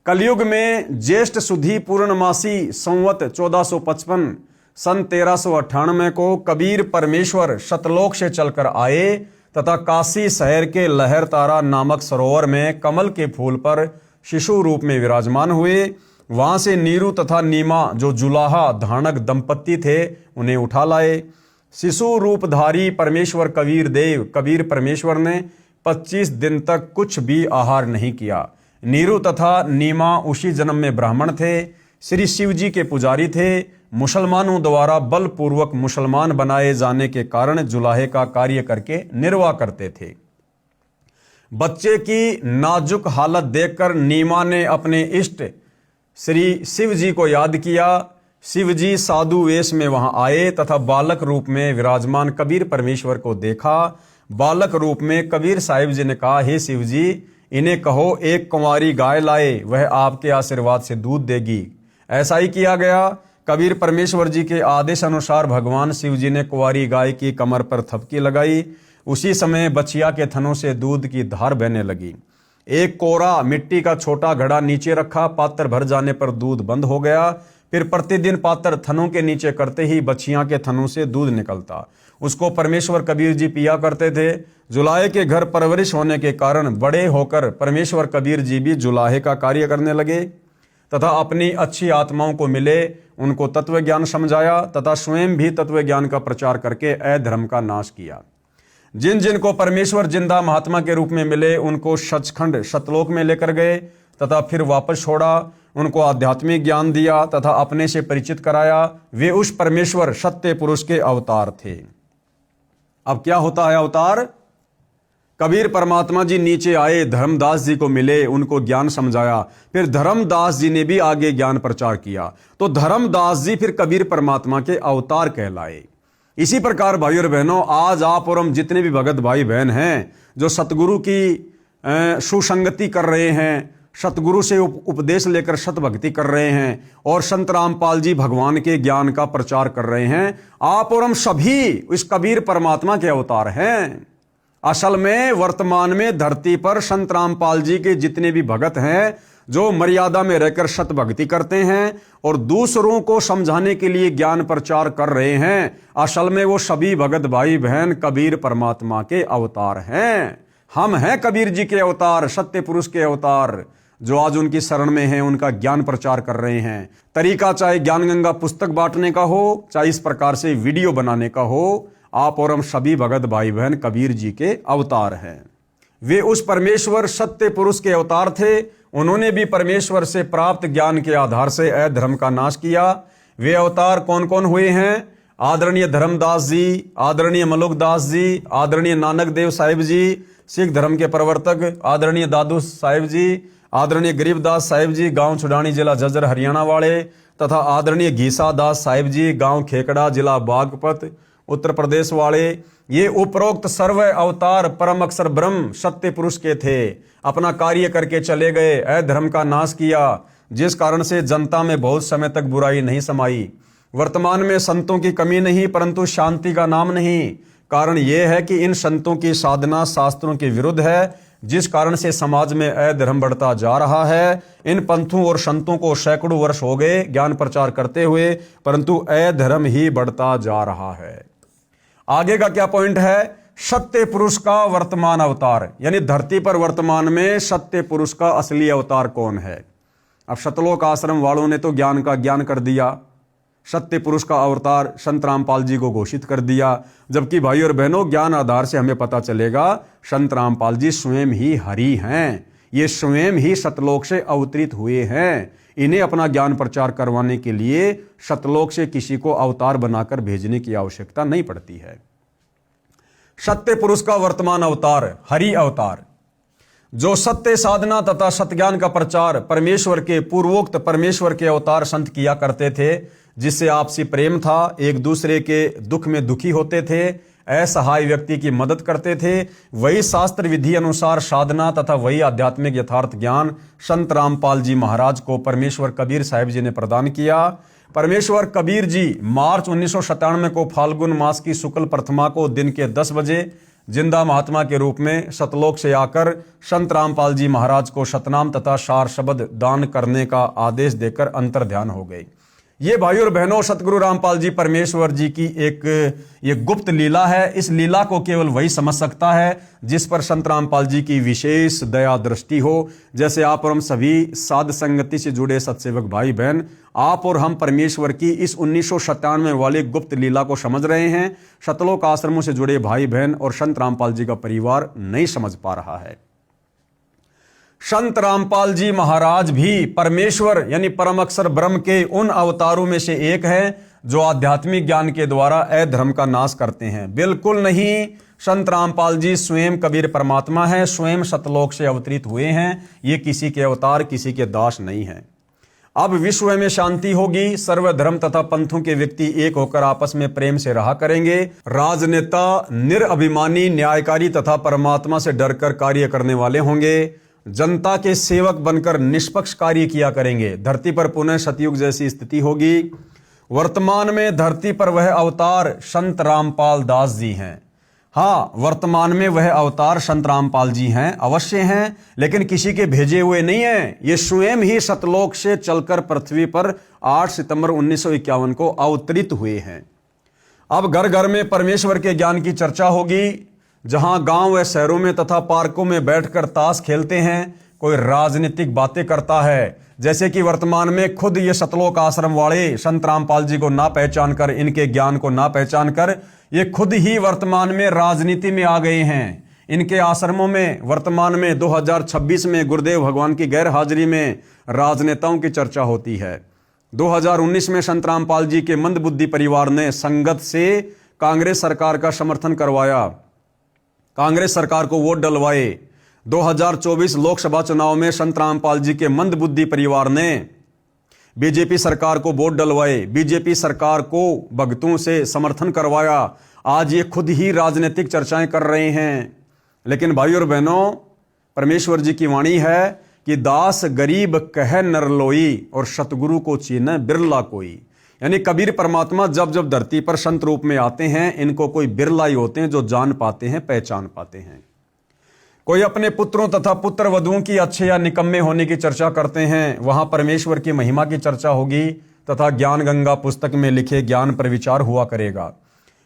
कलयुग में ज्येष्ठ सुधी पूर्णमासी संवत 1455 सन 1398 को कबीर परमेश्वर सतलोक से चलकर आए तथा काशी शहर के लहर तारा नामक सरोवर में कमल के फूल पर शिशु रूप में विराजमान हुए। वहां से नीरू तथा नीमा जो जुलाहा धानक दंपत्ति थे उन्हें उठा लाए। शिशु रूपधारी परमेश्वर कबीर परमेश्वर ने 25 दिन तक कुछ भी आहार नहीं किया। नीरू तथा नीमा उसी जन्म में ब्राह्मण थे, श्री शिव जी के पुजारी थे। मुसलमानों द्वारा बलपूर्वक मुसलमान बनाए जाने के कारण जुलाहे का कार्य करके निर्वाह करते थे। बच्चे की नाजुक हालत देखकर नीमा ने अपने इष्ट श्री शिव जी को याद किया। शिव जी साधु वेश में वहां आए तथा बालक रूप में विराजमान कबीर परमेश्वर को देखा। बालक रूप में कबीर साहिब जी ने कहा, हे शिव जी, इन्हें कहो एक कुंवारी गाय लाए, वह आपके आशीर्वाद से दूध देगी। ऐसा ही किया गया। कबीर परमेश्वर जी के आदेश अनुसार भगवान शिव जी ने कुंवारी गाय की कमर पर थपकी लगाई। उसी समय बछिया के थनों से दूध की धार बहने लगी। एक कोरा मिट्टी का छोटा घड़ा नीचे रखा, पात्र भर जाने पर दूध बंद हो गया। फिर प्रतिदिन पात्र थनों के नीचे करते ही बछिया के थनों से दूध निकलता। उसको परमेश्वर कबीर जी पिया करते थे। जुलाहे के घर परवरिश होने के कारण बड़े होकर परमेश्वर कबीर जी भी जुलाहे का कार्य करने लगे तथा अपनी अच्छी आत्माओं को मिले, उनको तत्व ज्ञान समझाया तथा स्वयं भी तत्व ज्ञान का प्रचार करके अधर्म का नाश किया। जिन जिन को परमेश्वर जिंदा महात्मा के रूप में मिले उनको सचखंड सतलोक में लेकर गए तथा फिर वापस छोड़ा, उनको आध्यात्मिक ज्ञान दिया तथा अपने से परिचित कराया। वे उस परमेश्वर सत्य पुरुष के अवतार थे। अब क्या होता है अवतार? कबीर परमात्मा जी नीचे आए, धर्मदास जी को मिले, उनको ज्ञान समझाया, फिर धर्मदास जी ने भी आगे ज्ञान प्रचार किया, तो धर्मदास जी फिर कबीर परमात्मा के अवतार कहलाए। इसी प्रकार भाई और बहनों, आज आप और हम जितने भी भगत भाई बहन हैं जो सतगुरु की सुसंगति कर रहे हैं, सतगुरु से उपदेश लेकर सतभक्ति कर रहे हैं और संत रामपाल जी भगवान के ज्ञान का प्रचार कर रहे हैं, आप और हम सभी इस कबीर परमात्मा के अवतार हैं। असल में वर्तमान में धरती पर संत रामपाल जी के जितने भी भगत हैं जो मर्यादा में रहकर सत भक्ति करते हैं और दूसरों को समझाने के लिए ज्ञान प्रचार कर रहे हैं, असल में वो सभी भगत भाई बहन कबीर परमात्मा के अवतार हैं। हम हैं कबीर जी के अवतार, सत्य पुरुष के अवतार, जो आज उनकी शरण में हैं, उनका ज्ञान प्रचार कर रहे हैं। तरीका चाहे ज्ञान गंगा पुस्तक बांटने का हो, चाहे इस प्रकार से वीडियो बनाने का हो, आप और हम सभी भगत भाई बहन कबीर जी के अवतार हैं। वे उस परमेश्वर सत्य पुरुष के अवतार थे। उन्होंने भी परमेश्वर से प्राप्त ज्ञान के आधार से अधर्म का नाश किया। वे अवतार कौन कौन हुए हैं? आदरणीय धर्मदास जी, आदरणीय मलुकदास जी, आदरणीय नानक देव साहिब जी, सिख धर्म के प्रवर्तक आदरणीय दादू साहिब जी, आदरणीय गरीबदास साहिब जी, गांव छुडानी, जिला झज्जर, हरियाणा वाले, तथा आदरणीय घीसा दास साहिब जी, गांव खेकड़ा, जिला बागपत, उत्तर प्रदेश वाले। ये उपरोक्त सर्व अवतार परम अक्षर ब्रह्म सत्य पुरुष के थे। अपना कार्य करके चले गए, अधर्म का नाश किया, जिस कारण से जनता में बहुत समय तक बुराई नहीं समाई। वर्तमान में संतों की कमी नहीं, परंतु शांति का नाम नहीं। कारण यह है कि इन संतों की साधना शास्त्रों के विरुद्ध है, जिस कारण से समाज में अधर्म बढ़ता जा रहा है। इन पंथों और संतों को सैकड़ों वर्ष हो गए ज्ञान प्रचार करते हुए, परंतु अधर्म ही बढ़ता जा रहा है। आगे का क्या पॉइंट है? सत्य पुरुष का वर्तमान अवतार, यानी धरती पर वर्तमान में सत्य पुरुष का असली अवतार कौन है? अब सतलोक आश्रम वालों ने तो ज्ञान का ज्ञान कर दिया, सत्य पुरुष का अवतार संत रामपाल जी को घोषित कर दिया, जबकि भाई और बहनों ज्ञान आधार से हमें पता चलेगा संत रामपाल जी स्वयं ही हरि हैं। ये स्वयं ही सतलोक से अवतरित हुए हैं। इन्हें अपना ज्ञान प्रचार करवाने के लिए सतलोक से किसी को अवतार बनाकर भेजने की आवश्यकता नहीं पड़ती है। सत्य पुरुष का वर्तमान अवतार हरि अवतार, जो सत्य साधना तथा सत्ज्ञान का प्रचार परमेश्वर के पूर्वोक्त परमेश्वर के अवतार संत किया करते थे, जिससे आपसी प्रेम था, एक दूसरे के दुख में दुखी होते थे, असहाय व्यक्ति की मदद करते थे। वही शास्त्र विधि अनुसार साधना तथा वही आध्यात्मिक यथार्थ ज्ञान संत रामपाल जी महाराज को परमेश्वर कबीर साहिब जी ने प्रदान किया। परमेश्वर कबीर जी मार्च 1997 को फाल्गुन मास की शुक्ल प्रथमा को दिन के 10 बजे जिंदा महात्मा के रूप में सतलोक से आकर संत रामपाल जी महाराज को सतनाम तथा सार शब्द दान करने का आदेश देकर अंतर ध्यान हो गए। ये भाई और बहनों सतगुरु रामपाल जी परमेश्वर जी की ये गुप्त लीला है। इस लीला को केवल वही समझ सकता है जिस पर संत रामपाल जी की विशेष दया दृष्टि हो। जैसे आप और हम सभी साध संगति से जुड़े सत्सेवक भाई बहन, आप और हम परमेश्वर की इस 1997 वाली गुप्त लीला को समझ रहे हैं। सतलोक आश्रमों से जुड़े भाई बहन और संत रामपाल जी का परिवार नहीं समझ पा रहा है। संत रामपाल जी महाराज भी परमेश्वर यानी परम अक्षर ब्रह्म के उन अवतारों में से एक है जो आध्यात्मिक ज्ञान के द्वारा अधर्म का नाश करते हैं। बिल्कुल नहीं, संत रामपाल जी स्वयं कबीर परमात्मा है, स्वयं सतलोक से अवतरित हुए हैं। ये किसी के अवतार, किसी के दास नहीं है। अब विश्व में शांति होगी, सर्वधर्म तथा पंथों के व्यक्ति एक होकर आपस में प्रेम से रहा करेंगे। राजनेता निरअभिमानी, न्यायकारी तथा परमात्मा से डरकर कार्य करने वाले होंगे। जनता के सेवक बनकर निष्पक्ष कार्य किया करेंगे। धरती पर पुनः सतयुग जैसी स्थिति होगी। वर्तमान में धरती पर वह अवतार संत रामपाल दास जी हैं। हाँ, वर्तमान में वह अवतार संत रामपाल जी हैं, अवश्य हैं, लेकिन किसी के भेजे हुए नहीं हैं। ये स्वयं ही सतलोक से चलकर पृथ्वी पर 8 सितंबर 1951 को अवतरित हुए हैं। अब घर घर में परमेश्वर के ज्ञान की चर्चा होगी। जहां गांव व शहरों में तथा पार्कों में बैठकर ताश खेलते हैं, कोई राजनीतिक बातें करता है। जैसे कि वर्तमान में खुद ये सतलोक आश्रम वाले संत रामपाल जी को ना पहचान कर, इनके ज्ञान को ना पहचान कर, ये खुद ही वर्तमान में राजनीति में आ गए हैं। इनके आश्रमों में वर्तमान में 2026 में गुरुदेव भगवान की गैर हाजिरी में राजनेताओं की चर्चा होती है। 2019 में संत रामपाल जी के मंदबुद्धि परिवार ने संगत से कांग्रेस सरकार का समर्थन करवाया, कांग्रेस सरकार को वोट डलवाए। 2024 लोकसभा चुनाव में संत रामपाल जी के मंदबुद्धि परिवार ने बीजेपी सरकार को वोट डलवाए, बीजेपी सरकार को भगतों से समर्थन करवाया। आज ये खुद ही राजनीतिक चर्चाएं कर रहे हैं। लेकिन भाई और बहनों, परमेश्वर जी की वाणी है कि दास गरीब कह नरलोई और सतगुरु को चीने बिरला कोई। यानी कबीर परमात्मा जब जब धरती पर संत रूप में आते हैं, इनको कोई बिरला ही होते हैं जो जान पाते हैं, पहचान पाते हैं। कोई अपने पुत्रों तथा पुत्र वधुओं की अच्छे या निकम्मे होने की चर्चा करते हैं, वहां परमेश्वर की महिमा की चर्चा होगी तथा ज्ञान गंगा पुस्तक में लिखे ज्ञान पर विचार हुआ करेगा।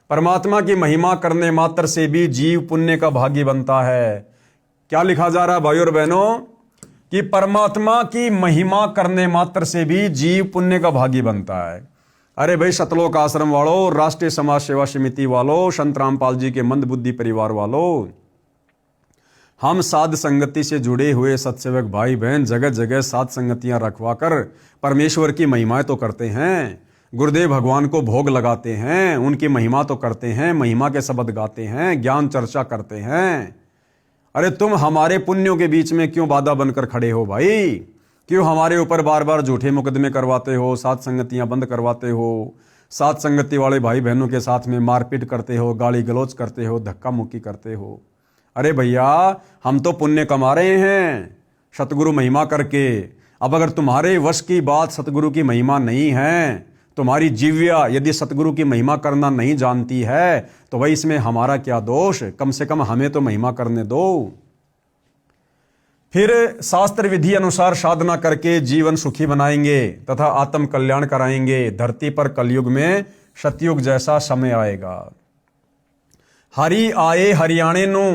परमात्मा की महिमा करने मात्र से भी जीव पुण्य का भागी बनता है। क्या लिखा जा रहा है भाई और बहनों? कि परमात्मा की महिमा करने मात्र से भी जीव पुण्य का भागी बनता है। अरे भाई, सतलोक आश्रम वालों, राष्ट्रीय समाज सेवा समिति वालों, संत रामपाल जी के मंदबुद्धि परिवार वालों, हम साध संगति से जुड़े हुए सत्सेवक भाई बहन जगह जगह साध संगतियां रखवाकर परमेश्वर की महिमाएं तो करते हैं, गुरुदेव भगवान को भोग लगाते हैं, उनकी महिमा तो करते हैं, महिमा के शब्द गाते हैं, ज्ञान चर्चा करते हैं। अरे तुम हमारे पुण्यों के बीच में क्यों बाधा बनकर खड़े हो भाई? क्यों हमारे ऊपर बार बार झूठे मुकदमे करवाते हो, साध संगतियां बंद करवाते हो, साध संगति वाले भाई बहनों के साथ में मारपीट करते हो, गाली गलौज करते हो, धक्का मुक्की करते हो? अरे भैया, हम तो पुण्य कमा रहे हैं सतगुरु महिमा करके। अब अगर तुम्हारे वश की बात सतगुरु की महिमा नहीं है, तुम्हारी जीव्या यदि सतगुरु की महिमा करना नहीं जानती है, तो भाई इसमें हमारा क्या दोष? कम से कम हमें तो महिमा करने दो। फिर शास्त्र विधि अनुसार साधना करके जीवन सुखी बनाएंगे तथा आत्म कल्याण कराएंगे। धरती पर कलयुग में सतयुग जैसा समय आएगा। हरि आए हरियाणे नु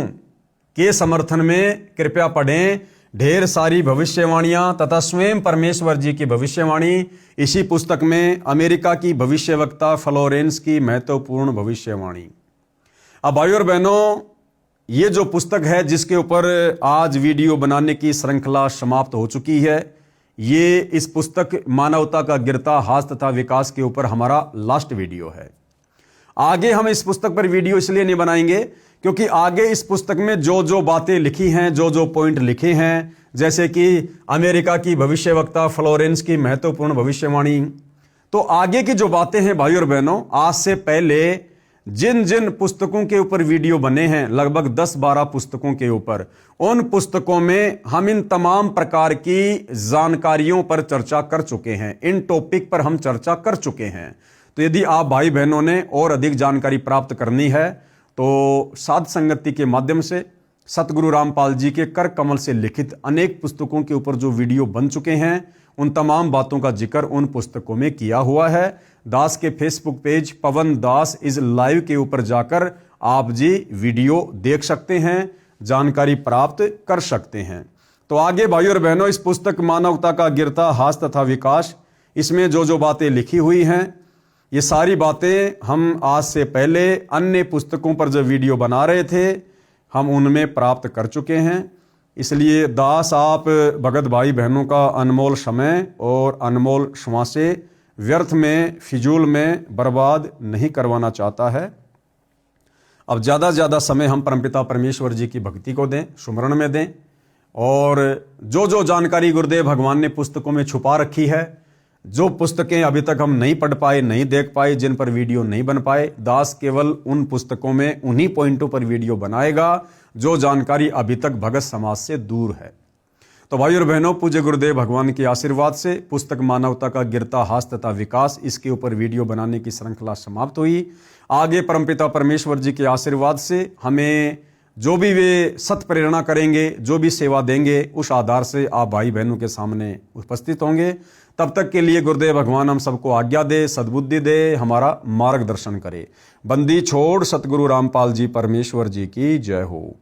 के समर्थन में कृपया पढ़ें ढेर सारी भविष्यवाणियां तथा स्वयं परमेश्वर जी की भविष्यवाणी। इसी पुस्तक में अमेरिका की भविष्यवक्ता फ्लोरेंस की महत्वपूर्ण भविष्यवाणी। अब भाइयों और बहनों, ये जो पुस्तक है जिसके ऊपर आज वीडियो बनाने की श्रृंखला समाप्त हो चुकी है, ये इस पुस्तक मानवता का गिरता हास तथा विकास के ऊपर हमारा लास्ट वीडियो है। आगे हम इस पुस्तक पर वीडियो इसलिए नहीं बनाएंगे क्योंकि आगे इस पुस्तक में जो जो बातें लिखी हैं, जो जो पॉइंट लिखे हैं, जैसे कि अमेरिका की भविष्यवक्ता फ्लोरेंस की महत्वपूर्ण भविष्यवाणी, तो आगे की जो बातें हैं भाइयों और बहनों, आज से पहले जिन जिन पुस्तकों के ऊपर वीडियो बने हैं, लगभग 10-12 पुस्तकों के ऊपर, उन पुस्तकों में हम इन तमाम प्रकार की जानकारियों पर चर्चा कर चुके हैं, इन टॉपिक पर हम चर्चा कर चुके हैं। तो यदि आप भाई बहनों ने और अधिक जानकारी प्राप्त करनी है तो साध संगति के माध्यम से सतगुरु रामपाल जी के कर कमल से लिखित अनेक पुस्तकों के ऊपर जो वीडियो बन चुके हैं, उन तमाम बातों का जिक्र उन पुस्तकों में किया हुआ है। दास के Facebook page Pawan Das is live के ऊपर जाकर आप जी वीडियो देख सकते हैं, जानकारी प्राप्त कर सकते हैं। तो आगे भाइयों और बहनों, इस पुस्तक मानवता का गिरता हास तथा विकास, इसमें जो जो बातें लिखी हुई हैं, ये सारी बातें हम आज से पहले अन्य पुस्तकों पर जो वीडियो बना रहे थे, हम उनमें प्राप्त कर चुके हैं। इसलिए दास आप भगत भाई बहनों का अनमोल समय और अनमोल श्वासें व्यर्थ में, फिजूल में बर्बाद नहीं करवाना चाहता है। अब ज़्यादा से ज़्यादा समय हम परमपिता परमेश्वर जी की भक्ति को दें, सुमरण में दें, और जो जो जानकारी गुरुदेव भगवान ने पुस्तकों में छुपा रखी है, जो पुस्तकें अभी तक हम नहीं पढ़ पाए, नहीं देख पाए, जिन पर वीडियो नहीं बन पाए, दास केवल उन पुस्तकों में उन्हीं पॉइंटों पर वीडियो बनाएगा जो जानकारी अभी तक भगत समाज से दूर है। तो भाई और बहनों, पूज्य गुरुदेव भगवान के आशीर्वाद से पुस्तक मानवता का गिरता हास तथा विकास, इसके ऊपर वीडियो बनाने की श्रृंखला समाप्त हुई। आगे परमपिता परमेश्वर जी के आशीर्वाद से हमें जो भी वे सत प्रेरणा करेंगे, जो भी सेवा देंगे, उस आधार से आप भाई बहनों के सामने उपस्थित होंगे। तब तक के लिए गुरुदेव भगवान हम सबको आज्ञा दे, सद्बुद्धि दे, हमारा मार्गदर्शन करे। बंदी छोड़ सतगुरु रामपाल जी परमेश्वर जी की जय हो।